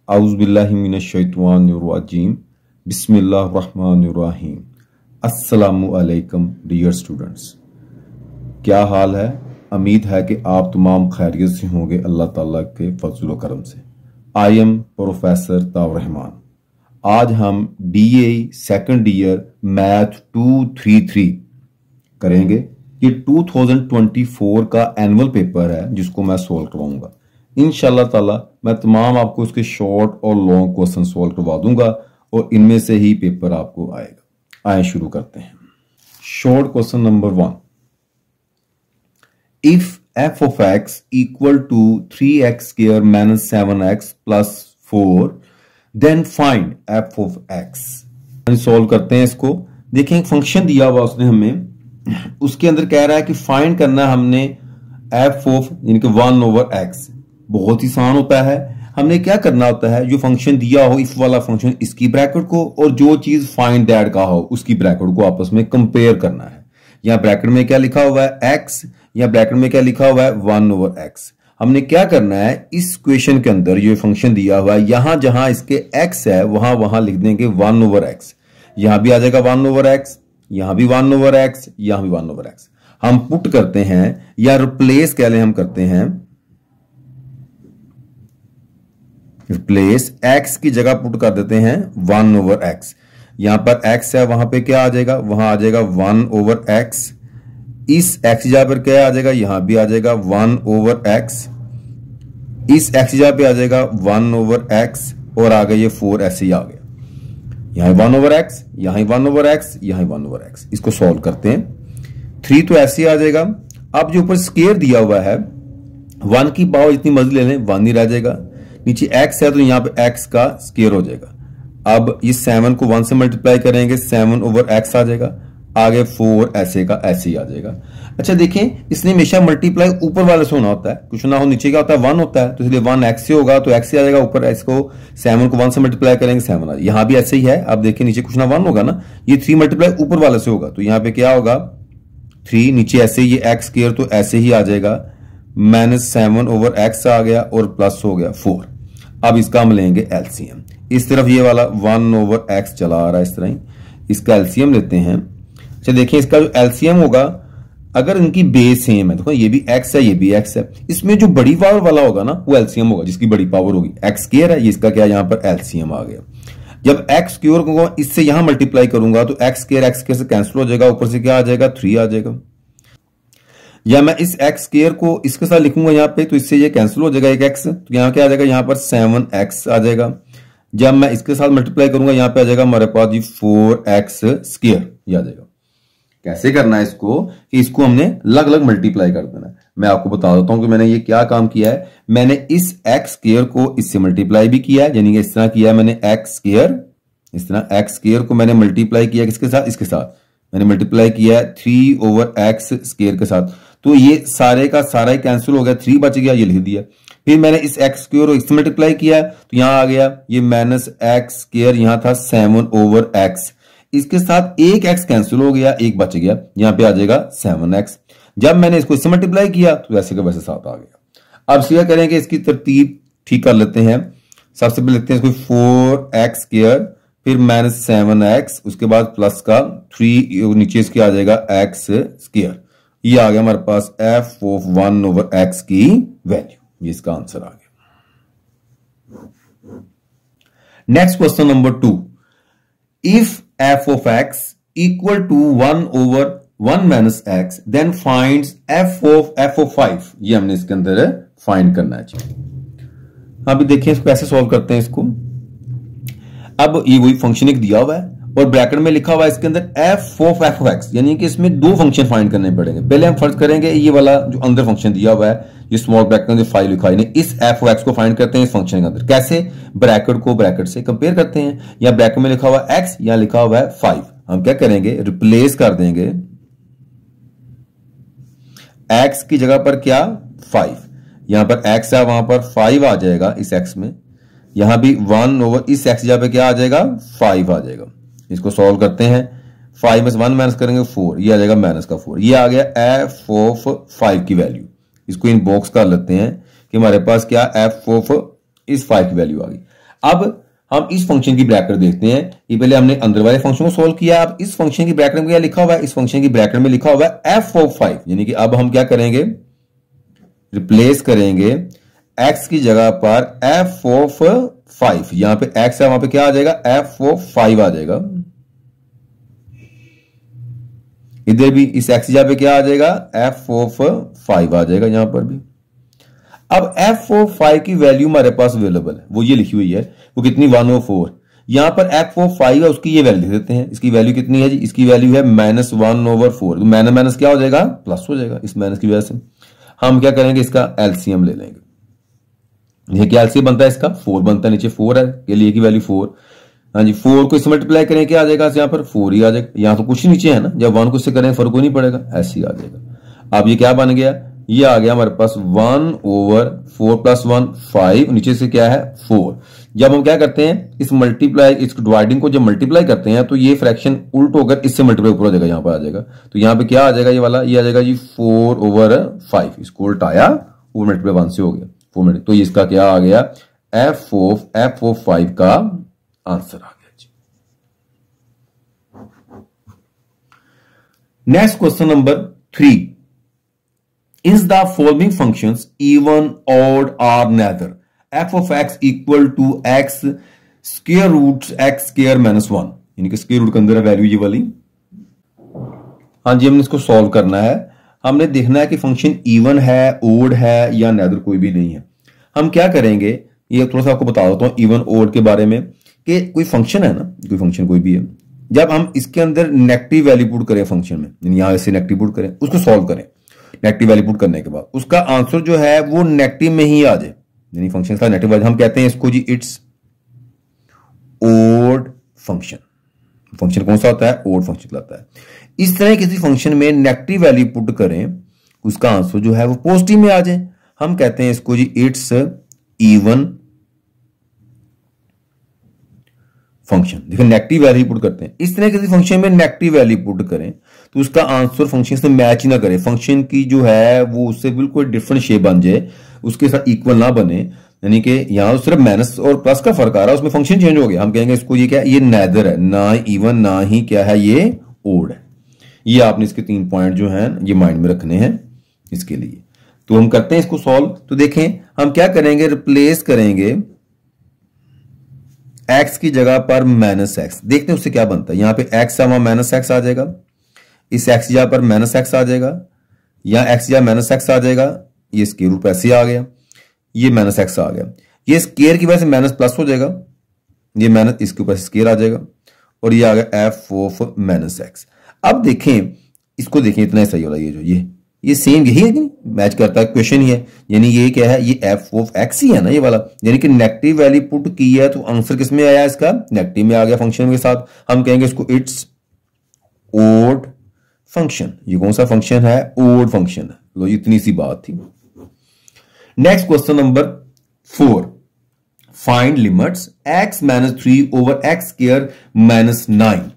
औज़ुबिल्लाहिमिनश्शैतानिर्रजीम बिस्मिल्लाहिर्रहमानिर्रहीम। अस्सलामु अलैकुम डियर स्टूडेंट्स, क्या हाल है? उम्मीद है कि आप तमाम खैरियत से होंगे अल्लाह ताला के फजल व करम से। I am professor Taur Rahman. आज हम DA सेकंड ईयर मैथ 233 करेंगे। ये 2024 का एनुअल पेपर है जिसको मैं सोल्व करवाऊंगा इंशाल्लाह ताला। मैं तमाम आपको इसके शॉर्ट और लॉन्ग क्वेश्चन सोल्व करवा दूंगा और इनमें से ही पेपर आपको आएगा। आए शुरू करते हैं। Short question number 1, if f of x equal to 3x square minus 7x plus 4 then find f of x। Solve करते हैं इसको। देखें फंक्शन दिया हुआ उसने हमें, उसके अंदर कह रहा है कि फाइंड करना हमने f of यानी कि 1/x। बहुत ही आसान होता है। हमने क्या करना होता है, जो फंक्शन दिया हो इफ वाला फंक्शन, इसकी ब्रैकेट को और जो चीज फाइंड दैट का हो उसकी ब्रैकेट को आपस में कंपेयर करना है। यहाँ ब्रैकेट में क्या लिखा हुआ है x, या ब्रैकेट में क्या लिखा हुआ है 1/x। हमने क्या करना है, इस क्वेश्चन के अंदर जो फंक्शन दिया हुआ है यहां जहां इसके x है वहां वहां लिख देंगे 1/x। यहां भी आ जाएगा 1/x, यहां भी 1/x, यहां भी 1/x। हम पुट करते हैं या रिप्लेस कह लें, हम करते हैं रिप्लेस। x की जगह पुट कर देते हैं 1/x। यहां पर x है, वहां पे क्या आ जाएगा, वहां आ जाएगा 1/x। इस x की जगह पर क्या आ जाएगा, यहां भी आ जाएगा 1/x। इस x की जगह पे आ जाएगा 1/x और आगे ये 4 ऐसे ही आ गया। यहां 1/x, यहां 1/x, यहां 1/x। इसको सॉल्व करते हैं। 3 तो ऐसे ही आ जाएगा। अब जो ऊपर स्केयर दिया हुआ है 1 की पावर जितनी मर्जी ले लें 1 ही रह जाएगा। नीचे x है तो यहां पे x का स्केयर हो जाएगा। अब ये 7 को 1 से मल्टीप्लाई करेंगे 7/x आ जाएगा। आगे 4 ऐसे का ऐसे ही आ जाएगा। अच्छा देखें, इसने हमेशा मल्टीप्लाई ऊपर वाले से होना होता है, कुछ ना हो नीचे क्या होता है 1 होता है, तो इसलिए 1 x से होगा तो x से आ जाएगा। ऊपर इसको 7 को 1 से मल्टीप्लाई करेंगे 7 आ जाएगा। यहां भी ऐसे ही है। अब देखिए नीचे कुछ ना 1 होगा ना, ये 3 मल्टीप्लाई ऊपर वाले से होगा तो यहां पे क्या होगा 3। नीचे ऐसे ही ये x स्क्वायर तो ऐसे ही आ जाएगा, -7/x आ गया और प्लस हो गया 4। अब इसका हम लेंगे एलसीएम। इस तरफ ये वाला 1/x चला आ रहा है, इस तरह ही इसका एलसीएम लेते हैं। अच्छा देखिए इसका जो एलसीएम होगा, अगर इनकी बेस सेम है, देखो ये भी x है ये भी x है, इसमें जो बड़ी पावर वाला होगा ना वो एलसीएम होगा, जिसकी बड़ी पावर होगी। x स्क्वायर है, ये इसका क्या यहां पर एलसीएम आ गया। जब x स्क्वायर को इससे यहां मल्टीप्लाई करूंगा तो x स्क्वायर से कैंसिल हो जाएगा, ऊपर से क्या आ जाएगा 3 आ जाएगा। या मैं इस x स्क्वायर को इसके साथ लिखूंगा यहाँ पे तो इससे ये कैंसिल हो जाएगा एक x, तो यहाँ क्या आ जाएगा, यहाँ पर 7x आ जाएगा। जब मैं इसके साथ मल्टीप्लाई करूंगा यहाँ पे आ जाएगा हमारे पास जी 4x स्क्वायर, ये आ जाएगा। कैसे करना है इसको, कि इसको हमने अलग अलग मल्टीप्लाई कर देना है। मैं आपको बता देता हूं कि मैंने ये क्या काम किया है। मैंने इस x स्क्वायर को इससे मल्टीप्लाई भी किया है, यानी कि इस तरह किया है मैंने x स्क्वायर, इस तरह x स्क्वायर को मैंने मल्टीप्लाई किया किसके साथ, इसके साथ मैंने मल्टीप्लाई किया है 3/x स्क्वायर के साथ। तो ये सारे का सारा ही कैंसिल हो गया, 3 बच गया, ये लिख दिया। फिर मैंने इस x स्क्वायर को इससे मल्टीप्लाई किया तो यहां आ गया ये -x स्क्वायर, यहां था 7/x। इसके साथ एक x कैंसिल हो गया, एक बच गया, यहां पे आ जाएगा 7x। जब मैंने इसको इससे मल्टीप्लाई किया तो वैसे का वैसे 7 आ गया। अब सीधा करेंगे, इसकी तरतीब ठीक कर लेते हैं। सबसे पहले लिखते हैं इसको 4x स्क्वायर, फिर -7x, उसके बाद प्लस का 3, नीचे इसके आ जाएगा x स्क्वायर। ये आ गया हमारे पास f of 1/x की वैल्यू, ये इसका आंसर आ गया। Next question number 2, if f of x equal to 1/1 - x then finds f of 5। ये हमने इसके अंदर फाइंड करना है। अभी देखिए इसको कैसे सॉल्व करते हैं इसको। अब ये वही फंक्शन एक दिया हुआ है और ब्रैकेट में लिखा हुआ है इसके अंदर f of x, यानी कि इसमें 2 फंक्शन फाइंड करने पड़ेंगे। पहले हम फर्ज करेंगे ये वाला जो अंदर फंक्शन दिया हुआ है, ये स्मॉल ब्रैकेट में जो 5 लिखा है, इस f of x को फाइंड करते हैं इस फंक्शन के अंदर। कैसे, ब्रैकेट को ब्रैकेट से कंपेयर करते हैं। या ब्रैकेट में लिखा हुआ है x, या लिखा हुआ है 5, हम क्या करेंगे रिप्लेस कर देंगे x की जगह पर क्या 5, यहां पर x है वहां पर 5 आ जाएगा इस x में। यहां भी 1/, इस x की जगह पे क्या आ जाएगा 5 आ जाएगा। इसको सॉल्व करते हैं, 5 में से 1 माइनस करेंगे 4, ये आ जाएगा -4। ये आ गया f of 5 की वैल्यू। इसको इन बॉक्स कर लेते हैं कि हमारे पास क्या f of इस 5 की वैल्यू आ गई। अब हम इस फंक्शन की ब्रैकेट देखते हैं। ये पहले हमने अंदर वाले फंक्शन को सॉल्व किया। अब इस फंक्शन की ब्रैकेट में क्या लिखा हुआ है, इस फंक्शन की ब्रैकेट में लिखा हुआ है f ऑफ 5, यानी कि अब हम क्या करेंगे, रिप्लेस करेंगे x की जगह पर f ऑफ 5। यहां पे x है, वहां पे क्या आ जाएगा, f ऑफ 5 आ जाएगा। इधर भी इस x की जगह पे क्या आ जाएगा, f ऑफ 5 आ जाएगा यहां पर भी। अब f ऑफ 5 की वैल्यू हमारे पास अवेलेबल है, वो ये लिखी हुई है, वो कितनी 1/4। यहां पर f ऑफ 5 है, उसकी ये वैल्यू लिख देते हैं। इसकी वैल्यू कितनी है जी, इसकी वैल्यू है -1/4। तो माइनस माइनस क्या हो जाएगा, प्लस हो जाएगा। इस माइनस की वजह से हम क्या करेंगे, इसका एलसीएम ले लेंगे। ये क्या एलसीएम बनता है, इसका 4 बनता है, नीचे 4 है, के लिए की वैल्यू 4। हाँ जी, 4 को इससे मल्टीप्लाई करें, क्या आ जाएगा, यहाँ पर 4 ही आ जाएगा। यहाँ तो कुछ नीचे है ना, जब 1 को इससे करें फर्क को नहीं पड़ेगा, ऐसे ही आ जाएगा। अब ये क्या बन गया, ये आ गया हमारे पास 1/4 + 1 5, नीचे से क्या है 4। जब हम क्या करते हैं, इस मल्टीप्लाई, इस डिवाइडिंग को जब मल्टीप्लाई करते हैं तो ये फ्रैक्शन उल्ट होकर इससे मल्टीप्लाई ऊपर हो जाएगा, यहाँ पर आ जाएगा। तो यहाँ पे क्या आ जाएगा, ये वाला ये आ जाएगा जी 4/5। इसको उल्टाया, वो मल्टीप्लाई 1 से हो गया 4 मिनट। तो इसका क्या आ गया, f ऑफ 5 का आंसर आ गया जी। Next question number 3, is the following functions even, odd or neither? f of x equal to x square root x square -1, यानी कि स्क्वायर रूट के अंदर है वैल्यू ये वाली। हाँ जी, हमने इसको सॉल्व करना है। हमने देखना है कि फंक्शन इवन है, ओड है या नेदर, कोई भी नहीं है। हम क्या करेंगे, ये थोड़ा सा आपको बता देता हूं इवन ओड के बारे में, कि कोई फंक्शन है ना, कोई फंक्शन कोई भी है, जब हम इसके अंदर नेगेटिव वैल्यू पुट करें फंक्शन में, यानी यहां से नेगेटिव पुट करें, उसको सॉल्व करें, नेगेटिव वैल्यू पुट करने के बाद उसका आंसर जो है वो नेगेटिव में ही आ जाए, यानी फंक्शन का नेगेटिव वैल्यू, हम कहते हैं इसको जी इट्स ओड फंक्शन। फंक्शन कौन सा होता है, ओड फंक्शन कहलाता है। इस तरह किसी फंक्शन में नेगेटिव वैल्यू पुट करें, उसका आंसर जो है वो पॉजिटिव में आ जाए, हम कहते हैं इसको जी इट्स इवन फंक्शन। देखिए नेगेटिव वैल्यू पुट करते हैं, इस तरह किसी फंक्शन में नेगेटिव वैल्यू पुट करें तो उसका आंसर फंक्शन से मैच ही ना करे, फंक्शन की जो है वो उससे बिल्कुल डिफरेंट शेप बन जाए, उसके साथ इक्वल ना बने, यानी कि यहां सिर्फ माइनस और प्लस का फर्क आ रहा है, उसमें फंक्शन चेंज हो गया। हम कहेंगे इसको ये क्या है, ये नेदर है, ना इवन ना ही क्या है, ये ओड है। ये आपने इसके 3 पॉइंट जो है ये माइंड में रखने हैं इसके लिए। तो हम करते हैं इसको सॉल्व। तो देखें हम क्या करेंगे, रिप्लेस करेंगे x की जगह पर -x, देखते हैं उससे क्या बनता है। यहां पे x है, वहां -x आ जाएगा, इस x की जगह पर -x आ जाएगा, या x की जगह -x आ जाएगा, ये स्क्वायर रूट ऐसे आ गया, ये -x आ गया, ये स्क्वायर की वजह से माइनस प्लस हो जाएगा, ये माइनस इसके ऊपर स्क्वायर आ जाएगा, और ये आ गया f ऑफ -x। अब देखें इसको, देखें इतना सही हो रहा है, ये जो ये सेम यही है कि मैच करता है, क्वेश्चन ही है, यानी ये क्या है, ये f ऑफ x ही है ना ये वाला, यानी कि नेगेटिव वैल्यू पुट की है तो आंसर किस में आया, इसका नेगेटिव में आ गया फंक्शन के साथ। हम कहेंगे इसको इट्स ओड फंक्शन। ये कौन सा फंक्शन है, ओड फंक्शन है। लो इतनी सी बात थी। Next question number 4, find limits x -3 over x square -9।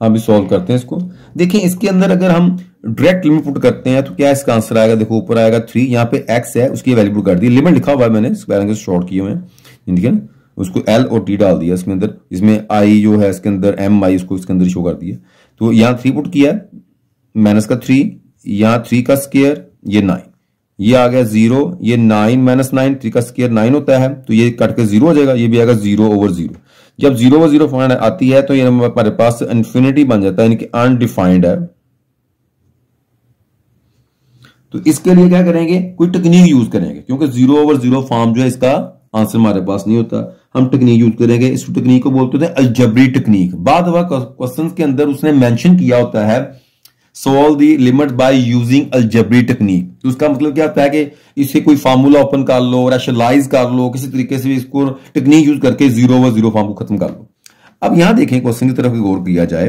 हम भी सॉल्व करते हैं इसको। देखिए इसके अंदर अगर हम डायरेक्ट लिमिट पुट करते हैं तो क्या इसका आंसर आएगा, देखो ऊपर आएगा 3, यहाँ पे x है उसकी वैल्यू पुट कर दी, लिमिट लिखा हुआ है मैंने, इसको शॉर्ट किए हुए हैं, ठीक है, उसको l और t डाल दिया इसके अंदर, इसमें i जो है इसके अंदर mi उसको इसके अंदर शो कर दिया। तो यहाँ 3 पुट किया, माइनस का 3, यहाँ 3 का स्क्वायर, ये 9, ये आ गया 0, ये 9 - 9, 3 का स्क्वायर 9 होता है, तो ये कट के 0 हो जाएगा, ये भी आएगा 0/0। जब 0/0 फॉर्म आती है तो ये हमारे पास इन्फिनिटी बन जाता है, यानी कि अनडिफाइंड है। तो इसके लिए क्या करेंगे, कोई टेक्निक यूज करेंगे, क्योंकि 0/0 फॉर्म जो है इसका आंसर हमारे पास नहीं होता। हम टेक्निक यूज करेंगे, इस टेक्निक को बोलते हैं अलजेब्री टेक्निक। बाद क्वेश्चन के अंदर उसने मेंशन किया होता है solve the limit by using algebra technique. तो उसका मतलब क्या होता है कि इससे कोई फार्मूला ओपन कर लो, रैशनलाइज कर लो, किसी तरीके से इसको टेक्निक यूज करके 0/0 फॉर्म को खत्म कर लो। अब यहां देखें क्वेश्चन की तरफ गौर किया जाए,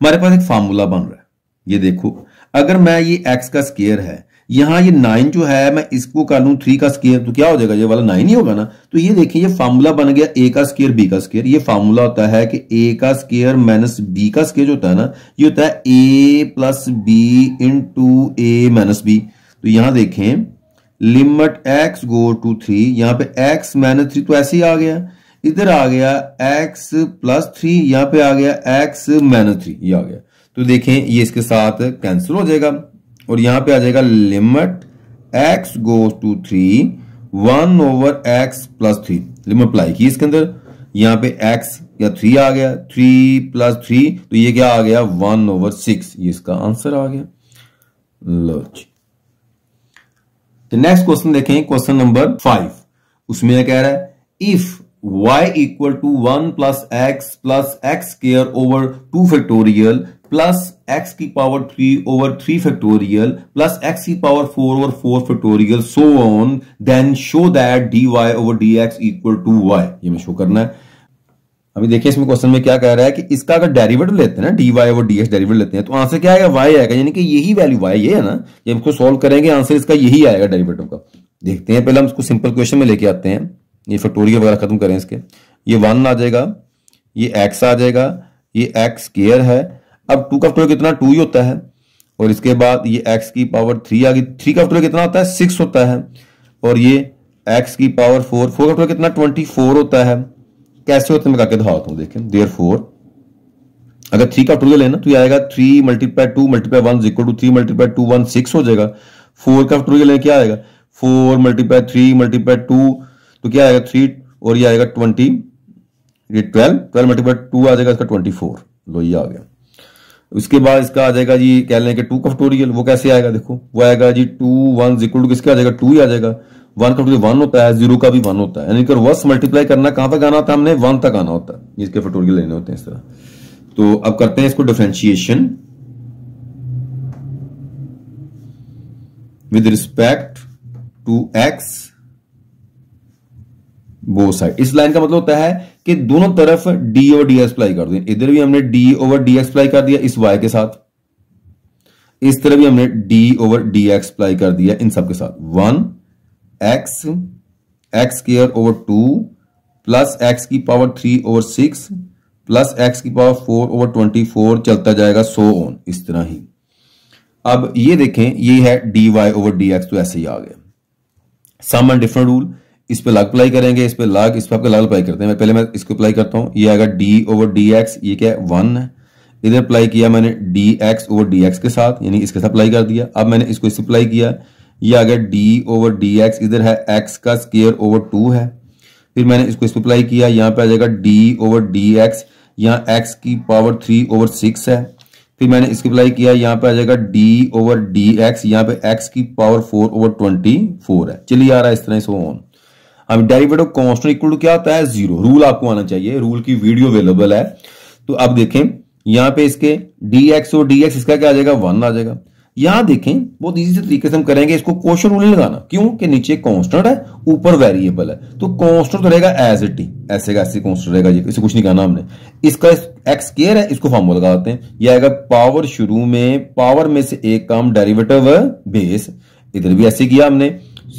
हमारे पास एक फार्मूला बन रहा है, ये देखो, अगर मैं ये x का स्क्वायर है, यहां ये 9 जो है मैं इसको कर लूं 3 का स्क्वायर, तो क्या हो जाएगा, ये वाला 9 ही होगा ना। तो ये देखिए ये फार्मूला बन गया a का स्क्वायर b का स्क्वायर। ये फार्मूला होता है कि a का स्क्वायर माइनस b का स्क्वायर जो होता है ना, ये होता है a + b × a - b। तो यहां देखें लिमिट x गो टू 3, यहां पे x माइनस 3 तो ऐसे ही आ गया, इधर आ गया x प्लस 3, यहां पे आ गया x माइनस 3, ये आ गया। तो देखें ये इसके साथ कैंसिल हो जाएगा और यहां पे आ जाएगा limit x goes to 3 1 over x plus 3, limit apply की इसके अंदर, यहां पे x या 3 आ गया, 3 प्लस 3 तो ये क्या आ गया 1 ओवर 6, ये इसका आंसर आ गया। लो जी, तो नेक्स्ट क्वेश्चन देखें, क्वेश्चन नंबर 5, उसमें क्या कह रहा है, if y equal to 1 plus x square over 2 factorial plus x की power 3 over 3 factorial plus x की power 4 over 4 factorial so on, then show that dy over dx equal to y, ये में show करना है। अभी देखिए इसमें question में क्या कह रहा है कि इसका अगर डेरिवेटिव लेते हैं ना, dy ओवर dx डेरिवेटिव लेते हैं तो आंसर क्या आएगा, y आएगा, यानी कि यही वैल्यू y ये है ना, जब इसको सॉल्व करेंगे आंसर इसका यही आएगा डेरिवेटिव का। देखते हैं, पहले हम इसको सिंपल क्वेश्चन में लेके आते हैं, ये फैक्टोरियल वगैरह खत्म करें इसके, ये 1 आ जाएगा, ये x आ जाएगा, ये x स्क्वायर है, अब 2 का फैक्टोरियल कितना 2 ही होता है, और इसके बाद ये x की पावर 3 आ गई, 3 का फैक्टोरियल कितना होता है 6 होता है, और ये x की पावर 4 का फैक्टोरियल कितना 24 होता है। कैसे होते हैं मैं करके दिखाता हूं, देखें, देयरफॉर अगर 3 का फैक्टोरियल लेना तो ये आएगा 3 multiply 2 multiply 1 equal to 3 multiply 2 1 6 हो जाएगा। 4 का फैक्टोरियल लेना क्या आएगा 4 मल्टीप्लाई 3 मल्टीप्लाई 2 तो क्या आएगा 3, और ये आएगा 20, ये 12 मल्टीप्लाई 2 आ जाएगा इसका 24, लो ये आ गया। उसके बाद इसका आ जाएगा जी, कह लें कि 2 का फैक्टोरियल, वो कैसे आएगा, देखो वो आएगा जी 2 1 इक्वल टू किसका आ जाएगा 2 ही आ जाएगा, 1 का फैक्टोरियल 1 होता है, 0 का भी 1 होता है, यानी कि रिवर्स मल्टीप्लाई करना कहां तक आना होता है, हमने 1 तक आना होता है, इसके फैक्टोरियल लेने होते हैं इस तरह। तो अब करते हैं इसको differentiation with respect to x both side. इस लाइन का मतलब होता है कि दोनों तरफ d ओवर dx अप्लाई कर दें, इधर भी हमने d ओवर dx अप्लाई कर दिया इस y के साथ, इस तरह भी हमने d ओवर dx अप्लाई कर दिया इन सब के साथ, 1 x square over 2 plus x की पावर 3 ओवर 6 प्लस x की पावर 4 ओवर 24 चलता जाएगा सो ऑन, इस तरह ही। अब ये देखें, ये है dy ओवर dx, तो ऐसे ही आ गया। सम एंड डिफरेंट रूल, इस पे लग अप्लाई करेंगे, इस पे लग, इस पे आपके लग अप्लाई करते हैं। पहले मैं इसको अप्लाई करता हूं, ये आएगा d ओवर dx, ये क्या है 1 है, इधर अप्लाई किया मैंने dx ओवर dx के साथ, यानी इसके साथ अप्लाई कर दिया। अब मैंने इसको इस अप्लाई किया, ये आ गया d ओवर dx, इधर है x का स्क्वायर ओवर 2 है, फिर मैंने इसको इस पे अप्लाई किया, यहां पे आ जाएगा d ओवर dx, यहाँ x की पावर 3 ओवर 6 है, फिर मैंने इसको अप्लाई किया, यहाँ पे आ जाएगा d ओवर dx, यहाँ पे x की पावर 4 ओवर 24 है। चलिए आ रहा है इस तरह सो ऑन। अब डेरिवेटिव कांस्टेंट इक्वल टू क्या होता है 0, रूल आपको आना चाहिए, रूल की वीडियो अवेलेबल है। तो अब देखें यहां पे इसके dx और dx, इसका क्या आ जाएगा 1 आ जाएगा। यहां देखें बहुत इजी से तरीके से हम करेंगे, इसको क्वोशिएंट रूल नहीं लगाना, क्यों कि नीचे कांस्टेंट है ऊपर वेरिएबल है, तो कांस्टेंट तो रहेगा एज इट इज, ऐसे का ऐसे कांस्टेंट रहेगा जी, इसे कुछ नहीं कहना हमने। इसका x स्क्वायर है, इसको फॉर्मूला लगा देते हैं, यह आएगा पावर शुरू में पावर में से एक कम डेरिवेटिव बेस, इधर भी ऐसे किया हमने,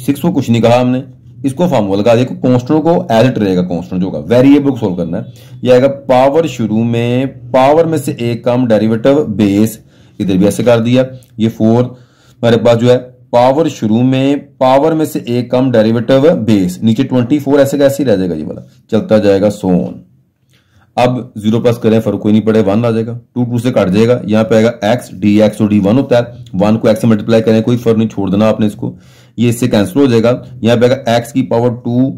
6 को कुछ नहीं कहा हमने, इसको फॉर्मूला लगा दिया, कांस्टेंट को एज इट रहेगा, कांस्टेंट जो होगा वेरिएबल को सोल्व करना है, यह आएगा पावर शुरू में पावर में से एक कम डेरिवेटिव बेस, इधर भी ऐसे कर दिया, ये 4 हमारे पास जो है पावर शुरू में पावर में से एक कम डेरिवेटिव बेस, नीचे 24 ऐसे कैसे रह जाएगा ये वाला, चलता जाएगा सो ऑन। अब 0 प्लस करें फर्क कोई नहीं पड़े, 1 आ जाएगा, 2 से कट जाएगा, यहाँ पे आएगा x dx और d 1 होता है, 1 को x से मल्टीप्लाई करें, कोई फर्क नहीं, छोड़ देना आपने इसको, ये इससे कैंसिल हो जाएगा, यहाँ पे आएगा x की पावर 2,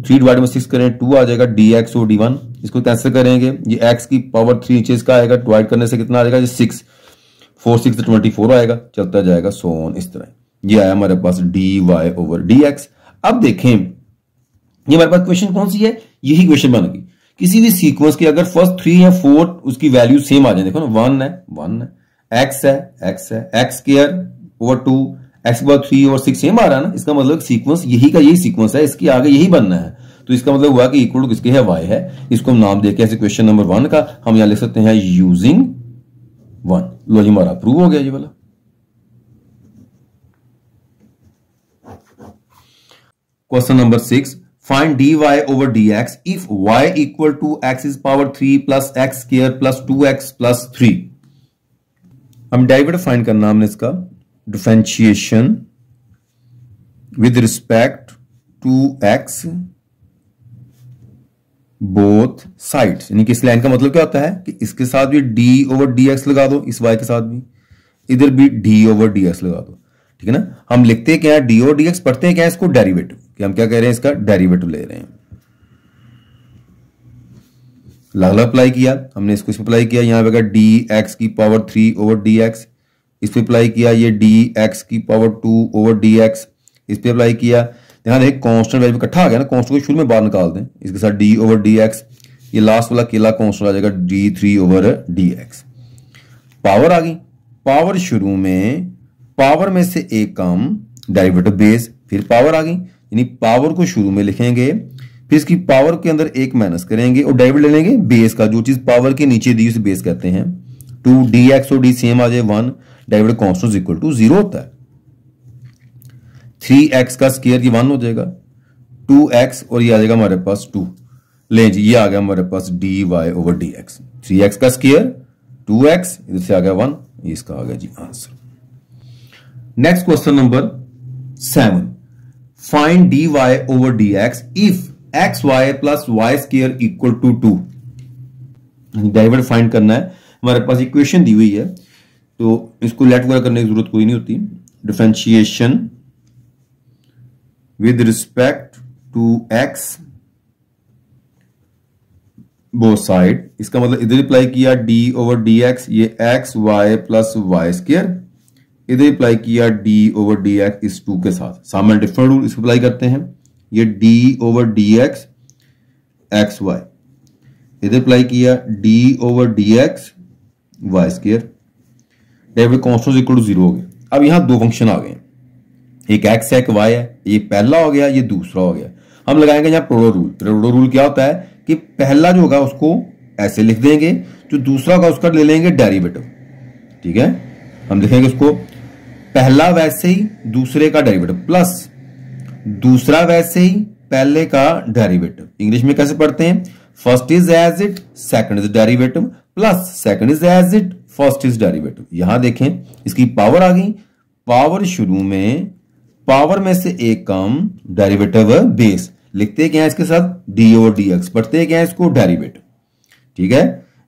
3 डिवाइड में 6 करें 2 आ जाएगा, dx और d1 इसको कैंसिल करेंगे, ये x की पावर 3 नीचे इसका आएगा, डिवाइड करने से कितना आ जाएगा, 6 4 6 24 आएगा, चलता जाएगा सो ऑन, इस तरह। ये आया हमारे पास dy ओवर dx। अब देखें ये हमारे पास क्वेश्चन कौन सी है, यही क्वेश्चन बन गई, किसी भी सीक्वेंस की अगर फर्स्ट 3 या 4 उसकी वैल्यू सेम आ जाए, देखो ना 1 है, x है, x स्क्वायर ओवर 2, x के बाद 3 और 6 सेम आ रहा है ना, इसका मतलब सीक्वेंस यही का यही सीक्वेंस है, इसके आगे यही बनना है, तो इसका मतलब हुआ कि इक्वल टू किसके है y है, इसको हम नाम देके ऐसे क्वेश्चन नंबर 1 का हम यहां लिख सकते हैं यूजिंग 1, लो जी हमारा प्रूव हो गया ये वाला। Question number 6, find dy over dx if y equal to x is power 3 plus x square plus 2x plus 3। हम डेरिवेटिव फाइंड करना हमने इसका, differentiation with respect to x both sides, यानी कि इस लाइन का मतलब क्या होता है कि इसके साथ भी डी ओवर डी एक्स लगा दो, इस वाई के साथ भी, इधर भी डी ओवर डी एक्स लगा दो, ठीक है ना। हम लिखते हैं क्या, डी ओवर डी एक्स, पढ़ते हैं क्या इसको, डेरिवेटिव, कि हम क्या कह रहे हैं, इसका डेरिवेटिव ले रहे हैं। अलग अप्लाई किया हमने, इसको इसमें अप्लाई किया, यहां पे डी एक्स की पावर 3 ओवर डी एक्स, इस पे अप्लाई किया ये डी एक्स की पावर 2 ओवर डी एक्स, इस पे अप्लाई किया, ध्यान देख कांस्टेंट वैल्यू इकट्ठा आ गया ना, कांस्टेंट को शुरू में बाहर निकाल दें, इसके साथ डी ओवर डी एक्स, ये लास्ट वाला केला कांस्टेंट आ जाएगा d 3 over D x. Power आ गई, पावर शुरू में, पावर में से एक कम, डेरिवेटिव बेस, फिर पावर आ गई, यानी पावर को शुरू में लिखेंगे, फिर इसकी पावर के अंदर एक माइनस करेंगे और डेरिवेटिव ले लेंगे बेस का, जो चीज पावर के नीचे दी उसे बेस कहते हैं। 2 डी एक्स और डी सेम आ जाए 1, डेरिवेटिव कांस्टेंट इक्वल टू 0 होता है। 3x का स्क्वायर ये 1 हो जाएगा, 2x और ये आ जाएगा हमारे पास 2, ले जी ये आ गया हमारे पास dy ओवर dx, 3x का स्क्वायर 2x, इधर से आ गया 1, ये इसका आ गया जी answer. Next question number 7, find dy over dx if xy plus y square equal to 2। Derivative find करना है, हमारे पास इक्वेशन दी हुई है तो इसको लेट वगैरह करने की जरूरत कोई नहीं होती। Differentiation with respect to x both side, इसका मतलब इधर अप्लाई किया d ओवर dx, ये x y plus y square, इधर अप्लाई किया d ओवर dx इस 2 के साथ, सामने डिफरेंट रूल इसको अप्लाई करते हैं, ये d over dx x y, इधर अप्लाई किया d over dx y square, derivative constant equal to 0 हो गया। अब यहां दो फंक्शन आ गए, एक x है एक y है, ये पहला हो गया ये दूसरा हो गया। हम लगाएंगे यहां प्रोडो रूल। प्रोडो रूल क्या होता है कि पहला जो होगा उसको ऐसे लिख देंगे, जो दूसरा होगा उसका ले लेंगे डेरिवेटिव, ठीक है। हम लिखेंगे उसको पहला वैसे ही दूसरे का डेरिवेटिव प्लस दूसरा वैसे ही पहले का डेरिवेटिव। इंग्लिश में कैसे पढ़ते हैं, first is as it second is derivative plus second is as it first is derivative. यहां देखें इसकी पावर आ गई, पावर शुरू में, पावर में से एक कम, डेरिवेटिव बेस, लिखते क्या है इसके साथ डी ओवर डी एक्स, पढ़ते क्या है इसको डेरिवेटिव, ठीक है।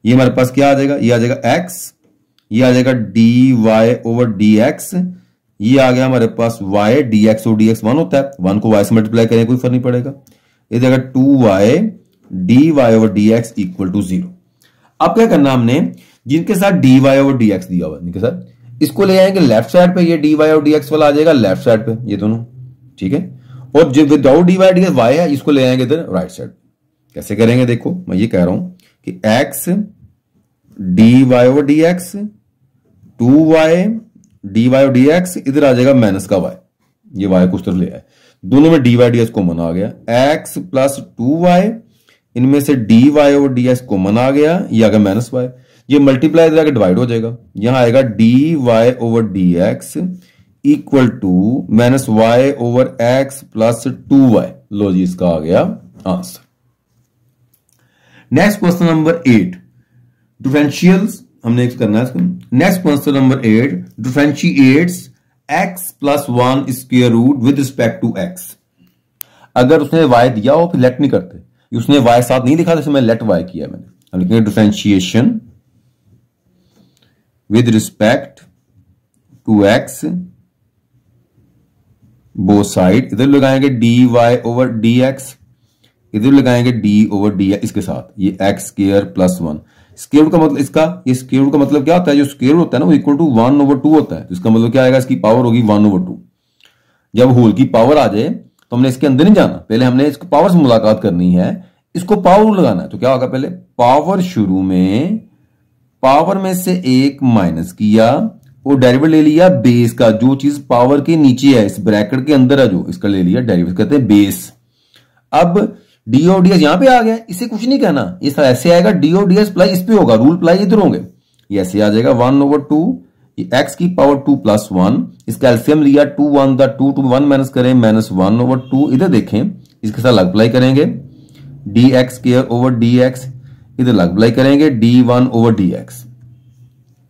ये हमारे पास क्या आ जाएगा, ये आ जाएगा x, ये आ जाएगा d Y over D x, ये आ गया हमारे पास y, डी एक्स और डी एक्स 1 होता है, 1 को y से मल्टीप्लाई करें कोई फर्क नहीं पड़ेगा, ये जाएगा 2y d Y over D x equal to 0। अब क्या करना हमने, जिनके साथ d Y over D x दिया हुआ इनके साथ इसको ले आएंगे लेफ्ट साइड पे, ये डी वाई और डी एक्स वाला आ जाएगा लेफ्ट साइड पे, ये दोनों, ठीक है। और जो without d y d x y है इसको ले आएंगे इधर राइट साइड। कैसे करेंगे देखो, मैं ये कह रहा हूं कि x d Y over D x, 2y d y और डी एक्स, इधर आ जाएगा माइनस का y, ये y को उस तरफ ले आए, दोनों में d y d x common आ गया, x प्लस 2y, इनमें से d Y over D x common आ गया, ये आ गया माइनस y, ये मल्टीप्लाई इधर आके डिवाइड हो जाएगा, यहां आएगा D Y over D x equal to minus y over x plus 2y। लो जी इसका आ गया answer. Next question number 8, differentials हमने करना है इसको। Next question number 8, differentiates x plus 1 square root with respect to x। अगर उसने y दिया हो फिर लेट नहीं करते, उसने y साथ नहीं लिखा, जैसे मैं लेट y किया मैंने, हम लिखेंगे differentiation with respect to x both side, इधर लगाएंगे dy ओवर dx, इधर लगाएंगे d ओवर डी इसके साथ, ये x square plus 1। Square root का मतलब इसका, ये स्क्वायर रूट का मतलब क्या होता है, जो स्क्वायर रूट होता है ना वो इक्वल टू 1 ओवर 2 होता है, तो इसका मतलब क्या आएगा, इसकी पावर होगी 1 ओवर 2। जब होल की पावर आ जाए तो हमने इसके अंदर नहीं जाना, पहले हमने इसको पावर से मुलाकात करनी है, इसको पावर लगाना है। तो क्या होगा, पहले पावर शुरू में, पावर में से एक माइनस किया और डेरिवेटिव ले लिया बेस का, जो चीज पावर के नीचे है इस ब्रैकेट के अंदर है जो, इसका ले लिया डेरिवेटिव, कहते हैं बेस। अब डी और डीएस यहां पे आ गया, इसे कुछ नहीं कहना, ये ऐसे आएगा, डी और डीएस प्लाई इस पे होगा, रूल प्लाई इधर होंगे, ये ऐसे आ जाएगा 1 ओवर 2, ये एक्स की पावर 2 प्लस 1, इसका एलसीएम लिया 2 1 द 2 1 माइनस करें माइनस 1 ओवर 2, इधर देखें इसके साथ अप्लाई करेंगे D x square over D x, इधर अप्लाई करेंगे डी 1 ओवर डी एक्स,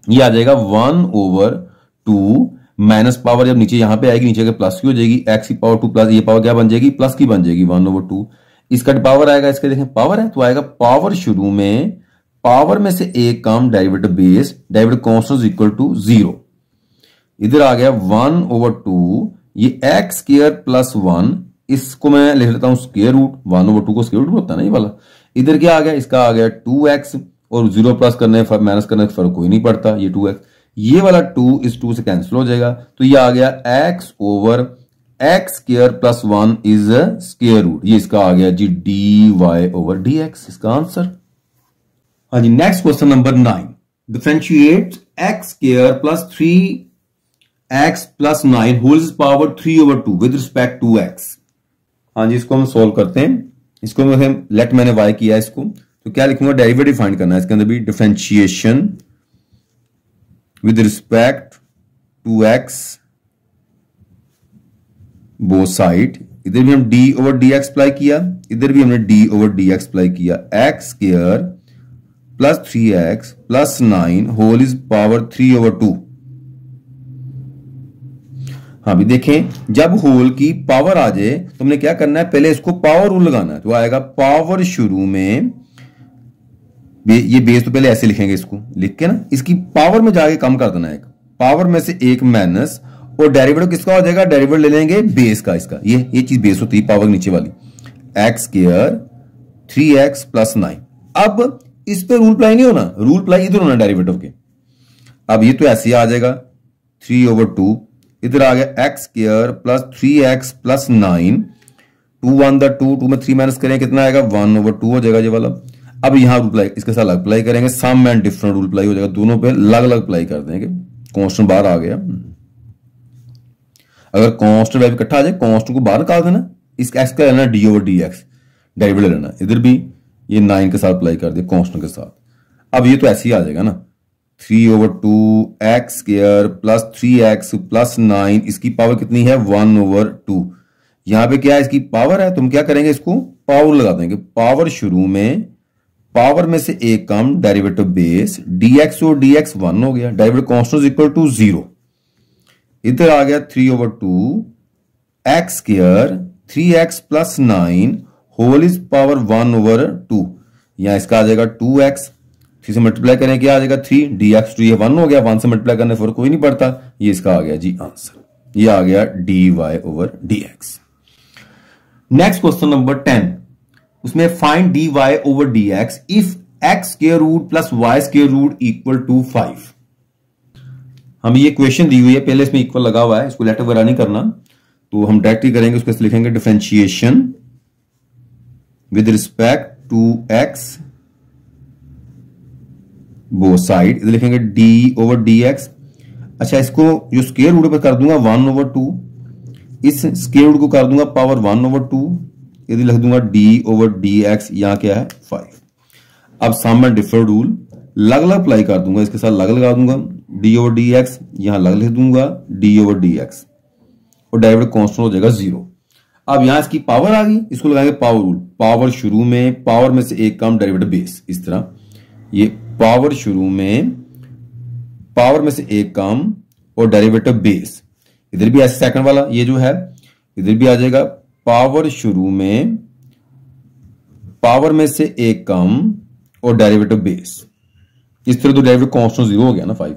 ये आ जाएगा 1 ओवर 2 माइनस पावर जब नीचे यहां पे आएगी, नीचे के प्लस की हो जाएगी, एक्स की पावर 2 प्लस ये पावर क्या बन जाएगी, प्लस की बन जाएगी 1/2। इसका पावर आएगा, इसके देखें पावर है तो आएगा पावर शुरू में, पावर में से एक कम derivative base, derivative constant equal to 0। इधर आ गया 1/2, ये एक्स स्क्वायर प्लस 1, इसको मैं लिख लेता हूं स्क्वायर रूट, 1/2 को स्क्वायर रूट होता है ना ये वाला। इधर क्या आ गया, इसका आ गया 2x, और 0 प्लस करने माइनस करने फर्क कोई नहीं पड़ता, ये 2x, ये वाला 2 इस 2 से कैंसिल हो जाएगा, तो ये आ गया x over x square plus 1 is square root, ये इसका आ गया जी dy ओवर dx, इसका आंसर। हाँ जी, next question number 9, differentiate x square plus 3x plus 9 whole power 3/2 with respect to x। हाँ जी, इसको हम सोल्व करते हैं। इसको लेट मैंने y किया इसको, तो क्या लिखूंगा, डेरिवेटिव फाइंड करना है इसके अंदर भी, differentiation with respect to x both side. इधर भी हम d/dx अप्लाई किया, इधर भी हमने d/dx अप्लाई किया, x square plus 3x plus 9 whole is power 3/2। हाँ भी देखें, जब होल की पावर आ जाए तो हमने क्या करना है, पहले इसको पावर रूल लगाना है, तो आएगा पावर शुरू में, ये बेस तो पहले ऐसे लिखेंगे, इसको लिख के ना इसकी पावर में जाके कम कर देना है, एक पावर में से एक माइनस, और डेरिवेटिव किसका हो जाएगा, डेरिवेटिव ले लेंगे बेस का, इसका ये चीज बेस होती है पावर नीचे वाली, एक्स स्क्वायर 3x प्लस 9। अब इस पे रूल अप्लाई नहीं होना, रूल अप्लाई इधर होना डेरिवेटिव के। अब ये तो ऐसे आ जाएगा 3/2, इधर आ गया x square plus 3x plus 9, 2 में 3 माइनस करें कितना आएगा, 1/2 हो जाएगा ये वाला। अब यहां रूल अप्लाई इसके साथ अलग अप्लाई करेंगे, सम एंड डिफरेंट रूल अप्लाई हो जाएगा, दोनों पे अलग अलग अप्लाई कर देंगे। कांस्टेंट बाहर आ गया, अगर कांस्टेंट वैल्यू इकट्ठा आ जाए कांस्टेंट को बाहर निकाल देना, इसका एक्स का लेना d/dx डेरिवेटिव लेना, इधर भी ये 9 के साथ अप्लाई कर दिया कांस्टेंट के साथ। अब ये तो ऐसे ही आ जाएगा ना, 3/2 x square plus 3x plus 9, इसकी पावर कितनी है 1/2। यहां पे क्या है, इसकी पावर है, तुम क्या करेंगे, इसको पावर लगा देंगे, पावर शुरू में, पावर में से एक कम डेरिवेटिव बेस, dx और dx 1 हो गया, डेरिवेटिव कांस्टेंट इक्वल टू 0। इधर आ गया 3/2 x square 3x plus 9 whole is power 1/2, यहां इसका आ जाएगा 2x, 3 से मल्टीप्लाई करें क्या आ जाएगा 3, dx 2 ये 1 हो गया, 1 से मल्टीप्लाई करने फर्क कोई नहीं पड़ता, ये इसका आ गया जी आंसर, ये आ गया dy/dx। नेक्स्ट क्वेश्चन नंबर 10, उसमें find dy/dx if x square root plus y square root equal to 5। हमें ये क्वेश्चन दी हुई है, पहले इसमें इक्वल लगा हुआ है, इसको लेटर वगैरह नहीं करना, तो हम डायरेक्ट ही करेंगे, उसको लिखेंगे differentiation with respect to x both side, इधर लिखेंगे d/dx। अच्छा, इसको जो स्क्वायर रूट पर कर दूंगा 1/2, इस स्क्वायर रूट को कर दूंगा पावर 1/2, इधर लिख दूंगा d/dx, यहां क्या है 5। अब सम एंड डिफरेंट रूल अलग अलग अप्लाई कर दूंगा, इसके साथ अलग लगा दूंगा, d/dx यहां अलग लिख दूंगा d/dx, और डेरिवेटिव कांस्टेंट हो जाएगा 0। अब यहां इसकी पावर आ गई, इसको लगाएंगे पावर रूल, पावर शुरू में, पावर में से एक कम डेरिवेटिव बेस, इस तरह ये पावर शुरू में, पावर में से एक कम और डेरिवेटिव बेस, इधर भी ऐसे सेकंड वाला ये जो है, इधर भी आ जाएगा पावर शुरू में, पावर में से एक कम और डेरिवेटिव बेस, इस तरह तो डेरिवेटिव कांस्टेंट 0 हो गया ना 5।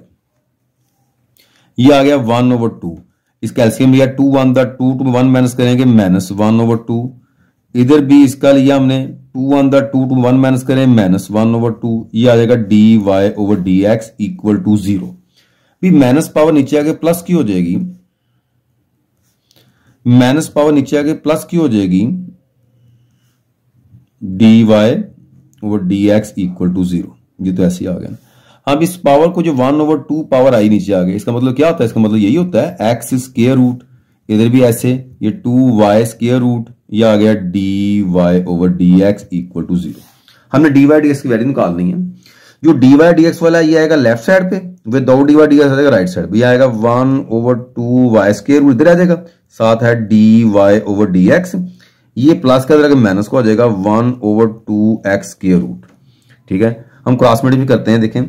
ये आ गया 1/2, इसका एलसीएम लिया 2 1 2 में 1 माइनस करेंगे -1/2, इधर भी इसका लिया हमने 2 1 2 में 1 माइनस करें -1/2, ये आ जाएगा dy/dx इक्वल टू 0। भी माइनस पावर नीचे आके प्लस की हो जाएगी, माइनस पावर नीचे आके प्लस की हो जाएगी, dy/dx इक्वल टू 0, ये तो ऐसे ही आ गया। अब इस पावर को जो 1/2 पावर आई नीचे आ गई, इसका मतलब क्या होता है, इसका मतलब यही होता है x स्क्वायर रूट, इधर भी ऐसे ये 2y स्क्वायर रूट, ये आ गया dy/dx इक्वल टू 0। हमने dy/dx की वैल्यू निकालनी है, जो dy/dx वाला ये आएगा लेफ्ट साइड पे, विदाउट dy/dx आ जाएगा राइट साइड पे, ये आएगा 1/2y स्क्वायर रूट, इधर आ जाएगा, साथ है dy/dx, ये प्लस का इधर माइनस को आ जाएगा 1/2x स्क्वायर रूट। ठीक है, हम क्रॉस मल्टीप्लाई भी करते हैं, देखें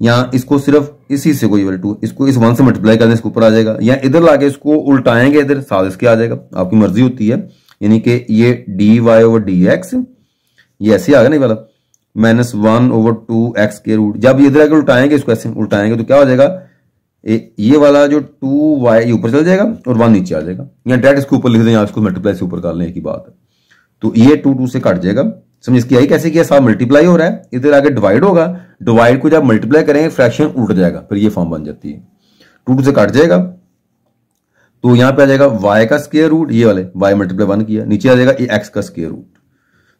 यहाँ इसको सिर्फ इसी से को इक्वल टू इसको इस 1 से मल्टीप्लाई करने इसके ऊपर आ जाएगा, या इधर लाके इसको उल्टाएंगे इधर साथ इसके आ जाएगा, आपकी मर्जी होती है। यानी कि ये dy ओवर dx ये ऐसे आ गया नहीं वाला -1 ओवर 2x के रूट, जब इधर आके उल्टाएंगे इसको ऐसे उल्टाएंगे तो क्या हो जाएगा, ये वाला जो 2y ये ऊपर चल जाएगा और 1 नीचे आ जाएगा, या डायरेक्ट इसको ऊपर लिख दें, इसको मल्टीप्लाई से ऊपर कर लें, एक ही बात है। तो ये 2 से कट जाएगा, समझ इसकी आई कैसे किया, साथ मल्टीप्लाई हो रहा है, इधर आगे डिवाइड होगा, डिवाइड को जब मल्टीप्लाई करेंगे फ्रैक्शन उल्ट जाएगा, फिर ये फॉर्म बन जाती है, 2 से कट जाएगा। तो यहां पे आ जाएगा y का स्क्वायर रूट, ये वाले y मल्टीप्लाई 1 किया, नीचे आ जाएगा ये x का स्क्वायर रूट,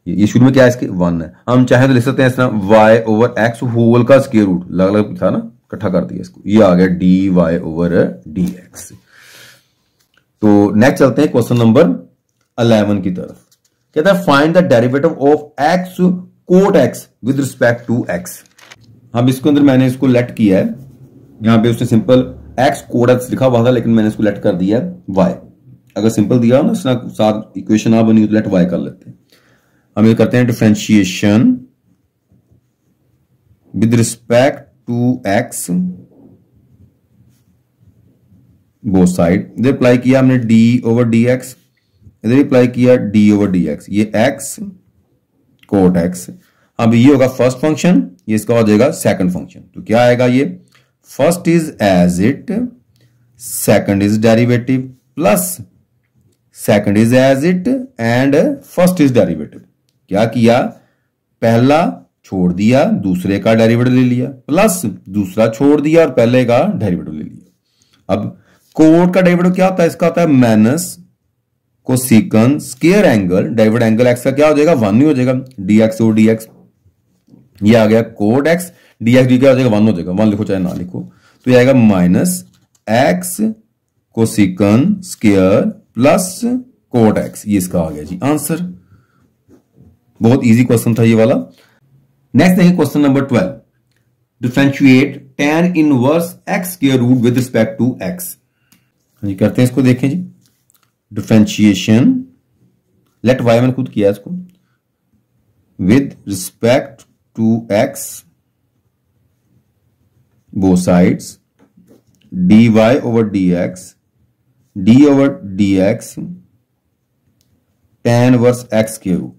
ये शुरू में क्या है इसके 1 है, हम चाहे तो लिख सकते हैं इस तरह y ओवर x होल का स्क्वायर रूट, अलग अलग था ना, इकट्ठा कर दिया इसको, ये आ गया dy ओवर dx। तो नेक्स्ट चलते हैं क्वेश्चन नंबर 11 की तरफ। कहता है find the derivative of x cot x with respect to x। अब इसके अंदर मैंने इसको लेट किया है, यहां पे उसने सिंपल x कोट x लिखा हुआ था, लेकिन मैंने इसको लेट कर दिया y। अगर सिंपल दिया हो ना साथ इक्वेशन ना बनी तो लेट y कर लेते हैं। हम ये करते हैं differentiation with respect to x both side, इधर अप्लाई किया हमने d ओवर dx, इधर अप्लाई किया d ओवर dx, ये x कोट x। अब ये होगा फर्स्ट फंक्शन, ये इसका हो जाएगा सेकंड फंक्शन। तो क्या आएगा, ये first is as it, second is derivative, plus second is as it and first is derivative. क्या किया, पहला छोड़ दिया दूसरे का डेरिवेटिव ले लिया, प्लस दूसरा छोड़ दिया और पहले का डेरिवेटिव ले लिया। अब कोट का डेरिवेटिव क्या होता है, इसका होता है minus cosecant square angle, derivative angle x का क्या हो जाएगा 1 नहीं हो जाएगा, dx और dx, ये आ गया कोट x, dx डी क्या हो जाएगा 1 हो जाएगा, 1 लिखो चाहे ना लिखो, तो ये आएगा minus x cosecant square plus cot x, ये इसका आ गया जी आंसर। बहुत इजी क्वेश्चन था ये वाला। नेक्स्ट देखिए question number 12, differentiate tan inverse x square root with respect to x। जी करते हैं इसको, देखें जी डिफरेंशिएशन, लेट y मैंने खुद किया इसको, with respect to x both sides, dy over dx, d over dx tan inverse x square root.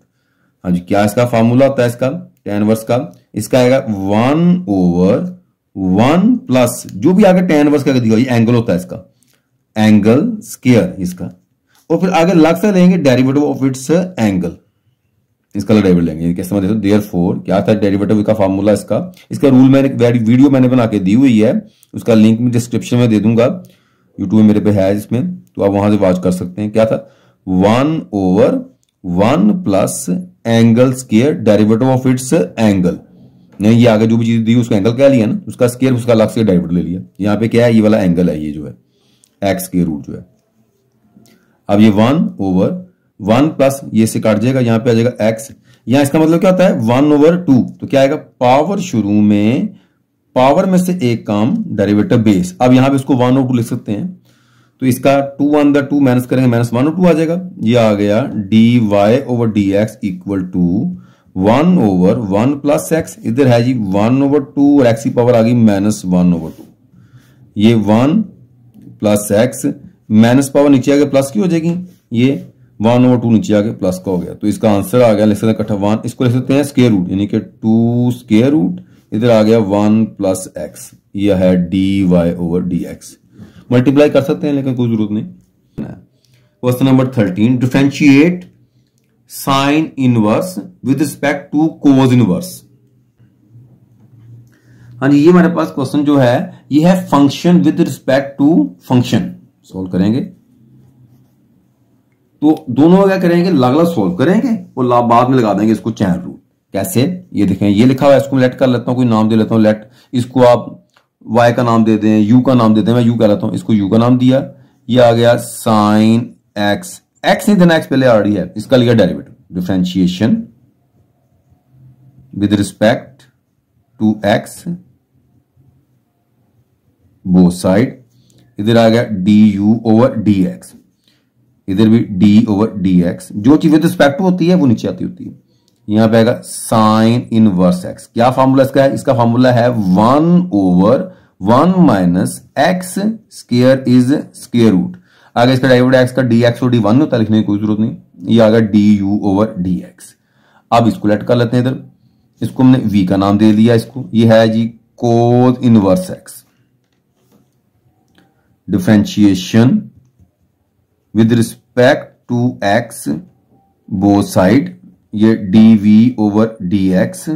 हाँ जी, क्या इसका फॉर्मूला होता है इसका tan इनवर्स का, इसका आएगा 1 ओवर 1 प्लस जो भी आगे tan इनवर्स का दिया, ये एंगल होता है इसका, एंगल स्क्वायर इसका, और फिर आगे लग से लेंगे डेरिवेटिव ऑफ इट्स एंगल, इसका डेरिवेटिव लेंगे। कैसे समझ, देयरफॉर क्या था डेरिवेटिव का फार्मूला, इसका रूल मैंने वीडियो मैंने बना के दी हुई है, उसका लिंक मैं डिस्क्रिप्शन में दे दूंगा, यूट्यूब में मेरे पे है इसमें, तो आप वहां से वॉच कर सकते हैं। क्या था 1 over 1 plus angle square derivative of its angle, नहीं ये आगे जो भी चीज दी उसका एंगल क्या लिया ना, उसका स्क्वायर उसका अलग से डेरिवेटिव ले लिया। यहाँ पे क्या है, ये वाला एंगल है, ये जो है एक्स स्क्वायर रूट जो है। अब ये 1 ओवर 1 प्लस ये से काट जाएगा, यहां पे आ जाएगा x, यहां इसका मतलब क्या होता है 1 ओवर 2, तो क्या आएगा पावर, शुरू में पावर में से एक काम डेरिवेटिव बेस। अब यहां पे इसको 1 और 2 लिख सकते हैं, तो इसका 2 1 2 माइनस करेंगे, माइनस 1 और 2 आ जाएगा, ये आ गया dy over dx equal to 1 over 1 plus x, इधर है जी 1 ओवर 2 और x की पावर आ गई माइनस 1 ओवर 2, ये 1 प्लस x माइनस पावर नीचे आगे प्लस की हो जाएगी, ये 1 ओवर 2 नीचे आगे प्लस का हो गया, तो इसका आंसर आ गया, लिख सकते हैं इकट्ठा 1, इसको लिख सकते हैं स्क्वायर रूट, यानी कि 2 स्क्वायर रूट, इधर आ गया 1 प्लस x, यह है dy ओवर dx। मल्टीप्लाई कर सकते हैं लेकिन कोई जरूरत नहीं। Question number 13, differentiate sine inverse with respect to cos inverse. हाँ जी, ये हमारे पास क्वेश्चन जो है ये है function with respect to function, solve करेंगे तो दोनों क्या करेंगे, अलग अलग सोल्व करेंगे और बाद में लगा देंगे इसको चैन रूल। कैसे, ये देखें, ये लिखा हुआ है, इसको लेट कर लेता हूं, कोई नाम दे लेता हूं, लेट, इसको आप y का नाम दे दें, u का नाम दे दें, मैं u कह लेता हूं, इसको u का नाम दिया, ये आ गया साइन x, x नहीं देना, x पहले ऑलरेडी है, इसका लिया derivative, differentiation with respect to x both side, इधर आ गया du ओवर dx, इधर भी d ओवर dx, जो चीज विद रिस्पेक्ट होती है वो नीचे आती होती है, यहां पे आएगा साइन इनवर्स एक्स। क्या फॉर्मूला इसका है? इसका फॉर्मूला है 1/1 minus x square is square root. आगे इसका डेरिवेटिव एक्स का डी एक्स और डी वन होता है, लिखने की कोई जरूरत नहीं, ये आ गया d u over D x. अब इसको लेट कर लेते हैं इधर, इसको हमने v का नाम दे दिया इसको, ये है जी cos inverse x. Differentiation with respect to x both side, ये डी ओवर डी एक्स,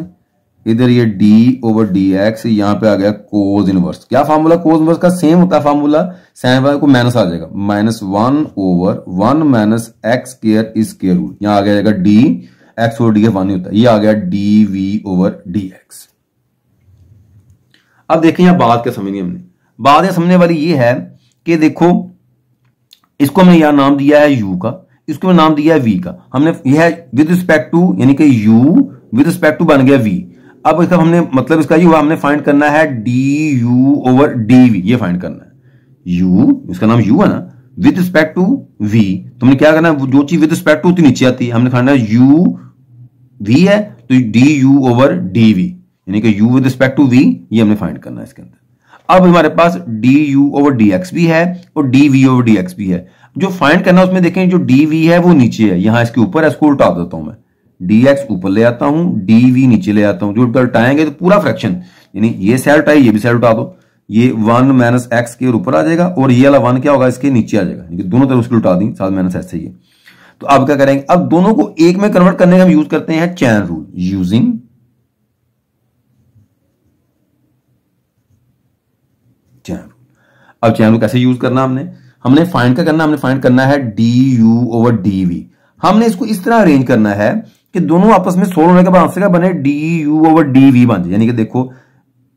इधर ये डी ओवर डी एक्स, यहां पे आ गया कोस इनवर्स। क्या फॉर्मूला कोस इनवर्स का? सेम होता है फॉर्मूला, साइन वाले को माइनस आ जाएगा, -1/1 minus x square is square root, यहां आ जाएगा d x over D x 1 नहीं होता, ये आ गया d v over D x. अब देखिए यहां बात क्या समझनी हमने, बात यह समझने वाली ये है कि देखो इसको हमने यहां नाम दिया है u का, इसको नाम दिया है v का, हमने यह है विद रिस्पेक्ट टू, यानी कि u विद रिस्पेक्ट टू बन गया v। अब इसका हमने मतलब इसका ये हुआ, हमने फाइंड करना है d u over d v, ये फाइंड करना है u, इसका नाम u है ना, विद रिस्पेक्ट टू v, तो हमने क्या करना है, जो चीज विद रिस्पेक्ट टू नीचे आती है, हमने फाइंड है u v है तो d u over d v, यानी कि u with respect to v, ये हमने फाइंड करना है इसके अंदर। अब हमारे पास d u over D x भी है और d v over D x भी है, जो फाइंड करना है उसमें देखें जो डी वी है वो नीचे है, यहां इसके ऊपर है, इसको उल्टा देता हूं मैं, डी एक्स ऊपर ले आता हूं, डी वी नीचे ले आता हूं, जो उल्टाएंगे तो पूरा फ्रैक्शन, यानी ये सेल उल्टाई, ये भी सेल उल्टा दो, ये 1 माइनस एक्स के ऊपर आ जाएगा और ये वाला 1 क्या होगा इसके नीचे आ जाएगा, यानी दोनों तरफ उसको उल्टा दी, साथ माइनस ऐसे ही है। तो अब क्या करेंगे, अब दोनों को एक में कन्वर्ट करने का हम यूज करते हैं chain rule, using chain rule. अब चैन रूल कैसे यूज करना, हमने फाइंड क्या करना, हमने फाइंड करना है d u over d v. हमने इसको इस तरह अरेंज करना है कि दोनों आपस में सोल्व होने के बाद आंसर क्या बने, d u over d v बन जाए, यानी कि देखो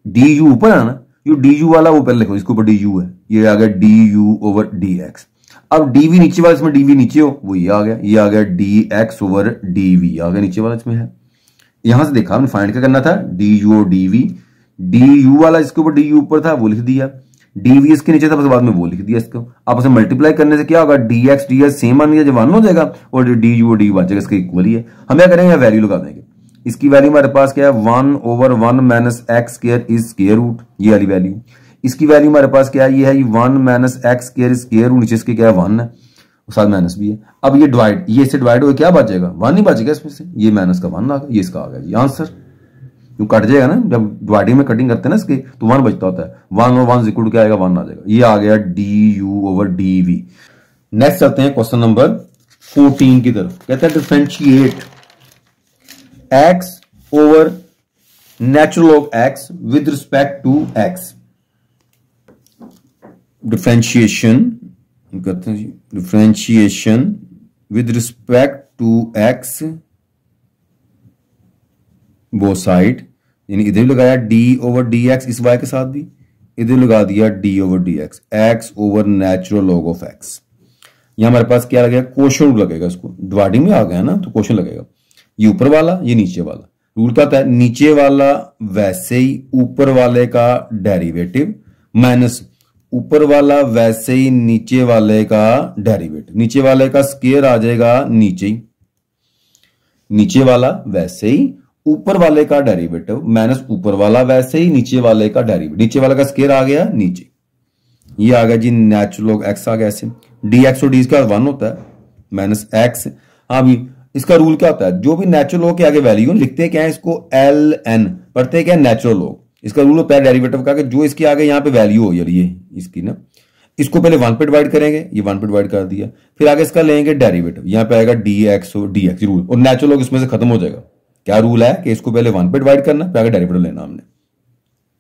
डी यू ऊपर है ना, ये डी यू वाला ऊपर लिखो, इसके ऊपर डी यू है, ये आ गया d u over D x. अब डी वी नीचे वाला, इसमें डी वी नीचे हो, वो ये आ गया d x over d v आ गया, नीचे वाला इसमें है। यहां से देखा हमने फाइंड क्या करना था, डी यू और डी वी, डी यू वाला इसके ऊपर डी यू ऊपर था वो लिख दिया, डी वी इसके नीचे था बस बाद में वो लिख दिया, इसको आपस में मल्टीप्लाई करने से क्या होगा, डी एक्स सेम बन गया, जब 1 हो जाएगा और डी यू और डी बन जाएगा, इसका इक्वल ही है। हम क्या करेंगे, वैल्यू लगा देंगे, इसकी वैल्यू हमारे पास क्या है 1/1 minus x square is square root, ये वाली वैल्यू, इसकी वैल्यू हमारे पास क्या है, ये है 1 minus x square is square root, नीचे इसके क्या है 1 है, साथ माइनस भी है। अब ये डिवाइड, ये इससे डिवाइड हो क्या बचेगा 1 ही बचेगा इसमें से, ये माइनस का 1 आ गया, ये इसका आ गया ये आंसर, जो कट जाएगा ना, जब डिवाइडिंग में कटिंग करते हैं ना इसके, तो 1 बचता होता है, 1 और 1 इक्वल टू क्या आएगा 1 आ जाएगा, ये आ गया d u over d v. Next चलते हैं क्वेश्चन नंबर 14 की तरफ, कहता है differentiate x over natural log x with respect to x. Differentiation कहते हैं, differentiation with respect to x both side, यानी इधर भी लगाया डी ओवर डी एक्स इस वाई के साथ भी, इधर लगा दिया d over D x, x over natural log of x. यहां हमारे पास क्या लगेगा, क्वोशंट रूल लगेगा, इसको डिवाइडिंग में आ गया ना तो क्वोशंट लगेगा, ये ऊपर वाला ये नीचे वाला, रूल क्या होता है, नीचे वाला वैसे ही ऊपर वाले का डेरिवेटिव माइनस ऊपर वाला वैसे ही नीचे वाले का डेरिवेटिव, नीचे वाले का स्क्वायर आ जाएगा नीचे ही, नीचे वाला वैसे ही ऊपर वाले का डेरिवेटिव माइनस ऊपर वाला वैसे ही नीचे वाले का डेरिवेटिव, नीचे वाले का स्क्वायर आ गया नीचे, ये आ गया जी नेचुरल लॉग एक्स आ गया, ऐसे डी एक्स और डी का 1 होता है माइनस एक्स। हाँ भी इसका रूल क्या होता है, जो भी नेचुरल लॉग के आगे वैल्यू लिखते क्या है, इसको एल एन पढ़ते क्या है नेचुरल लॉग, इसका रूल होता है डेरिवेटिव का कि जो इसके आगे यहाँ पे वैल्यू हो, यार ये इसकी ना, इसको पहले 1 पे डिवाइड करेंगे, ये 1 पे डिवाइड कर दिया, फिर आगे इसका लेंगे डेरिवेटिव, यहाँ पे आएगा डी एक्स और डी एक्स रूल, और नेचुरल लॉग इसमें से खत्म हो जाएगा। क्या रूल है कि इसको पहले 1 पे डिवाइड करना, फिर आगे डेरिवेटिव लेना हमने,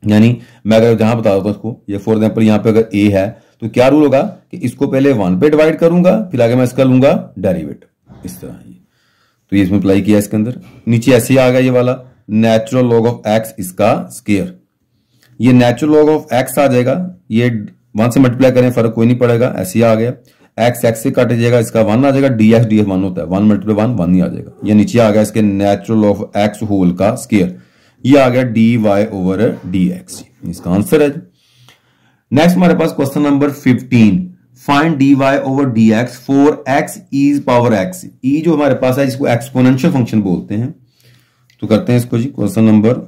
यानी मैं अगर जहां बता देता हूं इसको, ये फॉर एग्जांपल यहाँ पे अगर ए है तो क्या रूल होगा कि इसको पहले 1 पे डिवाइड करूंगा, फिर आगे मैं इसका लूंगा डेरिवेटिव, इस तरह ये, तो ये इसमें अप्लाई किया इसके अंदर, नीचे ऐसे ही आ गया ये वाला नेचुरल लॉग ऑफ एक्स इसका स्क्वायर, ये नेचुरल लॉग ऑफ एक्स आ जाएगा, ये 1 से मल्टीप्लाई करें फर्क कोई नहीं पड़ेगा, ऐसे ही आ गया, एक्स एक्स से कट जाएगा, इसका 1 आ जाएगा, डी एक्स 1 होता है, 1 मल्टीप्लाई 1 ही आ जाएगा, ये नीचे आ गया इसके नेचुरल ऑफ एक्स होल का स्क्वायर, ये आ गया D Y over D x, इसका आंसर है। नेक्स्ट हमारे पास question number 15, find d Y over D x for x is power x. ई जो हमारे पास है इसको एक्सपोनेंशियल फंक्शन बोलते हैं, तो करते हैं इसको जी, क्वेश्चन नंबर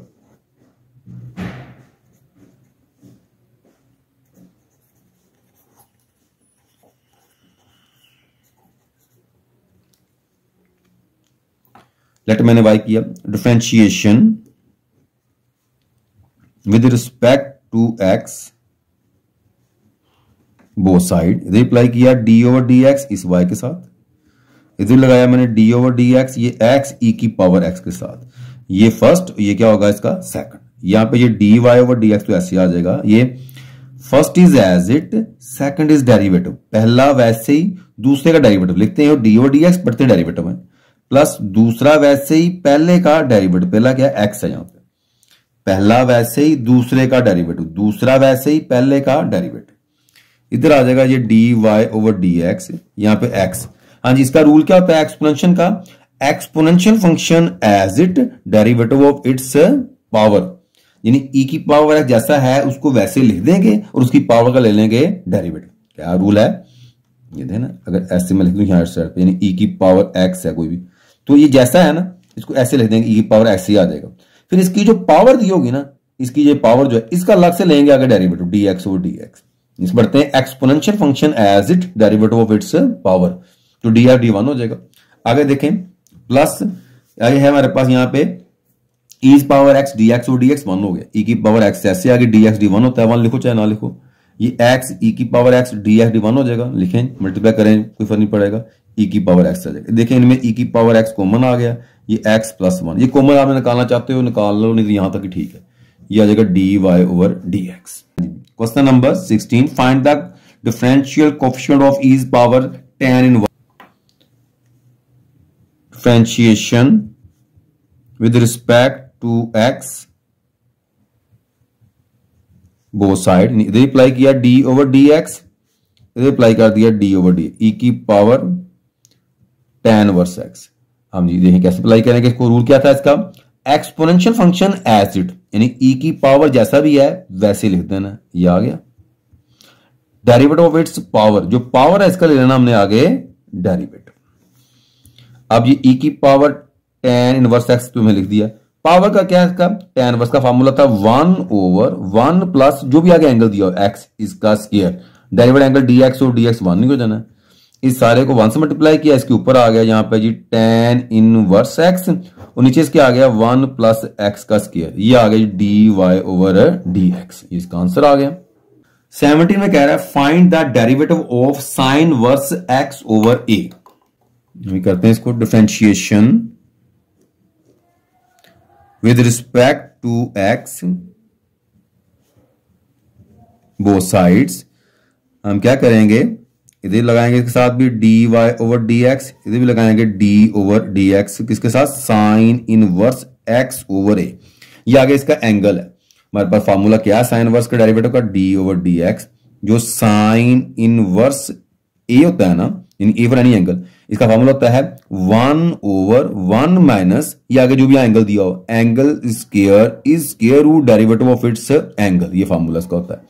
लेट मैंने वाई किया, differentiation with respect to x both side, इधर अप्लाई किया डी ओवर डी एक्स इस वाई के साथ, इधर लगाया मैंने डी ओवर डी एक्स ये एक्स ई की पावर एक्स के साथ, ये फर्स्ट, ये क्या होगा इसका सेकंड, यहां पे ये d Y over D x तो ऐसे आ जाएगा, ये first is as it, second is derivative, पहला वैसे ही दूसरे का डेरिवेटिव लिखते हैं, डी ओवर डी एक्स बढ़ते डेरिवेटिव है, प्लस दूसरा वैसे ही पहले का डेरिवेटिव, पहला क्या एक्स है यहां पे, पहला वैसे ही दूसरे का डेरिवेटिव, दूसरा वैसे ही पहले का डेरिवेटिव, इधर आ जाएगा ये d Y over D x, यहां पे एक्स, हाँ जी इसका रूल क्या होता है एक्सपोनेंशियल का, exponential function as it derivative of its power, यानी ई की पावर एक्स जैसा है उसको वैसे लिख देंगे और उसकी पावर का ले लेंगे डेरिवेटिव, क्या रूल है ये थे ना, अगर ऐसे में लिख दूं यहां साइड पे, यानी ई की पावर एक्स है कोई भी, तो ये जैसा है ना इसको ऐसे लिख देंगे, ई की पावर एक्स ही आ जाएगा, फिर इसकी जो पावर दी होगी ना, इसकी जो पावर जो है इसका अलग से लेंगे आगे derivative d x over D x, इस बढ़ते हैं exponential function as it derivative of its power, तो डी आर डी वन हो जाएगा। आगे देखें प्लस आगे है हमारे पास यहाँ पे ई पावर एक्स डी एक्स और डी एक्स वन हो गया, ई की पावर एक्स ऐसे आगे डी एक्स डी वन होता है, वन लिखो चाहे ना लिखो, ये एक्स ई की power x D x D one हो जाएगा, लिखें मल्टीप्लाई करें कोई फर्क नहीं पड़ेगा, ई की पावर एक्स आ जाएगा, देखें इनमें ई की पावर एक्स कॉमन आ गया, ये एक्स प्लस वन, ये कॉमन आप निकालना चाहते हो निकाल लो, नहीं तो यहां तक ही ठीक है, ये आ जाएगा d Y over D x. Question number 16, find the differential coefficient of e power tan inverse, differentiation with respect to x both side, इधर अप्लाई किया डी ओवर डी एक्स, इधर अप्लाई कर दिया डी ओवर डी, ई की power tan inverse x, हम जी देखें कैसे apply करेंगे इसको, रूल क्या था इसका, एक्सपोनेंशियल फंक्शन एज इट, यानी ई की पावर जैसा भी है वैसे लिख देना, ये आ गया, डेरिवेटिव ऑफ इट्स पावर, जो पावर है इसका ले लेना हमने आगे डेरिवेटिव, अब ये ई की पावर tan इनवर्स एक्स तुम्हें लिख दिया, पावर का क्या है इसका, tan इनवर्स का फार्मूला था 1 ओवर 1 प्लस जो भी आगे एंगल दिया हो x इसका स्क्वायर, डेरिवेटिव एंगल dx और dx 1 नहीं हो जाना, इस सारे को 1 से मल्टीप्लाई किया, इसके ऊपर आ गया यहाँ पे जी tan इनवर्स x और नीचे इसके आ गया 1 प्लस x का स्क्वायर, ये आ गया डी वाई ओवर dx, इसका आंसर आ गया। 17 में कह रहा है find the derivative of sine verse x over a, करते हैं इसको, differentiation with respect to x both sides, हम क्या करेंगे इधर लगाएंगे इसके साथ भी D Y over D x, इधर भी लगाएंगे डी ओवर डी एक्स, किसके साथ, sine inverse X over A, ये आगे इसका एंगल है, हमारे पास फार्मूला क्या है साइन इनवर्स का डेरिवेटिव का, डी ओवर डी एक्स, जो साइन इनवर्स ए होता है ना, इन ए फॉर एनी एंगल, इसका फार्मूला होता है 1 ओवर 1 माइनस, ये आगे जो भी एंगल दिया हो, angle square is square root derivative of its angle, ये फार्मूला इसका होता है।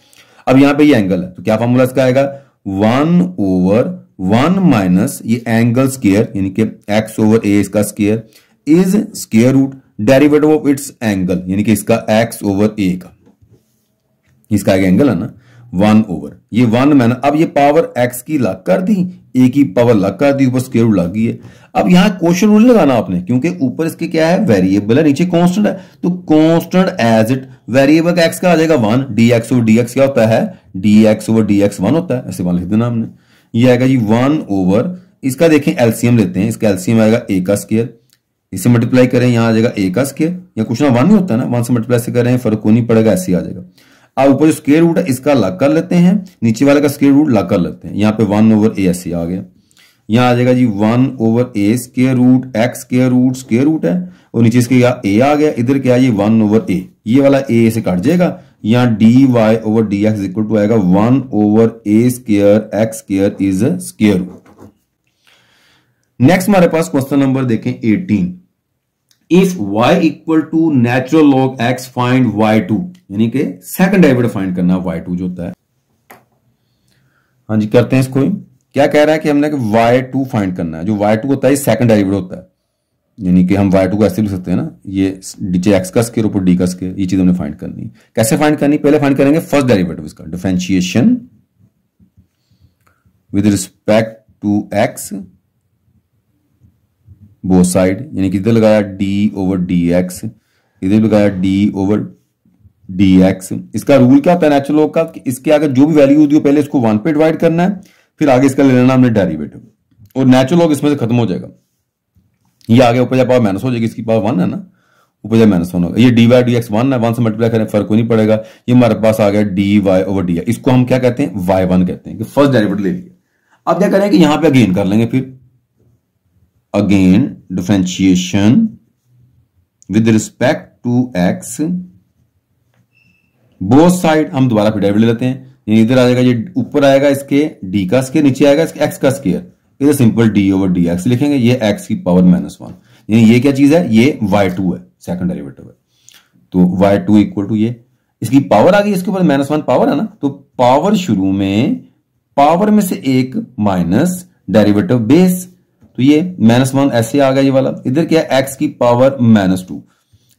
अब यहां पे ये एंगल है तो क्या फार्मूला इसका आएगा, 1 ओवर 1 माइनस ये एंगल स्क्वायर यानी कि x ओवर a इसका square is square root derivative of its angle, यानी कि इसका x ओवर a का, इसका एक एंगल है ना 1 ओवर ये 1 मैंने, अब ये पावर x की लग कर दी, a की पावर लग कर दी, ऊपर स्क्वायर रूट लग गई है। अब यहां क्वेश्चन रूल लगाना आपने, क्योंकि ऊपर इसके क्या है वेरिएबल है, नीचे कांस्टेंट है, तो कांस्टेंट एज इट, वेरिएबल का x का आ जाएगा 1, dx ओवर dx क्या होता है, dx ओवर dx 1 होता है, ऐसे वन लिख देना हमने, ये आएगा जी 1 ओवर, इसका देखें एलसीएम लेते हैं, इसका एलसीएम आएगा a का स्क्वायर, इसे मल्टीप्लाई करें यहां आ जाएगा a का स्क्वायर, या कुछ ना 1 नहीं होता ना, 1 से मल्टीप्लाई से करें फर्क को नहीं पड़ेगा, ऐसे आ जाएगा। अब ऊपर जो स्क्वायर रूट है इसका लग कर लेते हैं, नीचे वाले का स्क्वायर रूट लग कर लेते हैं, यहाँ पे 1 ओवर a ऐसे आ गया, यहाँ आ जाएगा जी 1 over a square root x square root है, और नीचे इसके a आ गया, इधर क्या है ये 1 ओवर a, ये वाला a से कट जाएगा, यहाँ dy over dx equal to आएगा 1 over a square x square is square root. Next हमारे पास क्वेश्चन नंबर देखें 18, if y equal to natural log x find y2, यानी कि सेकंड डेरिवेटिव फाइंड करना है y2 जो होता है। हाँ जी करते हैं इसको, क्या कह रहा है कि हमने y2 फाइंड करना है, जो y2 होता है सेकंड डेरिवेटिव होता है, यानी कि हम y2 को ऐसे लिख सकते हैं ना, ये नीचे x का स्क्वायर ऊपर d का स्क्वायर, ये चीज हमने फाइंड करनी है। कैसे फाइंड करनी? पहले फाइंड करेंगे फर्स्ट डेरिवेटिव इसका, differentiation with respect to x both side, यानी कि इधर लगाया d ओवर dx, इधर लगाया d ओवर dx। इसका रूल क्या होता है नेचुरल लॉग का, कि इसके आगे जो भी वैल्यू होती है पहले इसको 1 पे डिवाइड करना है, फिर आगे इसका ले लेना हमने डेरिवेटिव, और नेचुरल लॉग इसमें से खत्म हो जाएगा। ये आगे ऊपर पावर माइनस हो जाएगी, इसकी पावर 1 है ना, ऊपर जाए माइनस 1 होगा। ये dy dx 1 है, 1 से मल्टीप्लाई करें फर्क कोई नहीं पड़ेगा। ये हमारे पास आ गया dy ओवर dy, इसको हम क्या कहते हैं? y1 कहते हैं, कि फर्स्ट डेरिवेटिव ले लिया। अब क्या करें कि यहां पे अगेन कर लेंगे, फिर again differentiation with respect to x both side, हम दोबारा फिर डेरिवेटिव ले लेते हैं। यानी इधर आ जाएगा, ये ऊपर आएगा इसके d का स्क्वायर, नीचे आएगा इसके x का स्क्वायर, इधर सिंपल d ओवर dx लिखेंगे, ये x की पावर -1। यानी ये क्या चीज है? ये y2 है, सेकंड डेरिवेटिव है। तो y2 इक्वल टू ये, इसकी पावर आ गई, इसके ऊपर -1 पावर है ना, तो पावर शुरू में पावर में से एक माइनस डेरिवेटिव बेस, तो ये -1 ऐसे आ गया ये वाला। इधर क्या है? x की पावर -2,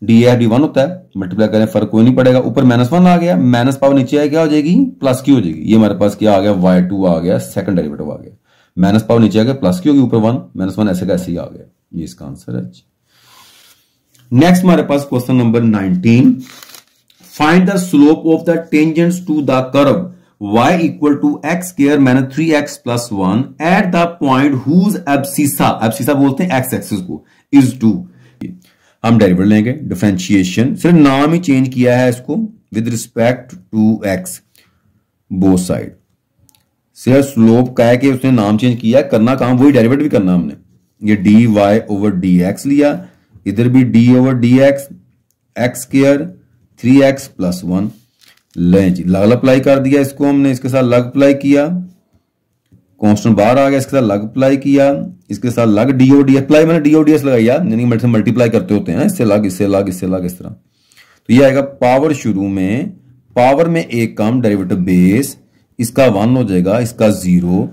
dy/dy1 होता है, मल्टीप्लाई करें फर्क कोई नहीं पड़ेगा, ऊपर -1 आ गया, माइनस पावर नीचे आए क्या हो जाएगी? प्लस की हो जाएगी। ये हमारे पास क्या आ गया? y2 आ गया, सेकंड डेरिवेटिव आ गया, माइनस पावर नीचे आ गया, प्लस की होगी, ऊपर 1 -1 ऐसे का ऐसे ही आ गया। ये इसका आंसर है। नेक्स्ट हमारे पास question number 19, find the slope of the tangents to the curve y equal to x square minus 3x plus 1 at the point whose abscissa बोलते हैं x एक्सिस को, इज 2। हम डेरिवेटिव लेंगे, डिफरेंशिएशन, सिर्फ नाम ही चेंज किया है इसको, with respect to x both side. सिर्फ स्लोप का है कि उसने नाम चेंज किया, करना काम वही, डेरिवेटिव भी करना हमने। ये dy ओवर dx लिया, इधर भी d over dx, x square 3x plus 1, लें जी लग अप्लाई कर दिया इसको हमने, इसके साथ लग अप्लाई किया, कांस्टेंट बाहर आ गया, इसके साथ लग अप्लाई किया, इसके साथ लग डी ओ डी अप्लाई, मैंने डी ओ डी एस लगाया, यानी मल्टीप्लाई करते होते हैं, इससे लग इससे लग इससे लग, इस तरह। तो ये आएगा पावर शुरू में, पावर में एक कम डेरिवेटिव बेस, इसका 1 हो जाएगा, इसका 0,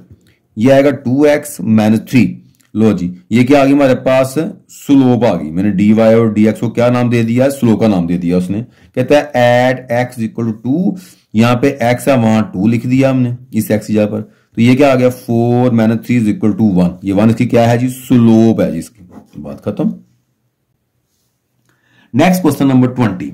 ये आएगा 2x माइनस 3। लो जी, ये क्या आ गई हमारे पास? स्लोप आ गई। मैंने dy और dx को क्या नाम दे दिया? स्लोप का नाम दे दिया उसने। कहता है एट x इक्वल टू 2, यहां पे x है, वहां 2 लिख दिया हमने इस x की जगह पर। तो ये क्या आ गया? 4 माइनस 3 इक्वल टू 1। ये 1 इसकी क्या है जी? स्लोप है जी इसकी। बात खत्म। Next question number 20,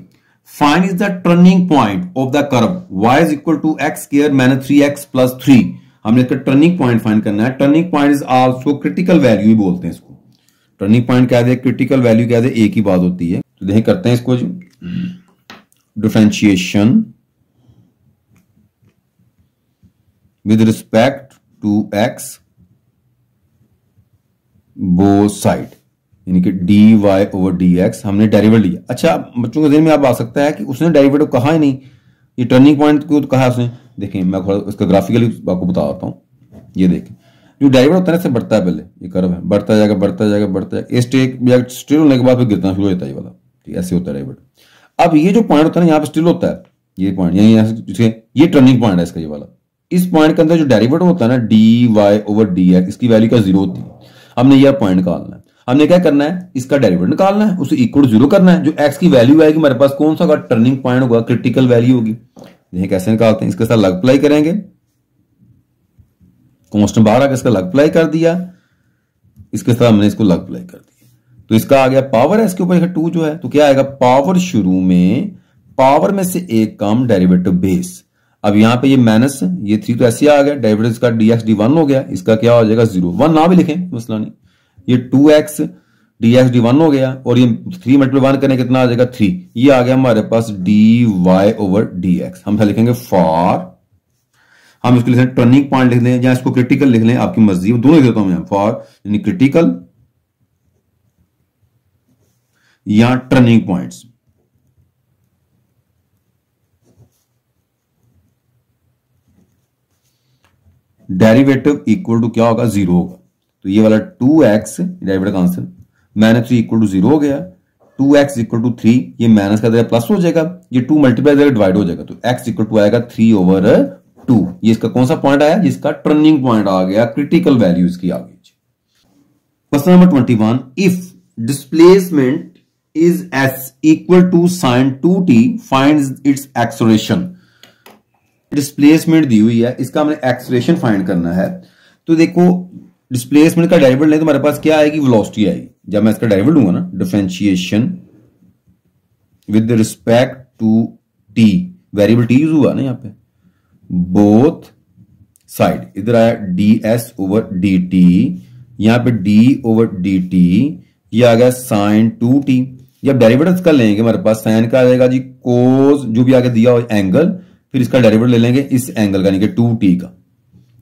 find is the turning point of the curve y is equal to x square minus 3x plus 3। हमने इसका टर्निंग पॉइंट फाइंड करना है। Turning point is also critical value ही बोलते हैं इसको। टर्निंग पॉइंट कह दे, critical value कह दे, एक ही बात होती है। तो देखिए करते हैं इसको, differentiation with respect to x both side, यानी कि dy ओवर dx हमने डेरिवेटिव लिया। अच्छा, बच्चों के ध्यान में आप आ सकता है कि उसने डेरिवेटिव कहा ही नहीं, ये टर्निंग पॉइंट को तो कहा उसने। देखें मैं इसका ग्राफिकली आपको बताता हूं। ये देखें, जो डेरिवेटिव होता है इससे बढ़ता है, पहले ये कर्व है, बढ़ता जाएगा बढ़ता जाएगा बढ़ता जाएगा, इस स्टिल होने के बाद फिर गिरना शुरू हो जाता है ये वाला। ठीक, ऐसे होता है डेरिवेटिव। अब ये जो पॉइंट होता है ना, यहाँ पे स्टिल होता है ये पॉइंट, ये टर्निंग पॉइंट है इसका ये वाला। इस पॉइंट के अंदर जो डेरिवेटिव होता है ना dy ओवर dx, इसकी वैल्यू का 0 होती है। हमने यह पॉइंट निकालना है। हमने क्या करना है? इसका डेरिवेटिव निकालना है, उसे इक्वल टू 0 करना है। जो x की वैल्यू आएगी हमारे पास, कौन सा होगा? टर्निंग पॉइंट होगा, क्रिटिकल वैल्यू होगी। देखिए कैसे निकालते हैं। इसके साथ लग अप्लाई करेंगे, कांस्टेंट बाहर आकर इसका लग अप्लाई कर दिया, इसके साथ हमने इसको लग अप्लाई कर दिया, तो इसका आ गया पावर है इसके ऊपर 2 जो है। तो क्या आएगा? पावर शुरू में पावर में से एक कम डेरिवेटिव बेस। अब यहां पे ये माइनस, ये 3 तो ऐसे आ गया, डेरिवेटिव इसका dx d1 हो गया, इसका क्या हो जाएगा? 0। 1 ना भी लिखें मसला नहीं। ये 2x dx d1 हो गया, और ये 3 मल्टीप्लाई 1 करने कितना आ जाएगा? 3। ये आ गया हमारे पास dy ओवर dx। हम क्या लिखेंगे? फॉर, हम इसको लिखें टर्निंग पॉइंट लिख लें या इसको क्रिटिकल लिख लें, आपकी मर्जी, दोनों लिख देता हूं मैं। फॉर यानी क्रिटिकल या turning points. Derivative equal to क्या होगा? 0 होगा। तो ये वाला 2x डेरिवेटिव का आंसर माइनस 3 इक्वल टू 0 हो गया। 2x इक्वल टू 3, ये माइनस का जगह प्लस हो जाएगा, ये 2 मल्टीप्लाई जगह डिवाइड हो जाएगा, तो x इक्वल टू आएगा 3 ओवर 2। ये इसका कौन सा पॉइंट आया? जिसका टर्निंग पॉइंट आ गया, क्रिटिकल वैल्यू इसकी आ गई। Question number 21, if displacement is s equal to sine 2t, find its acceleration. Displacement दी हुई है, इसका हमने एक्सेलरेशन फाइंड करना है। तो देखो डिस्प्लेसमेंट का डेरिवेटिव लें तो हमारे पास क्या आएगी, वेलोसिटी आएगी। जब मैं इसका डेरिवेटिव लूंगा ना, differentiation with respect to T, variable T use हुआ ना यहाँ पे, बोथ साइड, इधर आया ds ओवर dt, यहां पे d ओवर dt, ये आ गया साइन 2t। जब डेरिवेटिव का लेंगे हमारे पास साइन का आ जाएगा जी कोस, जो भी आगे दिया हो एंगल, फिर इसका डेरिवेटिव ले लेंगे इस एंगल का, यानी कि 2t का,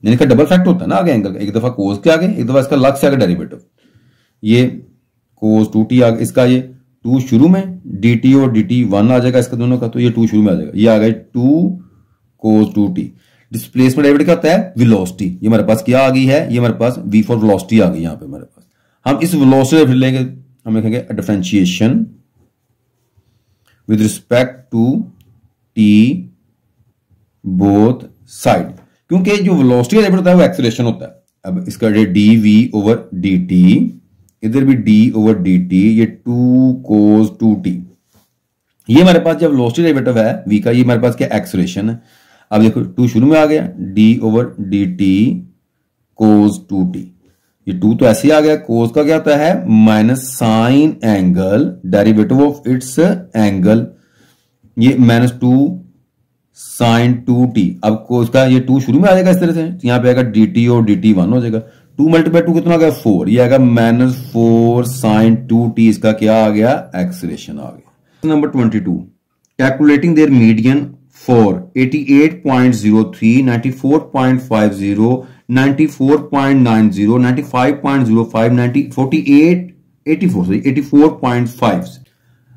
यानी कि डबल फैक्ट होता है ना आगे एंगल का, एक दफा कोस के आगे, एक दफा इसका लग से आगे डेरिवेटिव। ये कोस 2t आ गया, इसका ये 2 शुरू में, dt और dt 1 आ जाएगा इसका दोनों का, तो ये 2 शुरू में आ जाएगा, ये आ गया 2 कोस 2t। डिस्प्लेसमेंट डेरिवेटिव क्या होता है, वेलोसिटी। ये हमारे पास क्या आ गई है, ये हमारे पास v फॉर वेलोसिटी आ गई यहां पे हमारे पास। हम इस वेलोसिटी फिर लेंगे, हम लिखेंगे differentiation with respect to t both side, क्योंकि जो वेलोसिटी का डेरिवेटिव होता है वो एक्सेलरेशन होता है। अब इसका dv ओवर dt, इधर भी d ओवर dt, ये 2 cos 2t, ये हमारे पास जब वेलोसिटी डेरिवेटिव है v का, ये हमारे पास क्या एक्सेलरेशन है। अब देखो 2 शुरू में आ गया, d over dt cos 2t, ये 2 तो ऐसे ही आ गया। cos का क्या होता है, minus sign angle, derivative of its angle, ये -2 साइन 2t। अब cos का ये 2 शुरू में आ जाएगा इस तरह से, यहां पे आएगा dt और dt 1 हो जाएगा, 2 मल्टीप्लाई 2 कितना आ गया 4, ये आएगा -4 साइन 2t, इसका क्या आ गया, एक्सेलरेशन आ गया। Number 22, calculating their median for 88.03, 94.50, 94.90, 95.05, 48, 84.5।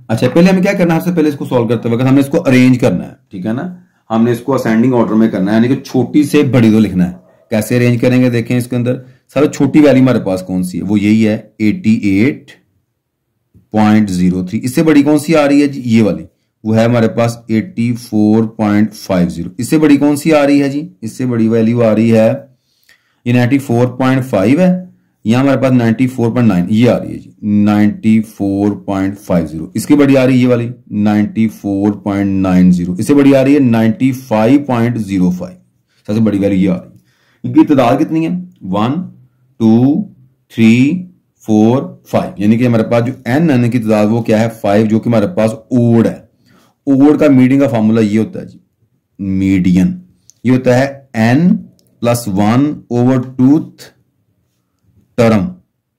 अच्छा पहले हमें क्या करना है, सबसे पहले इसको सॉल्व करते वक्त हमें इसको अरेंज करना है, ठीक है ना। हमने इसको असेंडिंग ऑर्डर में करना है, यानी कि छोटी से बड़ी को लिखना है। कैसे अरेंज करेंगे, देखें इसके अंदर सबसे छोटी वैल्यू हमारे पास कौन सी है, वो यही है 88.03। इससे बड़ी कौन सी आ रही है जी, ये वाली, वो है हमारे पास 84.50। इससे बड़ी कौन सी आ रही है जी, इससे बड़ी वैल्यू आ रही है ये 94.5 है, यहां हमारे पास 94.9 ये आ रही है जी, 94.50। इसकी बड़ी आ रही है ये वाली 94.90, इससे बड़ी आ रही है 95.05। सबसे बड़ी वैल्यू ये आ रही है। इनकी तादाद कितनी है, 1 2 3 4 5, यानी कि हमारे पास जो n की तादाद वो क्या है 5, जो कि हमारे पास ओड है। ओड का मीडियन का फॉर्मूला ये होता है जी, मीडियन ये होता है n + 1 ओवर टूथ टर्म,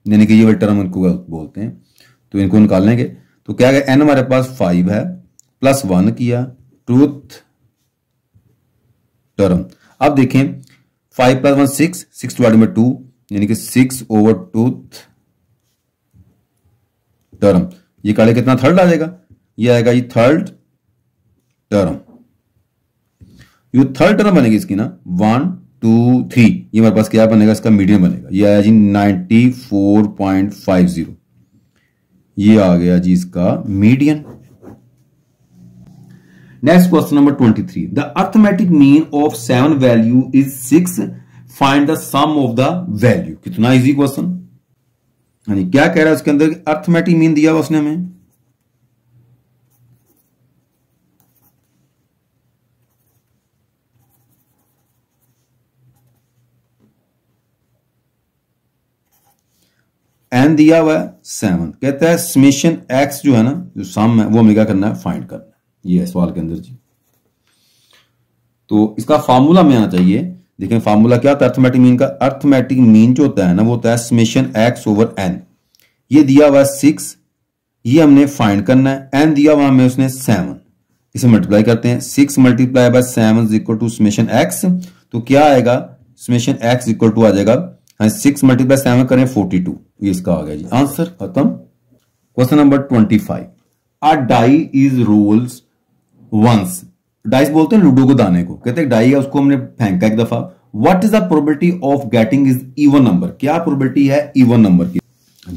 यानी कि ये वाली टर्म इनको बोलते हैं। तो इनको निकाल लेंगे, तो क्या है n हमारे पास 5 है, +1 किया टूथ टर्म। अब देखें 5 + 1 6, 6 डिवाइड में 2, यानी कि 6 ओवर टूथ टर्म। ये काले कितना थर्ड आ जाएगा, ये आएगा ये थर्ड टर्म। ये थर्ड टर्म बनेगी इसकी ना 1 2 3, ये हमारे पास क्या बनेगा, इसका मीडियन बनेगा। ये आया जी 94.50, ये आ गया जी इसका median. Next question number 23, the arithmetic mean of 7 value is 6, find the sum of the value. कितना इजी क्वेश्चन, यानी क्या कह रहा है उसके अंदर, अर्थमेटिक मीन दिया हुआ उसने हमें, एन दिया हुआ है 7, कहता है समेशन एक्स जो है ना, जो सम है वो हमें क्या करना है, फाइंड करना है। ये सवाल के अंदर जी, तो इसका फार्मूला में आना चाहिए। देखें फार्मूला क्या होता है अर्थमेटिक मीन का, अर्थमेटिक मीन जो होता है ना वो होता है समेशन एक्स ओवर एन। ये दिया हुआ है 6, ये हमने फाइंड करना है। एन दिया हुआ हमें उसने 7, इसे मल्टीप्लाई करते हैं, 6 multiply by 7 equal to summation X. तो क्या आएगा, समेशन एक्स इक्वल टू आ जाएगा 6 मल्टीप्लाई 7 करें 42, ये इसका आ गया जी आंसर, खत्म। Question number 25, a die is rolls once. Dice बोलते हैं लूडो को दाने को, कहते हैं डाई है उसको हमने फेंका एक दफा। What is the probability of getting is even number, क्या प्रोबेबिलिटी है इवन नंबर की।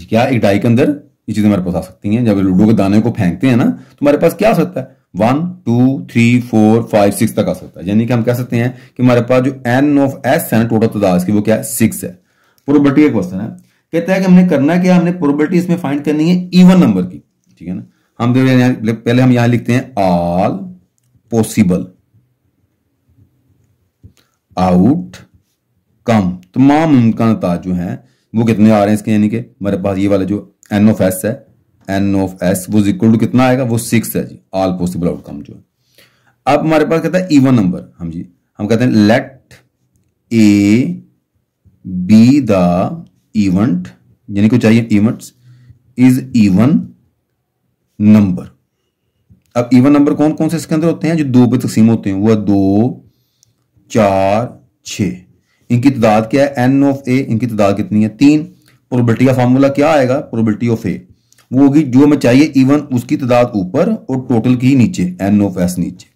क्या एक डाई के अंदर ये चीजें हमारे पास आ सकती हैं। जब लूडो के दाने को फेंकते हैं ना तो हमारे पास क्या आ सकता है, 1 2 3 4 5 6 तक आ सकता है। यानी कि हम कह सकते हैं कि हमारे पास जो n ऑफ s है टोटल तादाद की वो क्या है 6 है। प्रोबेबिलिटी का क्वेश्चन है। कहता है कि हमने करना क्या, हमने प्रोबेबिलिटी इसमें फाइंड करनी है इवन नंबर की, ठीक है ना। हम पहले हम यहां लिखते हैं ऑल पॉसिबल आउटकम, तमाम मुमकिन ताज जो है वो कितने आ रहे हैं इसके, यानी कि हमारे पास ये वाला जो एन ऑफ एस है, एन ऑफ एस वो इक्वल टू कितना आएगा, वो 6 है जी, ऑल पॉसिबल आउटकम जो है। अब हमारे पास कहता है इवन नंबर, हम कहते हैं let A be the event, यानी कि चाहिए इवेंट्स इज इवन नंबर। अब इवन नंबर कौन कौन से इसके अंदर होते हैं, जो 2 पे तकसीम होते हैं, वो 2 4 6। इनकी तादाद क्या है, एन ऑफ ए, इनकी तादाद कितनी है 3। प्रोबेबिलिटी का फार्मूला क्या आएगा, प्रोबेबिलिटी ऑफ ए वो होगी जो हमें चाहिए इवन उसकी तादाद ऊपर और टोटल की नीचे, एन ऑफ एस नीचे।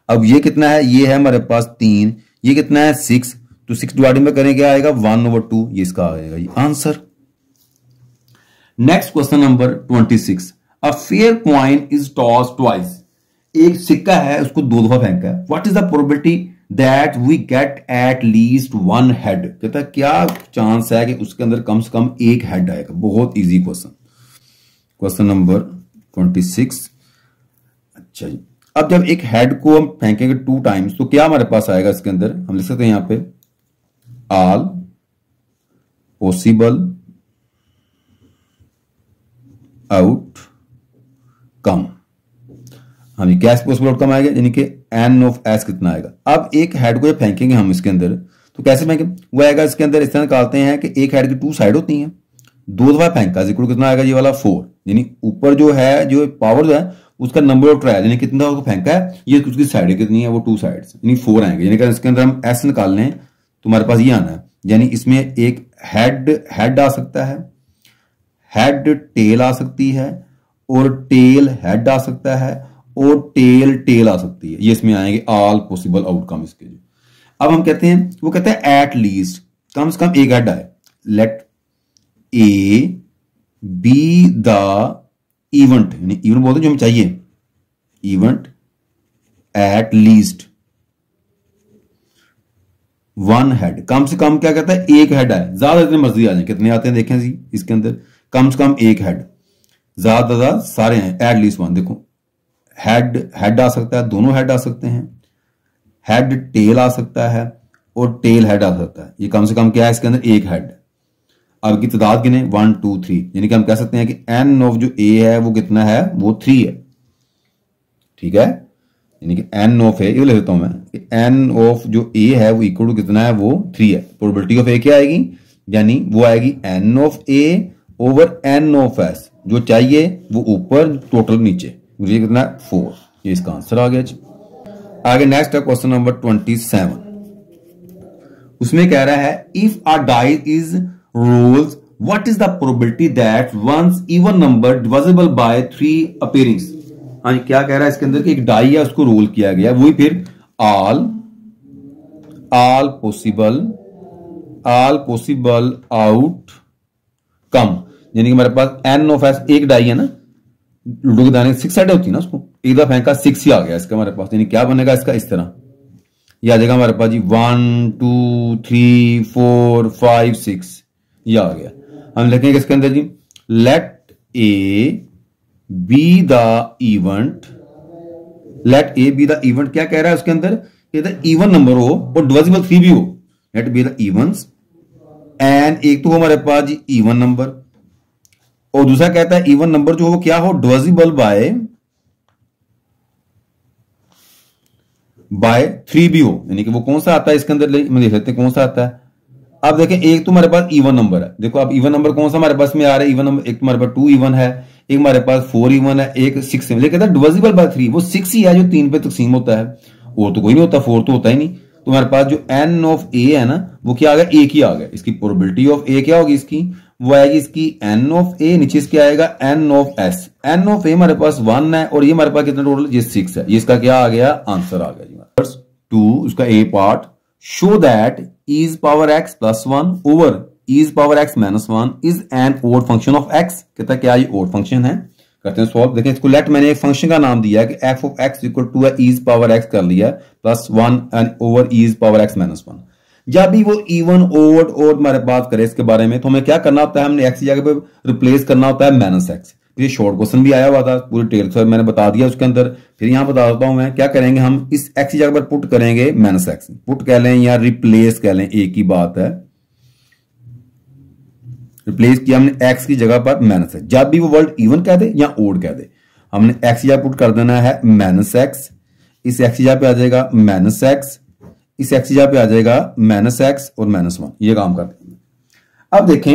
अब ये कितना है, ये है हमारे पास 3, ये कितना है 6, तो 6 डिवाइड में करें क्या आएगा 1/2, ये इसका आएगा ये answer. Next question number 26, a fair coin is toss twice, एक सिक्का है उसको 2 दफा फेंका है, what is the probability that we get at least 1 head, कहता है क्या चांस है कि उसके अंदर कम से कम एक हेड आएगा। बहुत इजी क्वेश्चन, क्वेश्चन नंबर 26। अच्छा जी, अब जब एक हेड को हम फेंकेंगे 2 टाइम्स तो क्या हमारे पास आएगा इसके अंदर, हम लिख सकते हैं यहां पे ऑल पॉसिबल आउटकम। हाँ जी, क्या पॉसिबल आउटकम आएगा, यानी कि एन ऑफ एस कितना आएगा। अब एक हेड को जब फेंकेंगे हम इसके अंदर तो कैसे फेंकेंगे, वो आएगा इसके अंदर इस तरह निकालते हैं कि एक हेड की 2 साइड होती हैं, 2 दफा फेंका इक्वल कितना आएगा, ये वाला 4, यानी ऊपर जो है जो पावर जो है उसका नंबर ऑफ ट्रायल, यानी कितना उसको फेंका है, ये उसकी साइड कितनी है, वो 2 साइड्स यानी 4 आएंगे। यानी कि इसके अंदर हम एस निकाल लें तो हमारे पास ये आना है, यानी इसमें एक हेड आ सकता है, हेड टेल आ सकती है, और टेल हेड आ सकता है, और टेल आ सकती है, ये इसमें आएंगे ऑल पॉसिबल आउटकम इसके जो। अब हम कहते हैं, वो कहते हैं एट लीस्ट कम से कम एक हेड आए, let A be the event, यानी इवेंट बोलते हैं जो हमें चाहिए, इवेंट एट लीस्ट 1 हेड, कम से कम क्या कहता है एक हेड आए, ज्यादा जितनी मर्जी आ जाए, कितने आते हैं देखें जी इसके अंदर, कम से कम एक हेड, ज्यादा सारे हैं, एट लीस्ट 1। देखो हेड आ सकता है, दोनों हेड आ सकते हैं, हेड टेल आ सकता है, और टेल हेड आ सकता है, ये कम से कम क्या है इसके अंदर एक हेड। अब की तादाद गिने 1 2 3, यानी कि हम कह सकते हैं कि एन ऑफ जो ए है वो कितना है, वो 3 है, ठीक है। यानी कि एन ऑफ ए, ये लिख देता हूं मैं कि एन ऑफ जो ए है वो इक्वल टू कितना है, वो 3 है। प्रोबेबिलिटी ऑफ ए क्या आएगी, यानी वो आएगी N of A over N of S, जो चाहिए वो ऊपर टोटल नीचे, मुझे कितना है 4, ये इसका आंसर आ गया जी। आगे नेक्स्ट है क्वेश्चन नंबर 27, उसमें कह रहा है if a die is rolls what is the probability that once even number divisible by 3 appearings. हाँ जी, क्या कह रहा है इसके अंदर कि एक डाई है उसको रोल किया गया, वही फिर ऑल पॉसिबल आउटकम, यानी कि हमारे पास एन ऑफ एस एक डाई है ना, लूडो के दाने 6 साइड होती है ना, उसको एक दफा फेंका 6 ही आ गया इसका हमारे पास, यानी क्या बनेगा इसका इस तरह, ये आ जाएगा हमारे पास जी 1 2 3 4 5 6, ये आ गया। हम लिखेंगे इसके अंदर जी let A be the event, let A be the event, क्या कह रहा है उसके अंदर कि इवन नंबर हो और डिविजिबल 3 भी हो, let B the events, and एक तो हमारे पास जी इवन नंबर, और दूसरा कहता है इवन नंबर जो हो क्या हो, डिविजिबल बाय 3 भी हो, यानी कि वो कौन सा आता है इसके अंदर, मैं देख लेते हैं कौन सा आता है। अब देखें एक तो हमारे पास इवन नंबर है, देखो अब इवन नंबर कौन सा हमारे पास में आ रहा है, इवन नंबर एक तो हमारे पास 2 इवन है, एक हमारे पास 4 इवन है, एक 6 है, लेकिन डिविजिबल बाय 3, वो 6 ही है जो 3 पे तकसीम होता है, और तो कोई नहीं होता, 4 तो होता ही नहीं। तो हमारे पास जो एन ऑफ ए है ना वो क्या आ गया, एक ही आ गया। इसकी प्रोबेबिलिटी ऑफ ए क्या होगी इसकी, वो आएगी इसकी एन ऑफ ए, नीचे इसके आएगा n of S. N of A हमारे पास 1 है और ये हमारे पास कितना टोटल, ये 6 है, ये इसका क्या आ गया, आंसर आ गया। 2 उसका A part, show that is power x plus 1 over is power x minus 1 is an odd function of x. कहता है क्या ये ओड फंक्शन है, करते हैं सॉल्व। देखें इसको लेट मैंने एक फंक्शन का नाम दिया है कि F of x equal two is power x कर लिया plus 1 and over is power x minus 1। जब भी वो इवन ओड और हमारे बात करें इसके बारे में, तो हमें क्या करना होता है, हमने एक्स की जगह पे रिप्लेस करना होता है माइनस एक्स। ये शॉर्ट क्वेश्चन भी आया हुआ था, पूरी टेल से मैंने बता दिया उसके अंदर। फिर यहां बता देता हूं मैं क्या करेंगे, हम इस एक्स की जगह पर पुट करेंगे माइनस एक्स, पुट कह लें या रिप्लेस कह लें, एक ही बात है। रिप्लेस किया हमने एक्स की जगह पर माइनस एक्स। जब भी वो वर्ड इवन कह दे या ओड कह दे, हमने एक्स की जगह पुट कर देना है माइनस एक्स, इस एक्स की जगह पे आ जाएगा माइनस एक्स, इस एक्स की जगह पे आ जाएगा माइनस एक्स और माइनस वन। ये काम करते हैं। अब देखें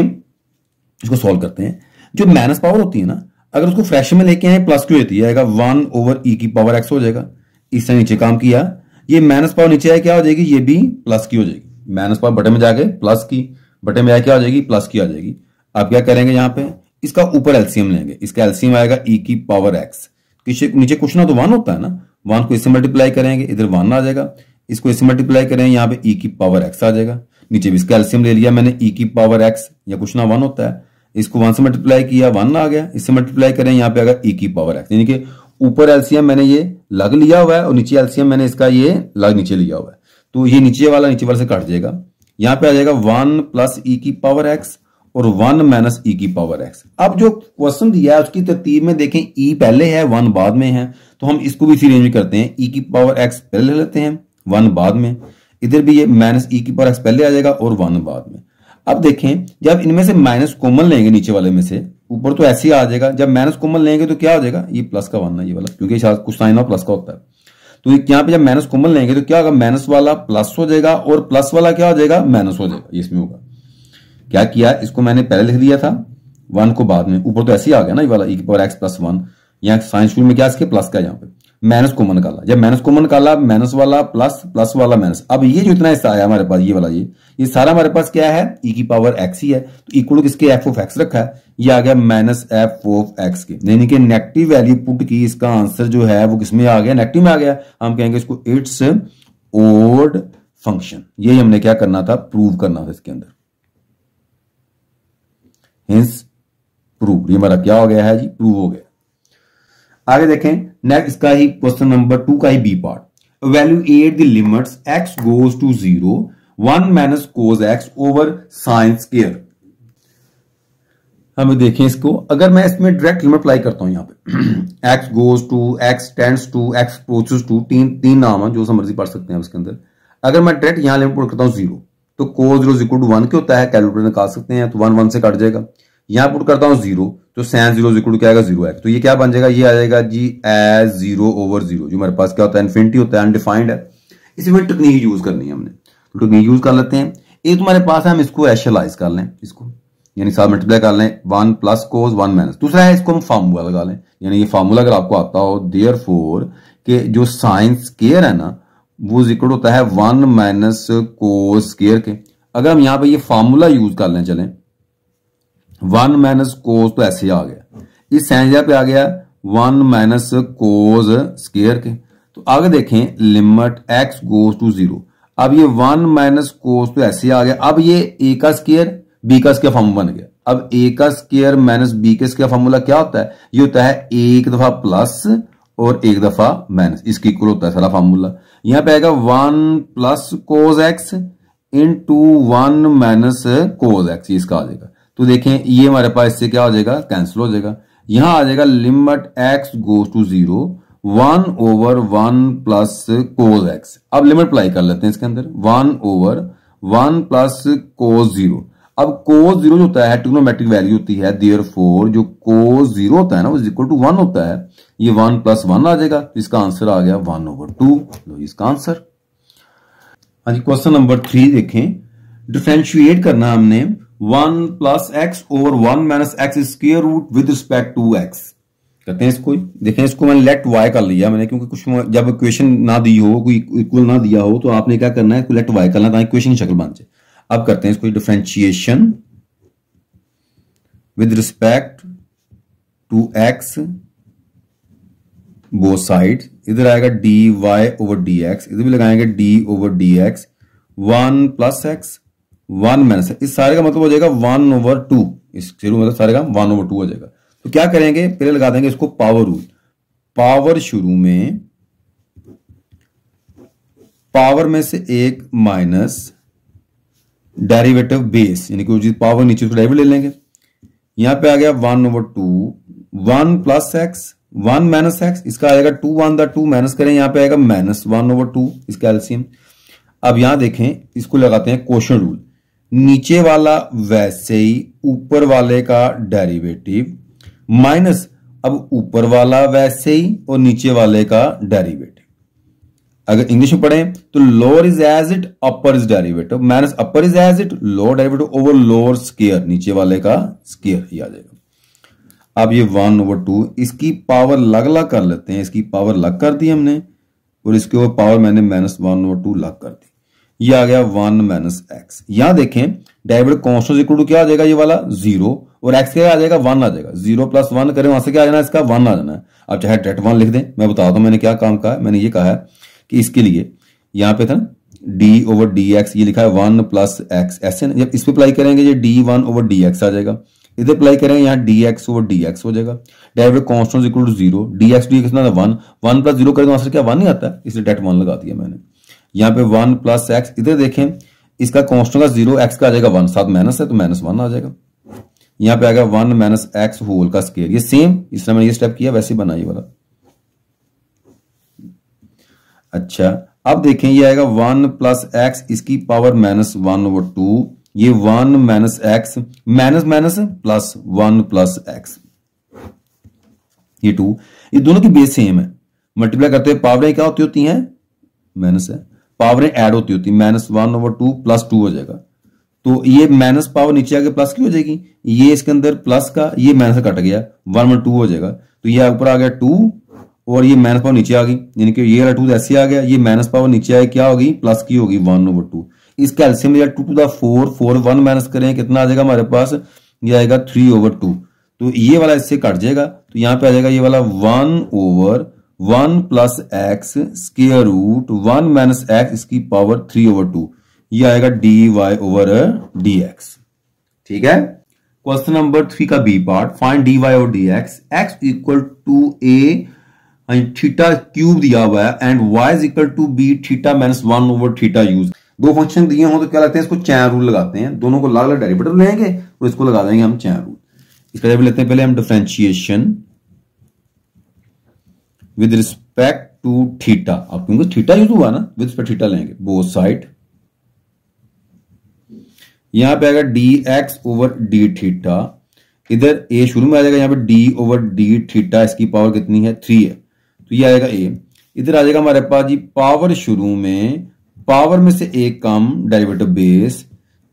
इसको सॉल्व करते हैं। जो माइनस पावर होती है ना, अगर उसको फ्रैक्शन में लेके आए प्लस क्यों होती है, आएगा 1 ओवर ई की पावर एक्स हो जाएगा। इससे नीचे काम किया, ये माइनस पावर नीचे आए क्या हो जाएगी, ये भी प्लस की हो जाएगी। माइनस पावर बटे में जाके प्लस की, बटे में आए क्या हो जाएगी, प्लस की आ जाएगी। आप क्या करेंगे, यहां पे इसका ऊपर एलसीएम लेंगे, इसका एलसीएम आएगा ई की पावर एक्स। नीचे कुछ ना तो 1 होता है ना, 1 को इससे मल्टीप्लाई करेंगे, इधर 1 आ जाएगा, इसको इससे मल्टीप्लाई करें, यहाँ पे ई की पावर एक्स आ जाएगा। नीचे भी इसका एलसीएम ले लिया मैंने, ई की पावर एक्स या कुछ ना 1 होता है, इसको 1 से मल्टीप्लाई किया 1 आ गया, इससे मल्टीप्लाई करें यहाँ पे आएगा ई की पावर एक्स। यानी कि ऊपर एलसीएम मैंने ये लग लिया हुआ है और नीचे एलसीएम मैंने इसका ये लग नीचे लिया हुआ है, तो ये नीचे वाला से कट जाएगा। यहाँ पे आ जाएगा 1 प्लस ई की पावर एक्स और 1 माइनस ई की पावर एक्स। अब जो क्वेश्चन दिया है उसकी तरतीब में देखें, ई पहले है 1 बाद में है, तो हम इसको भी इसी रेंज में करते हैं। ई की पावर एक्स पहले ले लेते हैं, 1 बाद में, इधर भी ये माइनस ई की पावर एक्स पहले आ जाएगा और 1 बाद में। अब देखें जब इनमें से माइनस कॉमन लेंगे नीचे वाले में से, ऊपर तो ऐसे ही आ जाएगा, जब माइनस कॉमन लेंगे तो क्या हो जाएगा, ये प्लस का 1 है ये वाला, क्योंकि शायद कुछ साइन ऑफ प्लस का होता है। तो यहाँ पे जब माइनस कॉमन लेंगे तो क्या होगा, माइनस वाला प्लस हो जाएगा और प्लस वाला क्या हो जाएगा, माइनस हो जाएगा। इसमें होगा क्या किया, इसको मैंने पहले लिख दिया था 1 को बाद में, ऊपर तो ऐसे ही आ गया ना ये वाला ई की पावर एक्स प्लस 1। यहाँ साइन शुरू में क्या इसके प्लस का, यहाँ पे माइनस कॉमन निकाला, जब माइनस कॉमन निकाला माइनस वाला प्लस, प्लस वाला माइनस। अब ये जो इतना हिस्सा आया हमारे पास, ये वाला ये सारा हमारे पास क्या है, ई की पावर एक्स ही है, तो इक्वल टू किसके, एफ ऑफ एक्स रखा है, ये आ गया माइनस एफ ऑफ एक्स के। यानी कि नेगेटिव वैल्यू पुट की, इसका आंसर जो है वो किसमें आ गया, नेगेटिव में आ गया। हम कहेंगे इसको इट्स ओड फंक्शन। यही हमने क्या करना था, प्रूव करना था इसके अंदर। हिंस प्रूव, ये हमारा क्या हो गया है जी, प्रूव हो गया। आगे देखें नेक्स्ट, इसका ही क्वेश्चन नंबर 2 का ही B part, evaluate the limits x goes to 0 1 minus cos x over sin square। हमें देखें इसको, अगर मैं इसमें डायरेक्ट लिमिट अप्लाई करता हूं, यहां पे x goes to, x tends to, x approaches to, तीन नाम है जो सा मर्जी पढ़ सकते हैं इसके अंदर। अगर मैं डायरेक्ट यहां लिमिट पुट करता हूं 0, तो cos 0 इक्वल टू 1 क्या होता है, कैलकुलेटर निकाल सकते हैं, तो 1 1 से कट जाएगा। यहां पुट करता हूं 0, तो sin 0 इक्वल टू क्या आएगा, 0 है, तो ये क्या बन जाएगा, ये आ जाएगा जी एज 0 ओवर 0, जो हमारे पास क्या होता है, इन्फिनिटी होता है, अनडिफाइंड है। इसमें टेक्निक यूज करनी है हमने, तो टेक्निक यूज कर लेते हैं। एक तुम्हारे पास है, हम इसको एशलाइज कर लें, इसको यानी साथ मल्टीप्लाई कर लें, 1 प्लस कोस 1 माइनस। दूसरा है इसको हम फार्मूला लगा लें, यानी ये फार्मूला अगर आपको आता हो, देयरफॉर के जो साइन स्क्वायर है ना, वो इक्वल होता है 1 माइनस कोस स्क्वायर के। अगर हम यहां पे ये फार्मूला यूज कर लें, चलें 1 माइनस कोस तो ऐसे आ गया, इस साइन पे आ गया 1 माइनस कोस स्क्वायर के। तो आगे देखें लिमिट x गोज टू 0, अब ये 1 माइनस कोस तो ऐसे आ गया। अब ये a का स्क्वायर b का स्क्वायर फॉर्मूला बन गया। अब a का स्क्वायर माइनस b के स्क्वायर फॉर्मूला क्या होता है, ये होता है एक दफा प्लस और एक दफा माइनस, इसके इक्वल होता है सारा फॉर्मूला। यहां पे आएगा 1 plus cos x into 1 minus cos x, इसका आ जाएगा। तो देखें ये हमारे पास इससे क्या हो जाएगा, कैंसिल हो जाएगा। यहां आ जाएगा limit x goes to 0 1 over 1 plus cos X. अब लिमिट अप्लाई कर लेते हैं इसके अंदर, 1 ओवर 1 प्लस कोस 0। अब कोस 0 जो होता है ट्रिग्नोमेट्रिक वैल्यू होती है, देयरफॉर जो कोस 0 होता है ना वो इक्वल टू 1 होता है, ये 1 प्लस 1 आ जाएगा, तो इसका आंसर आ गया 1 ओवर 2। लो इसका आंसर। हाँ जी, क्वेश्चन नंबर 3 देखें, डिफरेंशिएट करना हमने 1 plus X over 1 minus x square root with respect to X. कहते हैं इसको, देखें इसको मैंने लेट वाई कर लिया मैंने, क्योंकि कुछ जब इक्वेशन ना दी हो, कोई इक्वल ना दिया हो, तो आपने क्या करना है, लेट वाई करना ताकि इक्वेशन की शक्ल बन जाए। अब करते हैं इसको differentiation with respect to x both side. इधर आएगा D Y over D x, इधर भी लगाएंगे D over D x, 1 plus X 1 minus, इस सारे का मतलब हो जाएगा 1 ओवर 2, इस शुरू मतलब सारे का 1 ओवर 2 हो जाएगा। तो क्या करेंगे, पहले लगा देंगे इसको पावर रूल। पावर शुरू में, पावर में से एक माइनस डेरिवेटिव बेस, यानी कि पावर नीचे उसको डेरिवेटिव ले लेंगे। यहां पे आ गया 1/2 1 प्लस एक्स 1 माइनस एक्स, इसका आएगा 2 1 द 2 माइनस करें, यहां पे आएगा -1/2 इसका एलसीएम। अब यहां देखें, इसको लगाते हैं क्वोशंट रूल, नीचे वाला वैसे ही ऊपर वाले का डेरिवेटिव माइनस अब ऊपर वाला वैसे ही और नीचे वाले का डेरिवेटिव। अगर इंग्लिश में पढ़ें तो lower is as it, upper is derivative, minus upper is as it, lower derivative over lower square, नीचे वाले का स्क्वायर ही आ जाएगा। अब ये 1/2 इसकी पावर लग लग कर लेते हैं, इसकी पावर लग कर दी हमने और इसके ऊपर पावर मैंने -1/2 लग कर दी, ये आ गया 1 माइनस एक्स। यहां देखें डेरिवेटिव कांस्टेंट इक्वल टू क्या आ जाएगा, ये वाला 0 और एक्स क्या आ जाएगा 1 आ जाएगा, 0 + 1 करें वहां से क्या आ जाना इसका 1 आ जाना है। अब चाहे डेट 1 लिख दें, मैं बताता हूं मैंने क्या काम कहा है। मैंने ये कहा है कि इसके लिए यहां पे था d/dx, ये लिखा है 1 + x, ऐसे जब इस पे अप्लाई करेंगे ये d1/dx आ जाएगा, इधर अप्लाई करेंगे यहाँ dx/dx हो जाएगा। Derivative constant equal to 0, dx ना 1 1 + 0 करें तो वहां से क्या 1 नहीं आता है, इसलिए डेट 1 लगा दिया मैंने। यहाँ पे 1 + x, इधर देखें इसका कांस्टेंट का 0, x का आ जाएगा 1, साथ माइनस है तो -1 आ जाएगा। यहाँ पे आएगा 1 माइनस x होल का स्क्वायर, ये सेम इस तरह मैंने ये स्टेप किया वैसे बना ये वाला। अच्छा अब देखें ये आएगा 1 + x इसकी पावर -1/2, ये 1 minus x minus minus plus 1 + x, ये 2, ये दोनों की बेस सेम है, मल्टीप्लाई करते हुए पावरें क्या होती हैं माइनस है, पावरें ऐड होती -1/2 + 2 हो जाएगा। तो ये माइनस पावर नीचे आके प्लस की हो जाएगी, ये इसके अंदर प्लस का ये माइनस कट गया 1/2 हो जाएगा, तो ये ऊपर आ गया 2 और ये माइनस पावर नीचे आ गई, यानी कि ये वाला 2 ऐसे आ गया, ये माइनस पावर नीचे आए क्या होगी प्लस की होगी 1/2। इसका एलसीएम 2 4 1 माइनस करें कितना आ जाएगा हमारे पास, ये आएगा 3/2, तो ये वाला इससे कट जाएगा, तो यहां पे आ जाएगा ये वाला 1/1 + x square root 1 minus x इसकी पावर 3/2, ये आएगा dy/dx। ठीक है, क्वेश्चन नंबर 3 का B part, find dy/dx, x = a theta cube दिया हुआ है and y = b theta -1/θ use. दो फंक्शन दिए हो तो क्या लगते हैं, इसको चैन रूल लगाते हैं, दोनों को अलग अलग डेरिवेटिव लेंगे और इसको लगा देंगे हम चैन रूल। इसका डेरिवेटिव लेते हैं पहले हम differentiation with respect to theta, आप क्योंकि थीटा यूज हुआ ना, विद रिस्पेक्ट थीटा लेंगे बोथ साइड। यहां पे आएगा dx/dθ, इधर a शुरू में आ जाएगा, यहां पे d/dθ इसकी पावर कितनी है 3 है, तो ये आएगा a। इधर आ जाएगा हमारे पास जी पावर शुरू में, पावर में से एक कम डेरिवेटिव बेस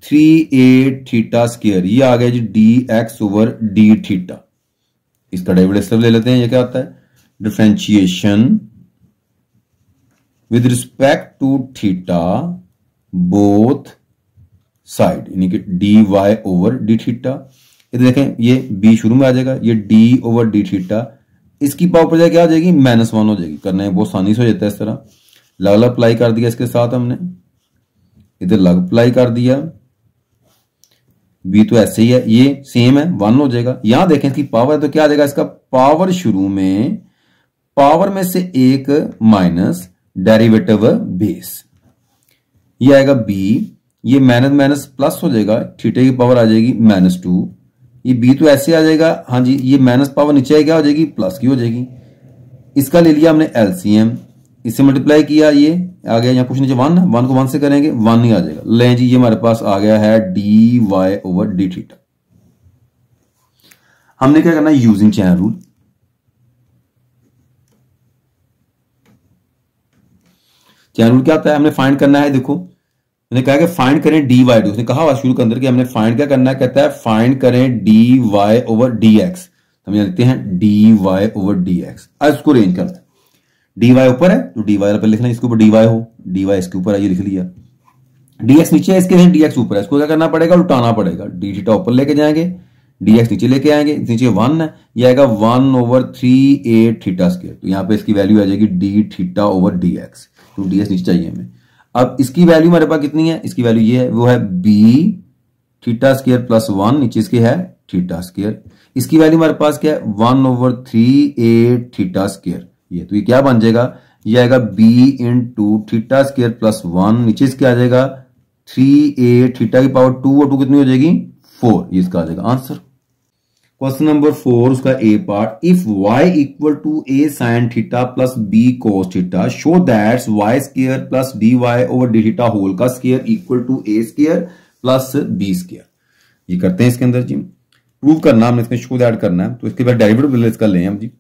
3a² ये आ गया जी dx/dθ। इसका डेरिवेटिव ले लेते हैं, ये क्या आता है differentiation with respect to theta both side, यानी कि dy/dθ। इधर देखें ये b शुरू में आ जाएगा, ये d/dθ इसकी पावर पर जाए क्या आ जाएगी -1 हो जाएगी, करने में बहुत आसानी से हो जाता है। इस तरह लग अप्लाई कर दिया इसके साथ हमने, इधर लग अप्लाई कर दिया, b तो ऐसे ही है, ये सेम है 1 हो जाएगा। यहां देखें इसकी पावर है तो क्या आ जाएगा, इसका पावर शुरू में, पावर में से एक माइनस डेरिवेटिव बेस, ये आएगा b, ये माइनस माइनस प्लस हो जाएगा, थीटा की पावर आ जाएगी -2, ये b तो ऐसे आ जाएगा, हाँ जी ये माइनस पावर नीचे क्या हो जाएगी प्लस की हो जाएगी। इसका ले लिया हमने एलसीएम, इससे मल्टीप्लाई किया, ये आ गया यहाँ कुछ नीचे 1 को 1 से करेंगे 1 ही आ जाएगा। लें जी ये हमारे पास आ गया है dy/dθ। हमने क्या करना है using chain rule, chain rule क्या आता है, हमने फाइंड करना है, देखो मैंने कहा कि फाइंड करें dy/dx, उसने कहा शुरू के अंदर कि हमने फाइंड क्या करना है, कहता है फाइंड करें dy/dx, हम लिखते हैं dy/dx। आज इसको रेंज करते हैं, dy ऊपर है तो dy पर लिखना, इसके ऊपर dy हो, dy इसके ऊपर है ये लिख लिया, dx नीचे है इसके dx ऊपर है, इसको क्या करना पड़ेगा उल्टाना पड़ेगा, dθ ऊपर लेके जाएंगे dx नीचे लेके आएंगे, नीचे 1 है, ये आएगा 1/3a², तो यहाँ पे इसकी वैल्यू आ जाएगी dθ/dx, तो dx नीचे चाहिए हमें। अब इसकी वैल्यू हमारे पास कितनी है, इसकी वैल्यू ये है, वो है b² + 1, नीचे इसके है θ², इसकी वैल्यू हमारे पास क्या है 1/3a², ये तो ये क्या बन जाएगा, ये आएगा b × θ² + 1, नीचे इसके आ जाएगा 3a थीटा की पावर 2 और 2 कितनी हो जाएगी 4, ये इसका आ जाएगा आंसर। क्वेश्चन नंबर 4 उसका A part, if y equal to a sin theta plus b cos theta show that y square plus dy over D theta whole का square equal to a square plus b square. ये करते हैं इसके अंदर जी, prove करना हमने इसमें, show that करना है। तो इसके बाद डेरिवेटिव इसका लें हम जी,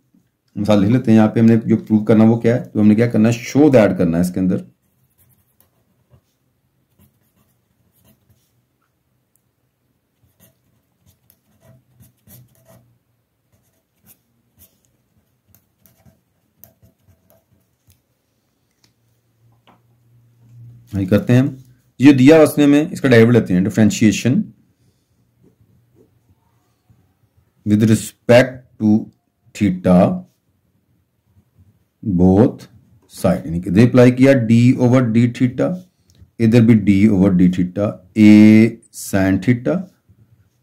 मिसाल लिख लेते हैं। यहाँ पे हमने जो प्रूव करना वो क्या है, तो हमने क्या करना है, शो दैट करना है इसके अंदर। ये करते हैं हम, ये दिया उसने में इसका डेरिवेटिव लेते हैं, differentiation with respect to theta both side, यानी कि अप्लाई किया डी ओवर डी थीटा, इधर भी D over D theta, a sine theta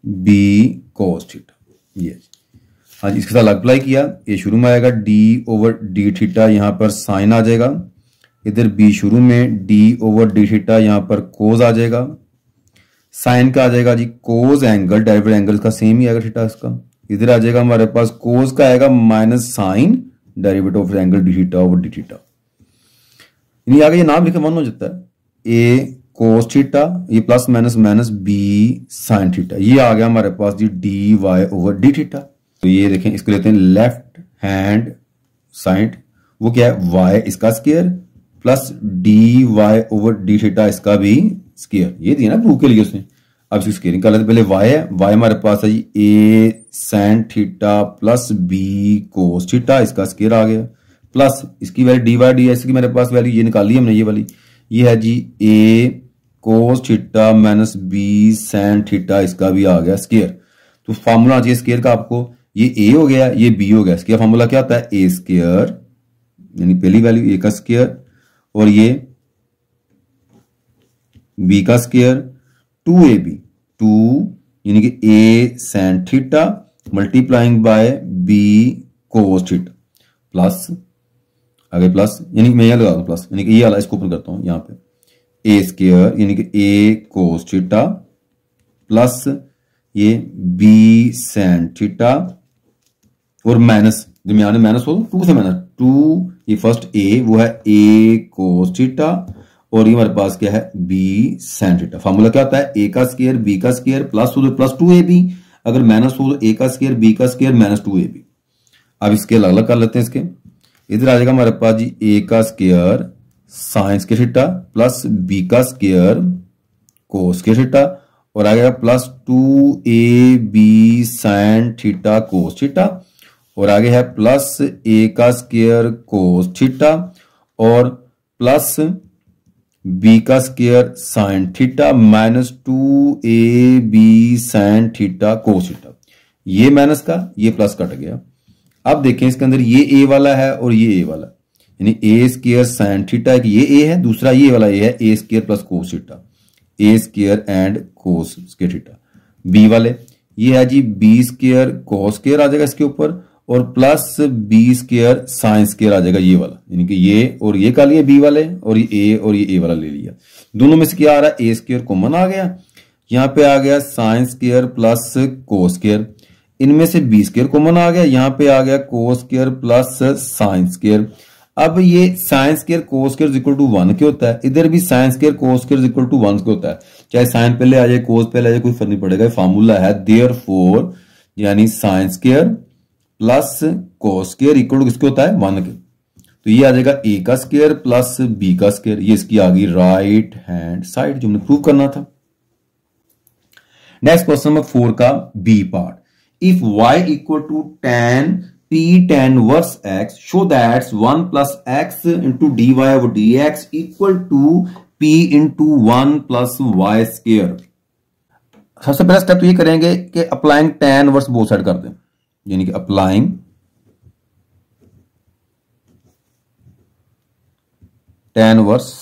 b cos theta, ये हाँ जी। इसके साथ अप्लाई किया, ए शुरू में आएगा डी ओवर डी थीटा, यहां पर साइन आ जाएगा, इधर बी शुरू में डी ओवर डी थीटा, यहां पर कोस आ जाएगा, साइन का आ जाएगा जी कोस एंगल, डेरिवेटिव एंगल का सेम ही आएगा थीटा इसका। इधर आ जाएगा हमारे पास कोस का आएगा minus sine derivative of angle d theta over D theta, यानी आगे ये नाम लिखे वन हो जाता है, ए कोस थीटा, ये plus minus minus b sine theta, ये आ गया हमारे पास जी d Y over D theta. तो ये देखें, इसको लेते हैं लेफ्ट हैंड साइड, वो क्या है वाई इसका square plus D Y over D theta इसका भी स्क्वायर, ये दिया ना प्रूव के लिए उसने। अब इसकी स्क्वायरिंग कर लेते, पहले वाई है, वाई हमारे पास है जी a sine theta plus b cos theta, इसका स्क्वायर आ गया, प्लस इसकी वैल्यू डी वाई डी, इसकी मेरे पास वैल्यू ये निकाली हमने, ये वाली ये है जी a cos theta minus b sine theta, इसका भी आ गया स्क्वायर। तो फॉर्मूला चाहिए स्क्वायर का आपको, ये ए हो गया, ये बी हो गया, इसका फॉर्मूला क्या होता है ए स्क्वायर, यानी पहली वैल्यू ए का स्क्वायर और ये बी का स्क्वायर 2ab 2 यानी कि a sin theta multiplying by b cos theta plus आगे प्लस, यानी मैं यहां लगा दूं प्लस, यानी कि ये वाला इसको ओपन करता हूं यहां पे a स्क्वायर यानी कि a cos थीटा प्लस ये b sin थीटा और माइनस दरमियान में माइनस हो 2 से माइनस 2, ये फर्स्ट a वो है a cos थीटा और ये हमारे पास क्या है b sin थीटा। फॉर्मूला क्या होता है a का स्क्वायर b का स्क्वायर प्लस हो तो प्लस 2ab, अगर माइनस हो तो a का स्क्वायर b का स्क्वायर माइनस 2ab। अब इसके अलग अलग कर लेते हैं, इसके इधर आ जाएगा हमारे पास जी a का square sine square theta plus b का स्क्वायर कोस स्क्वायर थीटा और आ गया plus 2ab sin theta cos theta और आगे है प्लस a का स्क्वायर कोस थीटा और प्लस b का square sine theta minus 2ab sine theta cos theta, ये माइनस का ये प्लस कट गया। अब देखें इसके अंदर ये a वाला है और ये a वाला, यानी a स्क्वायर साइन थीटा, एक ये a है, दूसरा ये वाला a है a square plus cos theta, a square and cos square theta. b वाले ये है जी b स्क्वायर कोस स्क्वायर आ जाएगा इसके ऊपर और plus b square sine square आ जाएगा ये वाला, यानी कि ये और ये का लिए b वाले और ये a वाला ले लिया। दोनों में से क्या आ रहा है a स्क्वायर कॉमन आ गया, यहाँ पे आ गया sign square plus cos square, इनमें से b स्क्वायर कॉमन आ गया, यहाँ पे आ गया cos square plus sine square. अब ये sine square cos square equal to 1 के होता है, इधर भी sine square cos square equal to 1 के होता है, चाहे साइन पहले आ जाए कोस पहले आ जाए कोई फर्क नहीं पड़ेगा। फॉर्मूला है देयरफॉर यानी sine square plus cos square equal to किसके होता है 1 के, तो ये आ जाएगा a का स्क्वायर प्लस b का स्क्वायर, ये इसकी आ गई राइट हैंड साइड जो हमने प्रूव करना था। नेक्स्ट क्वेश्चन नंबर 4 का B part, if y equal to tan p tan verse x show that 1 plus x into D Y over D x equal to p into 1 plus y square. सबसे पहला step तो ये करेंगे कि applying tan verse both side कर दें, यानी कि applying tan verse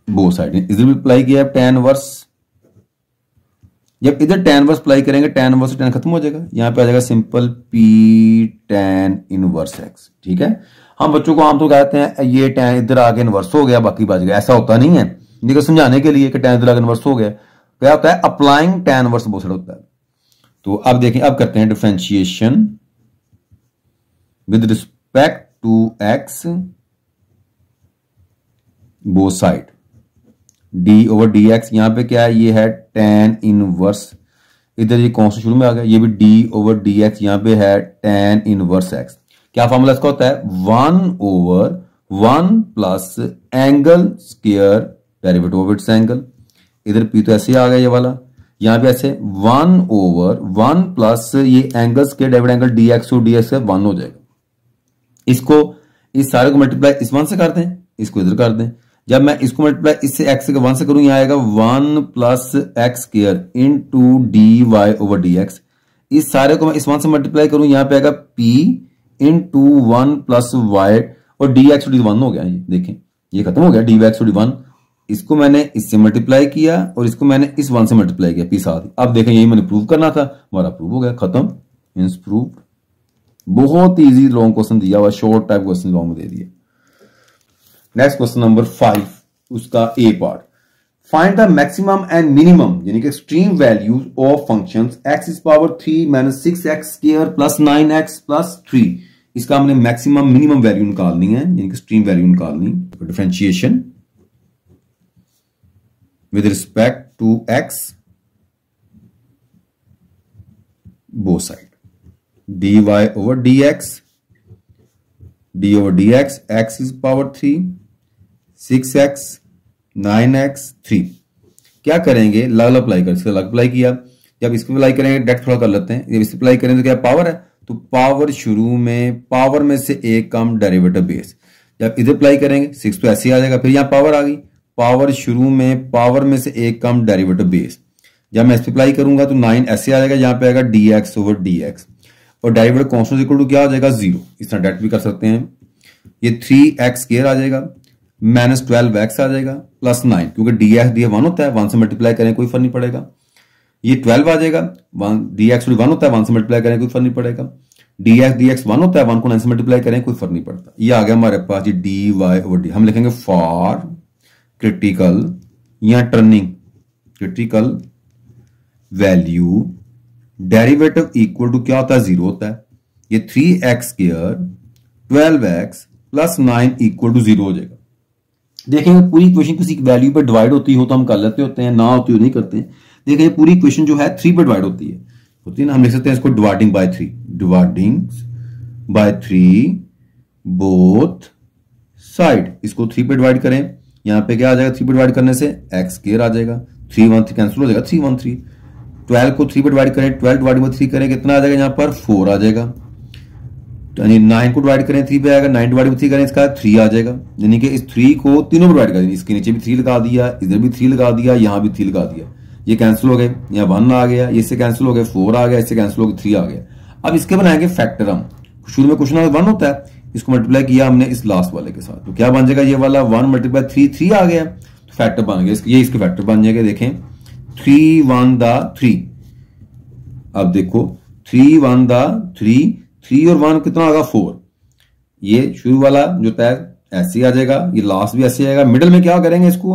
both side, इधर भी अप्लाई किया है tan वर्स, जब इधर tan वर्स अप्लाई करेंगे tan वर्स tan खत्म हो जाएगा, यहां पे आ जाएगा simple p tan inverse x। ठीक है, हम बच्चों को आमतौर कहते हैं ये tan इधर आके इनवर्स हो गया बाकी बच गया, ऐसा होता नहीं है। देखो समझाने के लिए कि tan log इनवर्स हो गया, क्या होता है applying tan inverse both side होता है। तो अब देखें, अब करते हैं differentiation with respect to x both side, d/dx यहां पे क्या है, ये है tan इनवर्स, इधर ये कौन सा शुरू में आ गया, ये भी d/dx यहां पे है tan इनवर्स x। क्या फॉर्मूला इसका होता है 1/1 plus angle square derivative of its angle, इधर p तो ऐसे आ गया ये वाला, यहां पे ऐसे 1/1 प्लस ये angle square derivative angle dx और dx का 1 हो जाएगा। इसको इस सारे को मल्टीप्लाई इस 1 से कर दें, इसको इधर कर दें, जब मैं इसको मल्टीप्लाई इससे x के 1 से करूं, यहां आएगा 1 plus x square into dy/dx। इस सारे को मैं इस 1 से मल्टीप्लाई करूं, यहां पे आएगा p इनटू 1 प्लस y और dx और dy 1 हो गया। ये देखें ये खत्म हो गया dx और dy। इसको मैंने इससे मल्टीप्लाई किया और इसको मैंने इस 1 से मल्टीप्लाई किया p साथ। अब देखें यही मैंने प्रूव करना था, हमारा प्रूव हो गया, खत्म, मींस प्रूव। बहुत इजी लॉन्ग क्वेश्चन दिया हुआ, शॉर्ट टाइप क्वेश्चन लॉन्ग में दे दिया। नेक्स्ट क्वेश्चन नंबर 5, उसका A part, find the maximum and minimum यानी कि extreme values of functions x is power 3 minus 6x square plus 9x plus 3। इसका हमने मैक्सिमम मिनिमम वैल्यू निकालनी है, यानी कि एक्सट्रीम वैल्यू निकालनी। Differentiation with respect to x both side, dy/dx d/dx x is power 3 6x 9x 3। क्या करेंगे, लग अप्लाई कर, इसका लग अप्लाई किया, जब इसको अप्लाई करेंगे डायरेक्ट थोड़ा कर लेते हैं, जब इस अप्लाई करें तो क्या पावर है, तो पावर शुरू में पावर में से एक कम डेरिवेटिव बेस, जब इधर अप्लाई करेंगे 6 तो ऐसे आ जाएगा, फिर यहां पावर आ गई, पावर शुरू में पावर में से एक कम डेरिवेटिव बेस, जब मैं इस पे अप्लाई करूंगा तो 9 ऐसे आ जाएगा, यहां पे आएगा dx/dx और डेरिवेटिव कांस्टेंट इक्वल टू क्या आ जाएगा 0। इस तरह डायरेक्ट भी कर सकते हैं, ये 3x स्क्वायर आ जाएगा माइनस 12x आ जाएगा प्लस 9, क्योंकि dx dx 1 होता है, 1 से मल्टीप्लाई करें कोई फर्क नहीं पड़ेगा, ये 12 आ जाएगा, dx 1 होता है, 1 से मल्टीप्लाई करें कोई फर्क नहीं पड़ेगा, dx 1 होता है, 1 को 9 से मल्टीप्लाई करें कोई फर्क नहीं पड़ता। ये आ गया हमारे पास ये dy/d। हम लिखेंगे फॉर क्रिटिकल या turning critical value derivative equal to क्या होता है 0 होता है, ये 3x square 12x plus 9 equal to 0 हो जाएगा। देखेंगे पूरी इक्वेशन किसी वैल्यू पर डिवाइड होती हो तो हम कर लेते होते हैं, ना होती हो नहीं करते हैं। देखेंगे पूरी इक्वेशन जो है 3 पर डिवाइड होती है ना, हम लिख सकते हैं इसको डिवाइडिंग बाय 3 बोथ साइड। इसको 3 पे डिवाइड करें, यहां पे क्या आ जाएगा, 3 पे डिवाइड करने से x स्क्वायर आ जाएगा, 3 1 3 कैंसिल हो जाएगा, 3 1 3। 12 को 3 पे डिवाइड करें, 12 डिवाइड बाय 3 करें कितना आ जाएगा, यहां पर 4 आ जाएगा। यानी 9 को डिवाइड करें 3 पे आएगा, 9 डिवाइड बाय 3 करें इसका 3 आ जाएगा, यानी कि इस 3 को तीनों डिवाइड कर, इसके नीचे भी 3 लगा दिया, इधर भी 3 लगा दिया, यहां भी 3 लगा दिया, ये कैंसिल हो गए, यहाँ 1 आ गया, इससे कैंसिल हो गए, 4 आ गया, इससे कैंसिल हो गया, 3 आ गया। अब इसके बनाएंगे फैक्टर हम, शुरू में क्वेश्चन 1 होता है, इसको मल्टीप्लाई किया हमने इस लास्ट वाले के साथ, तो क्या बन जाएगा, ये वाला 1 मल्टीप्लाई 3 आ गया, तो फैक्टर बन गया, ये इसके फैक्टर बन जाएगा। देखें 3 1 3, अब देखो 3 1 3 और 1 कितना होगा 4, ये शुरू वाला जो होता है ऐसे आ जाएगा, ये लास्ट भी ऐसे आएगा। मिडिल में क्या करेंगे, इसको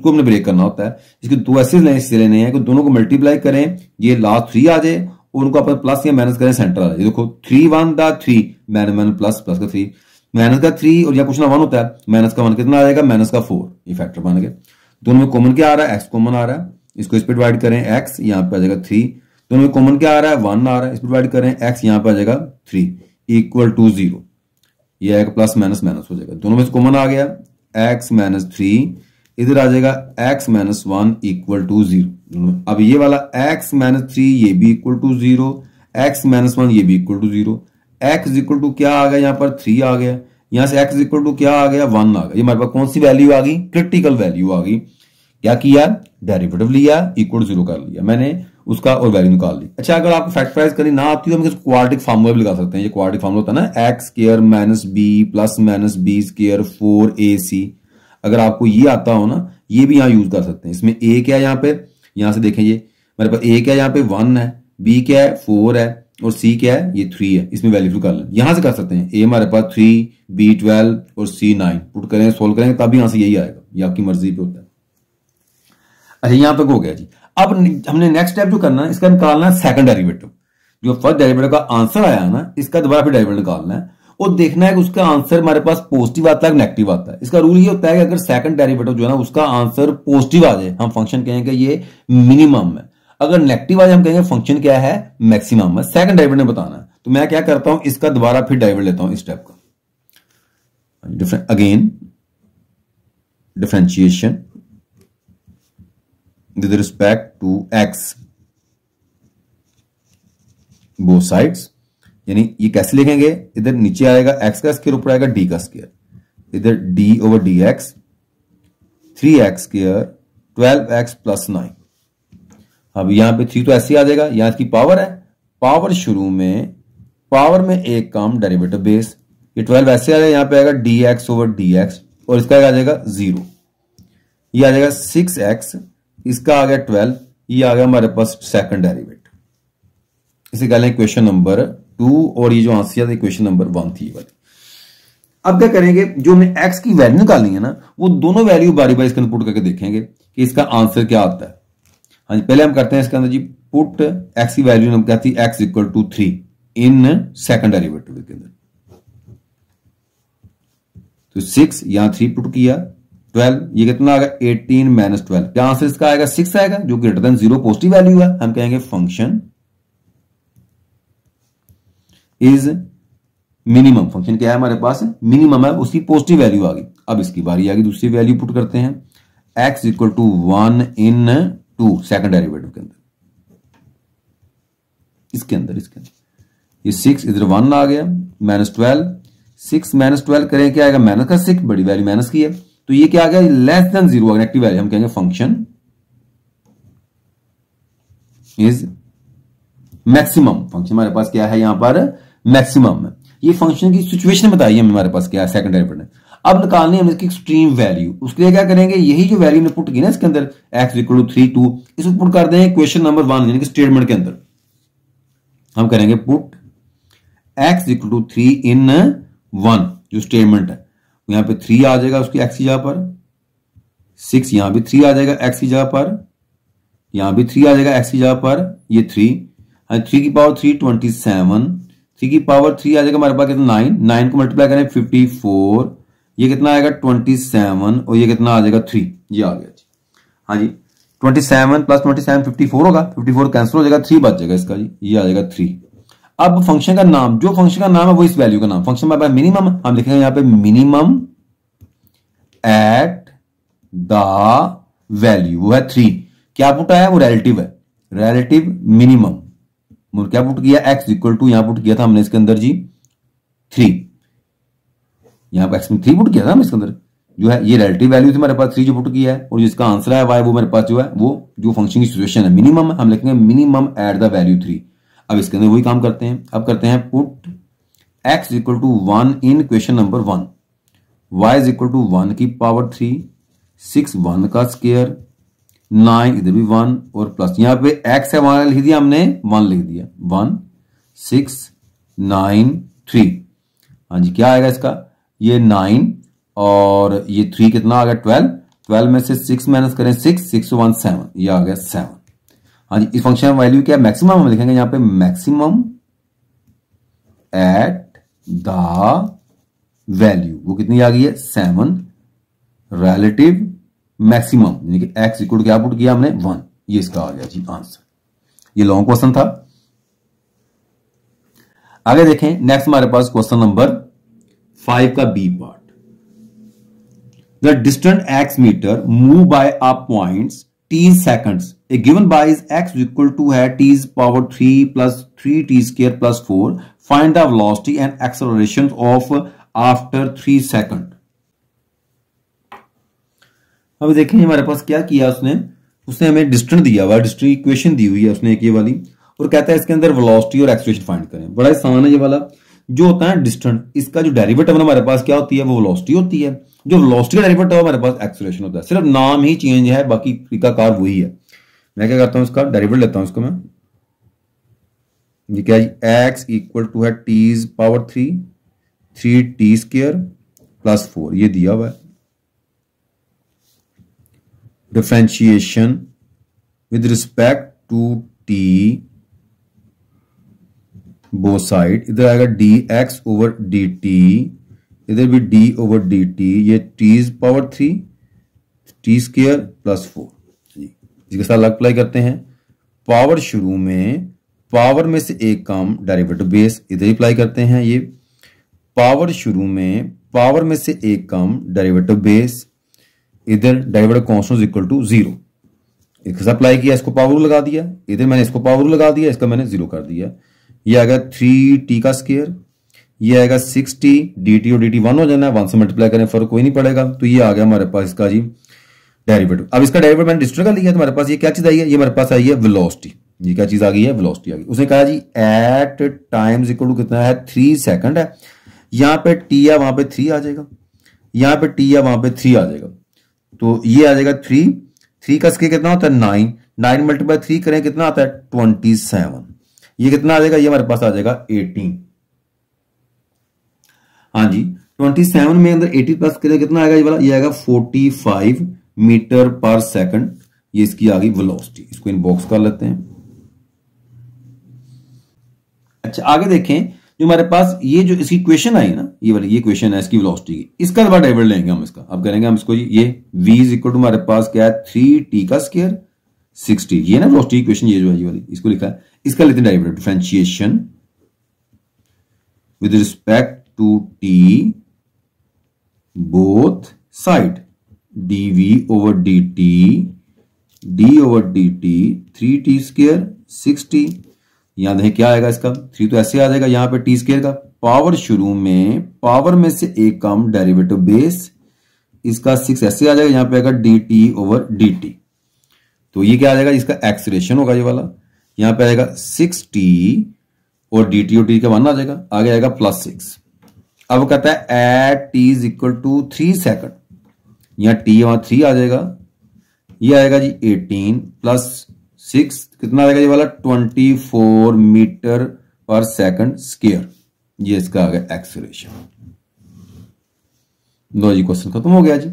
हमने ब्रेक करना होता है, इसके 2 ऐसे लेने हैं कि दोनों को मल्टीप्लाई करें, ये लास्ट 3 आ जाए और उनको अपन प्लस या माइनस करें, सेंटर आ जाए। देखो 3 1 3 माइनस प्लस का 3 माइनस का 3 और या कुछ ना 1 होता है, माइनस का 1 कितना आ जाएगा, माइनस का 4, ये फैक्टर बन गया। दोनों में कॉमन क्या आ रहा है, x कॉमन आ रहा है, इसको इस पे डिवाइड करें x, यहाँ पे आ जाएगा 3, दोनों में कॉमन क्या आ रहा है 1 आ रहा है, इस पे डिवाइड करें x, यहाँ पे आ जाएगा 3 इक्वल टू 0, ये आएगा प्लस माइनस माइनस हो जाएगा, दोनों में से कॉमन आ गया x माइनस 3, इधर आ जाएगा x माइनस 1 इक्वल टू 0। अब ये वाला x माइनस 3 ये भी इक्वल टू 0, x माइनस 1 ये भी equal to 0, x equal to क्या आ गया, यहाँ पर 3 आ गया, यहां से x इक्वल टू क्या आ गया 1 आ गया। ये हमारे पास कौन सी वैल्यू आ गई, क्रिटिकल वैल्यू आ गई। क्या किया, डेरिवेटिव लिया, इक्वल टू 0 कर लिया मैंने उसका और वैल्यू निकाल ली। अच्छा अगर आपको फैक्टराइज करनी ना आती हो, हम इसको क्वाड्रेटिक फार्मूला भी लगा सकते हैं। ये क्वाड्रेटिक फार्मूला होता है ना, x square minus b plus minus b square 4ac। अगर आपको ये आता हो ना, ये भी यहाँ यूज कर सकते हैं। इसमें a क्या है, यहाँ पे यहां से देखें, ये मेरे पास a क्या है, यहाँ पे 1 है, b क्या है 4 है और c क्या है ये 3 है। इसमें वैल्यू कर लें, यहां से कर सकते हैं। a हमारे पास 3, b 12 और c 9 पुट करें, सोल्व करेंगे तब भी यहां से यही आएगा, ये आपकी मर्जी पे होता है। अच्छा यहां तक हो गया जी। अब हमने नेक्स्ट स्टेप जो करना है, इसका निकालना है सेकंड डेरिवेटिव। जो फर्स्ट डेरिवेटिव का आंसर आया ना, इसका दोबारा फिर डेरिवेटिव निकालना है और देखना है कि उसका आंसर हमारे पास पॉजिटिव आता है नेगेटिव आता है। इसका रूल ये होता है कि अगर सेकंड डेरिवेटिव जो है ना उसका आंसर पॉजिटिव आ जाए, हम फंक्शन कहेंगे ये मिनिमम है। अगर नेगेटिव आ जाए, हम कहेंगे फंक्शन क्या है, मैक्सिमम है। सेकंड डेरिवेटिव बताना है, तो मैं क्या करता हूं, इसका दोबारा फिर डेरिवेटिव लेता हूं इस स्टेप का। Again differentiation with respect to x both sides, यानी ये कैसे लिखेंगे, इधर नीचे आएगा x का स्क्वायर, ऊपर आएगा d का स्क्वायर, इधर d over dx 3x square 12x plus 9। अब यहां पे 3 तो ऐसे ही आ जाएगा, यहां इसकी पावर है, पावर शुरू में पावर में एक कम डेरिवेटिव बेस, ये 12 ऐसे आ जाएगा, यहां पे आएगा dx ओवर dx और इसका आ जाएगा 0, ये आ जाएगा 6x, इसका आ गया 12, ये आ गया हमारे पास सेकंड डेरिवेटिव। इसे कह लें इक्वेशन नंबर 2 और ये जो आंसर है इक्वेशन नंबर 1 थी वाली। अब क्या करेंगे, जो हमने x की वैल्यू निकालनी है ना, वो दोनों वैल्यू बारी बारी इसके अंदर पुट करके देखेंगे कि इसका आंसर क्या आता है। हाँ जी, पहले हम करते हैं इसके अंदर जी पुट x की वैल्यू, हम कहती है x equal to 3 in second derivative के अंदर। तो 6 यहां 3 पुट किया, 12, ये कितना आ गया 18 माइनस 12, क्या आंसर इसका आएगा 6 आएगा, जो ग्रेटर देन 0 पॉजिटिव वैल्यू है। हम कहेंगे फंक्शन इज मिनिमम, फंक्शन क्या है हमारे पास, मिनिमम है, उसकी पॉजिटिव वैल्यू आ गई। अब इसकी बारी आ गई, दूसरी वैल्यू पुट करते हैं, x equal to 1 in 2 second derivative के अंदर, इसके अंदर ये 6 इधर 1 आ गया, माइनस 12, 6 माइनस 12 करें क्या आएगा, माइनस का 6, बड़ी वैल्यू माइनस की है, तो ये क्या आ गया लेस देन 0 नेगेटिव वैल्यू। हम कहेंगे फंक्शन इज मैक्सिमम, फंक्शन हमारे पास क्या है यहां पर मैक्सिमम है। ये फंक्शन की सिचुएशन बताइए हमें हमारे पास क्या है सेकंड डेरिवेटिव में। अब निकालनी है इसकी एक्सट्रीम वैल्यू, उसके लिए क्या करेंगे, यही जो वैल्यू ने पुट की ना इसके अंदर x इक्वल टू 3 2, इसको पुट कर देंगे क्वेश्चन नंबर 1 यानी कि स्टेटमेंट के अंदर। हम करेंगे पुट x इक्वल टू 3 इन 1, जो स्टेटमेंट है यहां पे 3 आ जाएगा उसकी x की जगह पर, 6 यहां भी 3 आ जाएगा x की जगह पर, यहां भी 3 आ जाएगा x की जगह पर, ये 3 की पावर 3 27, 3 की पावर 3 आ जाएगा हमारे पास कितना 9 को मल्टीप्लाई करें 54, ये कितना आएगा 27 और ये कितना आ जाएगा 3, ये आ गया जी। हाँ जी 27 प्लस 27 54 होगा, 54 कैंसिल हो जाएगा, 3 बच जाएगा इसका जी, ये आ जाएगा 3। अब फंक्शन का नाम, जो फंक्शन का नाम है वो इस वैल्यू का नाम, फंक्शन में मिनिमम, हम लिखेंगे यहां पे मिनिमम एट द वैल्यू, वो है 3। क्या पुट आया, वो रिलेटिव है, रिलेटिव मिनिमम। क्या पुट किया, x इक्वल टू, यहां पुट किया था हमने इसके अंदर जी 3, यहां पर x में 3 पुट किया था हम इसके अंदर, जो है ये रिलेटिव वैल्यू थी हमारे पास 3 जो पुट किया है, और जिसका आंसर है y वो मेरे पास जो है वो जो फंक्शन की सिचुएशन है मिनिमम है, हम लिखेंगे मिनिमम एट द वैल्यू 3। अब इसके अंदर वही काम करते हैं, अब करते हैं put x equal to 1 in question number 1, y is equal to 1 की पावर 3, 6 1 का स्क्वायर, 9 इधर भी 1 और प्लस, यहां पे x है वहां लिख दिया हमने 1 लिख दिया, 1 6 9 3। हाँ जी क्या आएगा इसका, ये 9 और ये 3 कितना आ गया 12, 12 में से 6 माइनस करें 6 6 1 7, ये आ गया 7। हाँ जी इस फंक्शन में वैल्यू क्या है, मैक्सिमम हम लिखेंगे यहां पे मैक्सिमम एट द वैल्यू, वो कितनी आ गई है 7, रिलेटिव मैक्सिमम यानी कि x इक्वल टू क्या पुट किया हमने 1, ये इसका आ गया जी आंसर। ये लॉन्ग क्वेश्चन था। आगे देखें नेक्स्ट हमारे पास क्वेश्चन नंबर 5 का B part, the distant x meter move by a points t seconds, a given by is x equal to है t power 3 plus 3t square plus 4, find the velocity and acceleration of after 3 second. अब देखें हमारे पास क्या किया उसने हमें distance दिया हुआ, डिस्टेंस इक्वेशन दी हुई है उसने एक ये वाली, और कहता है इसके अंदर वेलोसिटी और एक्सेलरेशन फाइंड करें। बड़ा आसान है ये वाला, जो होता है डिस्टेंस, इसका जो डेरिवेटिव हमारे पास क्या होती है वो वेलोसिटी होती है, जो वेलोसिटी का डेरिवेटिव हमारे पास एक्सेलरेशन होता है, सिर्फ नाम ही चेंज है, बाकी तरीकाकार वही है। मैं क्या करता हूं इसका डेरिवेटिव लेता हूं इसको मैं, ये क्या जी x इक्वल टू है t power 3t square plus 4, ये दिया हुआ है, differentiation with respect to T both side, इधर आएगा D x over D T, इधर भी डी ओवर डी टी, ये T power 3 T square plus 4 जी, इसके साथ अप्लाई करते हैं। पावर शुरू में, पावर में से एक कम डेरिवेटिव बेस, इधर ही अप्लाई करते हैं। ये पावर शुरू में, पावर में से एक कम डेरिवेटिव बेस, इधर डेरिवेटिव कांस्टेंट इक्वल टू 0, इसके साथ अप्लाई किया, इसको पावर लगा दिया, इधर मैंने इसको पावर लगा दिया, इसका मैंने 0 कर दिया। ये आएगा 3t का स्क्वायर, ये आएगा 6t, dt और dt 1 हो जाना है, 1 से मल्टीप्लाई करें फर्क कोई नहीं पड़ेगा। तो ये आ गया हमारे पास इसका जी डेरिवेटिव। अब इसका डेरिवेटिव मैंने डिस्ट्रीब्यूट कर लिया, तो हमारे पास ये क्या चीज आई है, ये हमारे पास आई है वेलोसिटी। ये क्या चीज आ गई है, वेलोसिटी आ गई। उसने कहा जी एट टाइम्स इक्वल टू कितना है, 3 सेकंड है। यहां पे t है, वहां पे 3 आ जाएगा, यहां पे t है, वहां पे 3 आ जाएगा। तो ये आ जाएगा 3 का स्क्वायर कितना होता है 9 मल्टीप्लाई 3 करें कितना आता है 27। ये कितना आ जाएगा, ये हमारे पास आ जाएगा 18। हाँ जी 27 में अंदर 80 प्लस करें कितना आएगा, ये वाला ये आएगा 45 मीटर पर सेकंड। ये इसकी आ गई वेलोसिटी। इसको इनबॉक्स कर लेते हैं। अच्छा आगे देखें, जो हमारे पास ये जो इसकी इक्वेशन आई ना, ये वाली ये इक्वेशन है इसकी वेलोसिटी की, इसका डेरिवेटिव लेंगे हम इसका। अब करेंगे हम इसको, ये v इज इक्वल टू हमारे पास क्या है 3t का स्क्वायर 60, ये ना वेलोसिटी इक्वेशन, ये जो है ये वाली, इसको लिखा है। इसका लेते हैं derivative, differentiation with respect to t both side, dv over dt, d over dt 3t square 60। यहां देखें क्या आएगा इसका, 3 तो ऐसे आ जाएगा, यहां पे टी स्क्वायर का पावर शुरू में, पावर में से एक कम डेरिवेटिव बेस, इसका 6 ऐसे आ जाएगा, यहां पे आएगा dt ओवर dt। तो ये क्या आ जाएगा, इसका एक्सीलरेशन होगा ये वाला, यहां पे आएगा 6t और dt और dt का 1 आ जाएगा, आगे आएगा +6। अब कहता है at t is equal to 3 second, यहां t वहां 3 आ जाएगा, ये आएगा जी 18 प्लस 6 कितना आएगा ये वाला 24 मीटर पर सेकंड स्क्वायर। ये इसका आ गया एक्सीलरेशन। लो जी क्वेश्चन खत्म हो गया जी,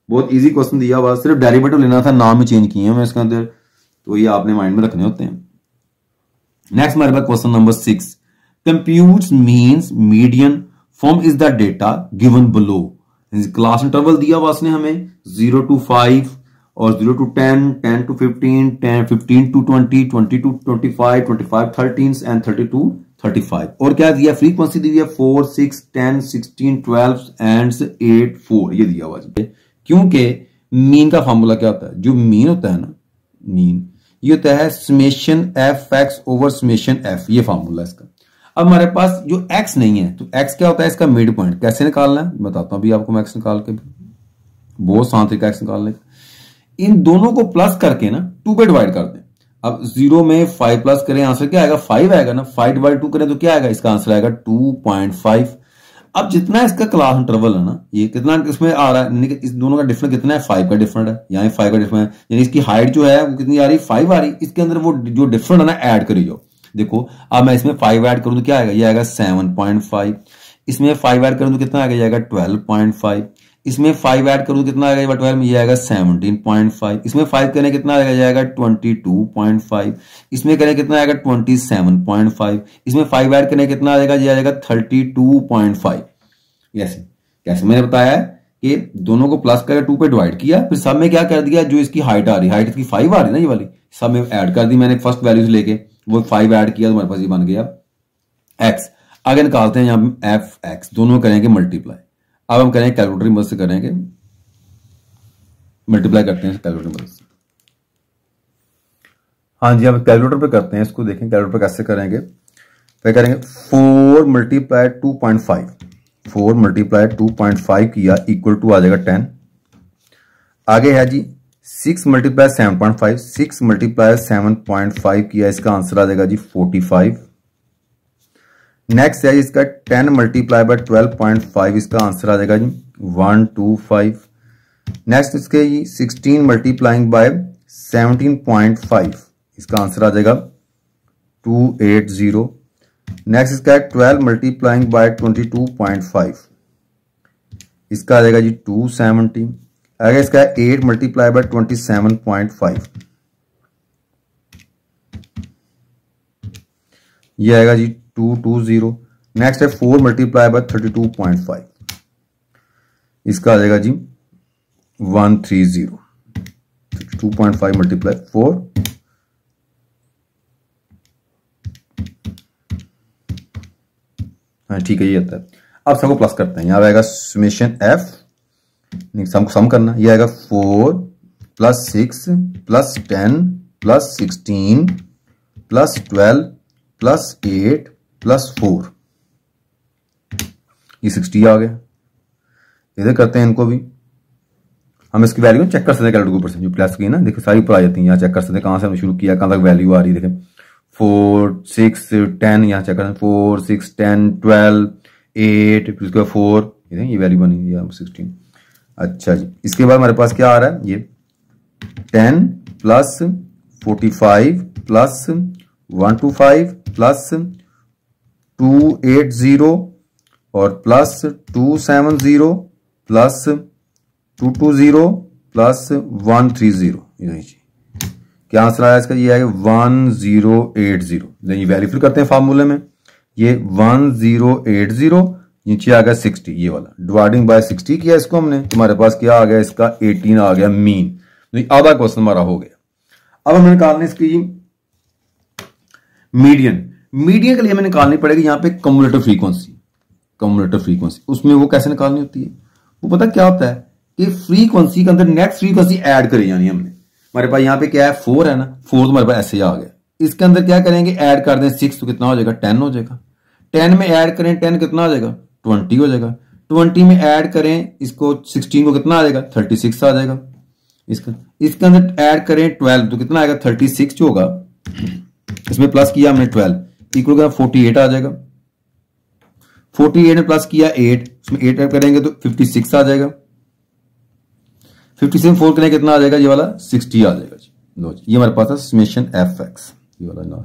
बहुत इजी क्वेश्चन दिया हुआ, सिर्फ डेरिवेटिव लेना था, नाम ही चेंज किए हैं मैं इसके अंदर, तो ये आपने माइंड में रखने होते हैं। नेक्स्ट हमारे पास question number 6, computes means median from is the data given below. Class interval दिया हुआ उसने हमें 0 to 5 और 0 to 10, 10 to 15, 15 to 20, 20 to 25, 25 13 and 30 to 35। और क्या दिया, फ्रीक्वेंसी दी है 4, 6, 10, 16, 12 एंड 8, 4 ये दिया हुआ है। क्योंकि मीन का फॉर्मूला क्या होता है, जो मीन होता है ना, मीन ये होता है summation F x over summation F, ये फॉर्मूला इसका। अब हमारे पास जो x नहीं है, तो x क्या होता है, इसका मिड पॉइंट कैसे निकालना है बताता हूं अभी आपको मैं x निकाल के, बहुत आसान तरीका x निकालने का। इन दोनों को प्लस करके ना 2 पे डिवाइड कर दें। अब 0 में 5 प्लस करें, आंसर क्या आएगा 5 आएगा ना, 5 डिवाइड 2 करें तो क्या आएगा, इसका आंसर आएगा 2.5। अब जितना इसका क्लास इंटरवल है ना, ये कितना इसमें आ रहा है, इस दोनों का डिफरेंस कितना है 5 का डिफरेंट है, यहाँ 5 का डिफरेंट है, यानी इसकी हाइट जो है वो कितनी आ रही है 5 आ रही। इसके अंदर वो जो डिफरेंट है ना ऐड करी जाओ। देखो अब मैं इसमें 5 ऐड करूं तो क्या आएगा, ये आएगा 7.5, इसमें 5 ऐड करूं तो कितना आएगा, ये आएगा 12.5, इसमें 5 ऐड करूं तो कितना आएगा, ये 12 में ये आएगा 17.5, इसमें 5 करें कितना आएगा, ये आएगा 22.5, इसमें करें कितना आएगा 27.5, इसमें 5 ऐड करें कितना आएगा, ये आएगा 32.5। यस कैसे मैंने बताया कि दोनों को प्लस करके 2 पे डिवाइड किया, फिर सब में क्या कर दिया, जो इसकी हाइट आ रही, हाइट इसकी 5 आ रही ना ये वाली, सब में ऐड कर दी मैंने फर्स्ट वैल्यू से लेके, वो 5 ऐड किया तो हमारे पास ये बन गया x। आगे निकालते हैं यहां एफ एक्स, दोनों करेंगे मल्टीप्लाई। अब हम करेंगे कैलकुलेटर की मदद से करेंगे, मल्टीप्लाई करते हैं कैलकुलेटर की मदद से। हाँ जी अब कैलकुलेटर पे करते हैं इसको, देखें कैलकुलेटर पे कैसे करेंगे। तो करेंगे 4 मल्टीप्लाई 2.5, 4 मल्टीप्लाई 2.5 किया इक्वल टू आ जाएगा 10। आगे है जी 6 मल्टीप्लाई 7.5, 6 मल्टीप्लाई 7.5 किया, इसका आंसर आ जाएगा जी 45। नेक्स्ट है इसका 10 मल्टीप्लाई बाय 12.5, इसका आंसर आ जाएगा जी 125। नेक्स्ट इसके जी 16 मल्टीप्लाइंग बाय 17.5, इसका आंसर आ जाएगा 280। नेक्स्ट इसका 12 मल्टीप्लाइंग बाय 22.5, इसका आ जाएगा जी 270। आगे इसका 8 मल्टीप्लाई बाय 27.5, ये आएगा जी 220। नेक्स्ट है 4 मल्टीप्लाई बाय 32.5, इसका आ जाएगा जी 130। 32.5 मल्टीप्लाई 4, हाँ ठीक है, ये आता है। अब सबको प्लस करते हैं, यहां आएगा समेशन एफ, सम करना, ये आएगा 4 plus 6 plus 10 plus 16 plus 12 plus 8 plus 4, ये 60 आ गया। इधर करते हैं इनको भी, हम इसकी वैल्यू चेक कर सकते हैं कैलकुलेटर पर से, जो प्लस की ना देखो सारी ऊपर आ जाती है, यहाँ चेक कर सकते हैं कहां से हमने शुरू किया, कहां तक वैल्यू आ रही है। देखें 4 6 10, यहाँ चेक करें 4 6 10 12 8 फिर उसके बाद 4, ये वैल्यू बनी है 16। अच्छा जी, इसके बाद हमारे पास क्या आ रहा है, ये 10 प्लस 45 प्लस 125 प्लस 280 और प्लस 270 प्लस 220 प्लस 130, क्या आंसर आया इसका, ये आएगा 1080। ये वैल्यू फिल करते हैं फार्मूले में, ये 1080 नीचे आ गया 60, ये वाला डिवाइडिंग बाय 60 किया इसको हमने, तुम्हारे पास क्या आ गया, इसका 18 आ गया मीन। तो आधा क्वेश्चन हमारा हो गया। अब हमें निकालने इसकी मीडियन। मीडियन के लिए हमें निकालनी पड़ेगी यहाँ पे कम्युलेटिव फ्रीक्वेंसी। कम्युलेटिव फ्रीक्वेंसी उसमें वो कैसे निकालनी होती है, वो पता क्या होता है कि फ्रीक्वेंसी के अंदर नेक्स्ट फ्रीक्वेंसी ऐड करी जानी हमने। हमारे पास यहाँ पे क्या है 4 है ना, 4 तो हमारे पास ऐसे ही आ गया। इसके अंदर क्या करेंगे, ऐड कर दें 6 तो कितना हो जाएगा 10 हो जाएगा। 10 में ऐड करें 10 कितना आ जाएगा 20 हो जाएगा। 20 में ऐड करें इसको 16 को कितना आ जाएगा 36 आ जाएगा। इसके अंदर ऐड करें 12 तो कितना आएगा 36 जो होगा, इसमें प्लस किया हमने 12 इक्वल 48 आ जाएगा। 48 में प्लस किया 8, उसमें 8 ऐड करेंगे तो 56 आ जाएगा। 56 में 4 करें कितना आ जाएगा, ये वाला 60 आ जाएगा। लो ये हमारे पास है समेशन एफ एक्स, ये वाला ना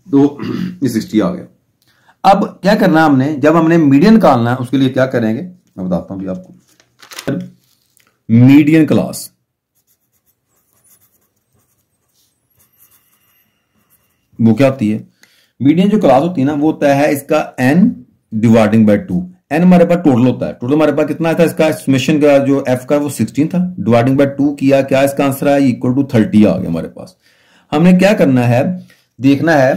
तो ये 60 आ गया। अब क्या करना है हमने, जब हमने मीडियन निकालना है उसके लिए क्या करेंगे मैं बताता हूं भी आपको। मीडियन क्लास, वो क्या होती है, मीडियन जो क्लास होती है ना वो होता है इसका n डिवाइडिंग बाय 2। n हमारे पास टोटल होता है, टोटल हमारे पास कितना था, इसका समेशन का जो f का वो 16 था, डिवाइडिंग बाय 2 किया, क्या इसका आंसर है इक्वल टू 30 आ गया हमारे पास। हमने क्या करना है, देखना है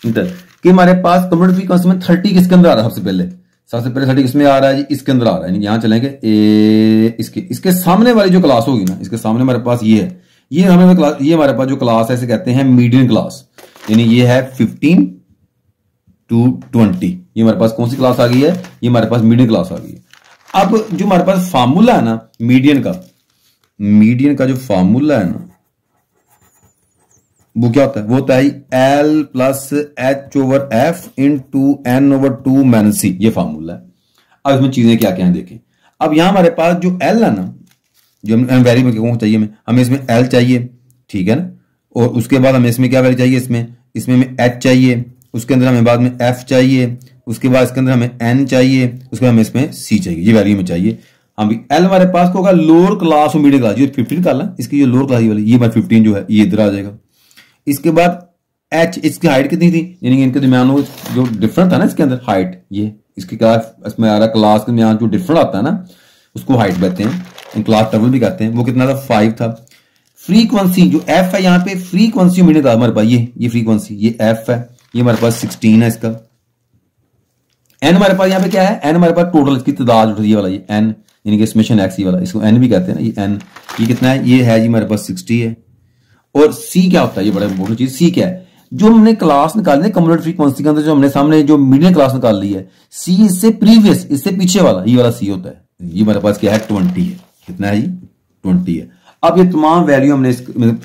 कि हमारे पास कम्युलेटिव फ्रीक्वेंसी में 30 किसके अंदर आ रहा है। सबसे पहले 30 किसमें आ रहा है जी, इसके अंदर आ रहा है। यहां चलेंगे इसके सामने वाली जो क्लास होगी ना, इसके सामने हमारे पास ये है, ये हमारे पास जो क्लास है इसे कहते हैं मीडियन क्लास, यानी ये है 15 to 20। ये हमारे पास कौन सी क्लास आ गई है, ये हमारे पास मीडियन क्लास आ गई है। अब जो हमारे पास फार्मूला है ना मीडियन का जो फार्मूला है ना वो क्या होता है, वो होता है L plus H over F into N over 2 minus C, ये फार्मूला है। अब इसमें चीजें क्या क्या हैं देखें। अब यहां हमारे पास जो L है ना, जो वेरिएबल कौन चाहिए हमें इसमें L चाहिए, ठीक है ना, और उसके बाद हमें इसमें क्या वैल्यू चाहिए, इसमें हमें H चाहिए, उसके अंदर हमें बाद में F चाहिए, उसके बाद इसके अंदर हमें N चाहिए, उसके बाद हमें इसमें C चाहिए, ये वैल्यू में चाहिए। हम भी L हमारे पास होगा लोअर क्लास और मीडियम क्लास, जो 15 निकालना, इसकी जो लोअर क्लास वाली ये हमारे 15 जो है ये इधर आ जाएगा। इसके बाद H, इसकी हाइट कितनी थी, यानी इनके दरमियान जो डिफरेंट था ना इसके अंदर हाइट, ये इसकी क्लास इसमें आ रहा क्लास के दरमियान जो डिफरेंट आता है ना उसको हाइट कहते हैं, क्लास टेबल भी कहते हैं, वो कितना था 5 था। फ्रीक्वेंसी जो F है यहाँ पे फ्रीक्वेंसी मीडियम क्लास हमारे पास ये फ्रीक्वेंसी ये F है, ये हमारे पास 16 है। इसका N हमारे पास यहाँ पे क्या है, N हमारे पास टोटल इसकी तादाद उठती है वाला ये N, यानी कि समेशन X वाला, इसको N भी कहते हैं ना, ये N ये कितना है, ये है जी हमारे पास 60 है। और C क्या होता है, ये बड़ा इंपॉर्टेंट चीज, C क्या है, जो हमने क्लास निकाली है कम्युलेटिव फ्रीक्वेंसी के अंदर, जो हमने सामने जो मीडियम क्लास निकाल ली है, C इससे प्रीवियस इससे पीछे वाला ये वाला C होता है, ये हमारे पास क्या है 20 है, कितना है जी 20 है। अब ये तमाम वैल्यू हमने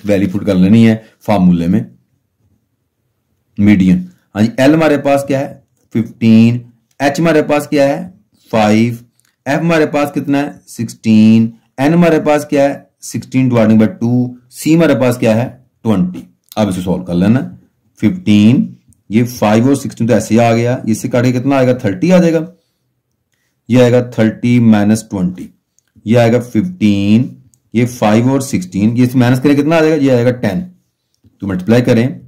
वैल्यू पुट कर लेनी है फार्मूले में मीडियन। हाँ जी, L हमारे पास क्या है 15, H हमारे पास क्या है 5, F हमारे पास कितना है 16, N हमारे पास क्या है 16 डिवाइडिंग बाय 2, C हमारे पास क्या है 20। अब इसे सॉल्व कर लेना, 15 ये 5 और 16 तो ऐसे ही आ गया, इससे काटे कितना आएगा 30 आ जाएगा, ये आएगा 30 माइनस 20, ये आएगा 15, ये 5 और 16 ये माइनस करें कितना आ जाएगा, ये आएगा 10, तो मल्टीप्लाई करें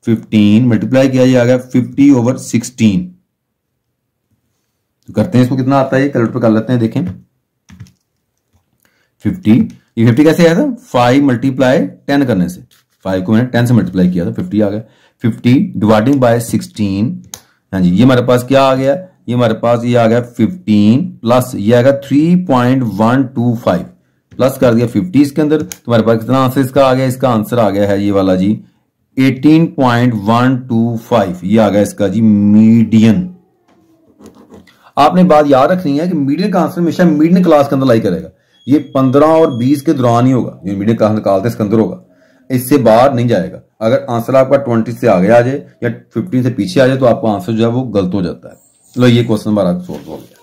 15 मल्टीप्लाई किया, ये आ गया 50/16। तो करते हैं इसको, कितना आता है ये कैलकुलेटर कर लेते हैं, देखें 50, ये 50 कैसे आया था, 5 मल्टीप्लाई 10 करने से, 5 को मैंने 10 से मल्टीप्लाई किया था, 50 आ गया। 50 डिवाइडिंग बाय 16, हाँ जी, ये हमारे पास क्या आ गया, ये हमारे पास ये आ गया 15 प्लस ये आ गया 3.125 प्लस कर दिया 50 इसके अंदर, तुम्हारे पास कितना आंसर इसका आ गया, इसका आंसर आ गया है ये वाला जी 18.125, ये आ गया इसका जी मीडियन। आपने बात याद रखनी है कि मीडियन का आंसर हमेशा मीडियन क्लास के अंदर लाई करेगा, ये 15 और 20 के दौरान ही होगा, जो मीडियन क्लास निकालते इसके अंदर होगा, इससे बाहर नहीं जाएगा। अगर आंसर आपका 20 से आगे आ जाए या 15 से पीछे आ जाए तो आपका आंसर जो है वो गलत हो जाता है। चलो ये क्वेश्चन हमारा सोल्व हो गया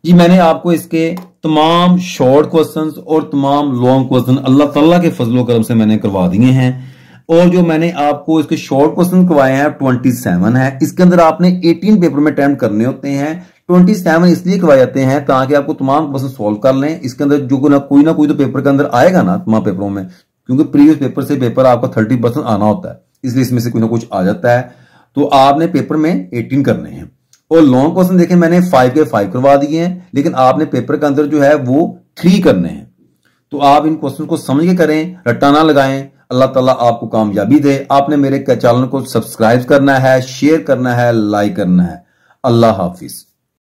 जी। मैंने आपको इसके तमाम शॉर्ट क्वेश्चंस और तमाम लॉन्ग क्वेश्चन अल्लाह ताला के फजलो करम से मैंने करवा दिए हैं, और जो मैंने आपको इसके शॉर्ट क्वेश्चन करवाए हैं 27 है। इसके अंदर आपने 18 पेपर में अटेम्प्ट करने होते हैं, 27 इसलिए करवाए जाते हैं ताकि आपको तमाम क्वेश्चन सॉल्व कर लें। इसके अंदर जो कोई ना कोई तो पेपर के अंदर आएगा ना तमाम पेपरों में, क्योंकि प्रीवियस पेपर से पेपर आपका 30% आना होता है, इसलिए इसमें से कुछ ना कुछ आ जाता है। तो आपने पेपर में 18 करने हैं। और लॉन्ग क्वेश्चन देखें मैंने 5 के 5 करवा दिए हैं, लेकिन आपने पेपर के अंदर जो है वो 3 करने हैं। तो आप इन क्वेश्चन को समझ के करें, रट्टा ना लगाएं। अल्लाह ताला आपको कामयाबी दे। आपने मेरे चैनल को सब्सक्राइब करना है, शेयर करना है, लाइक करना है। अल्लाह हाफिज।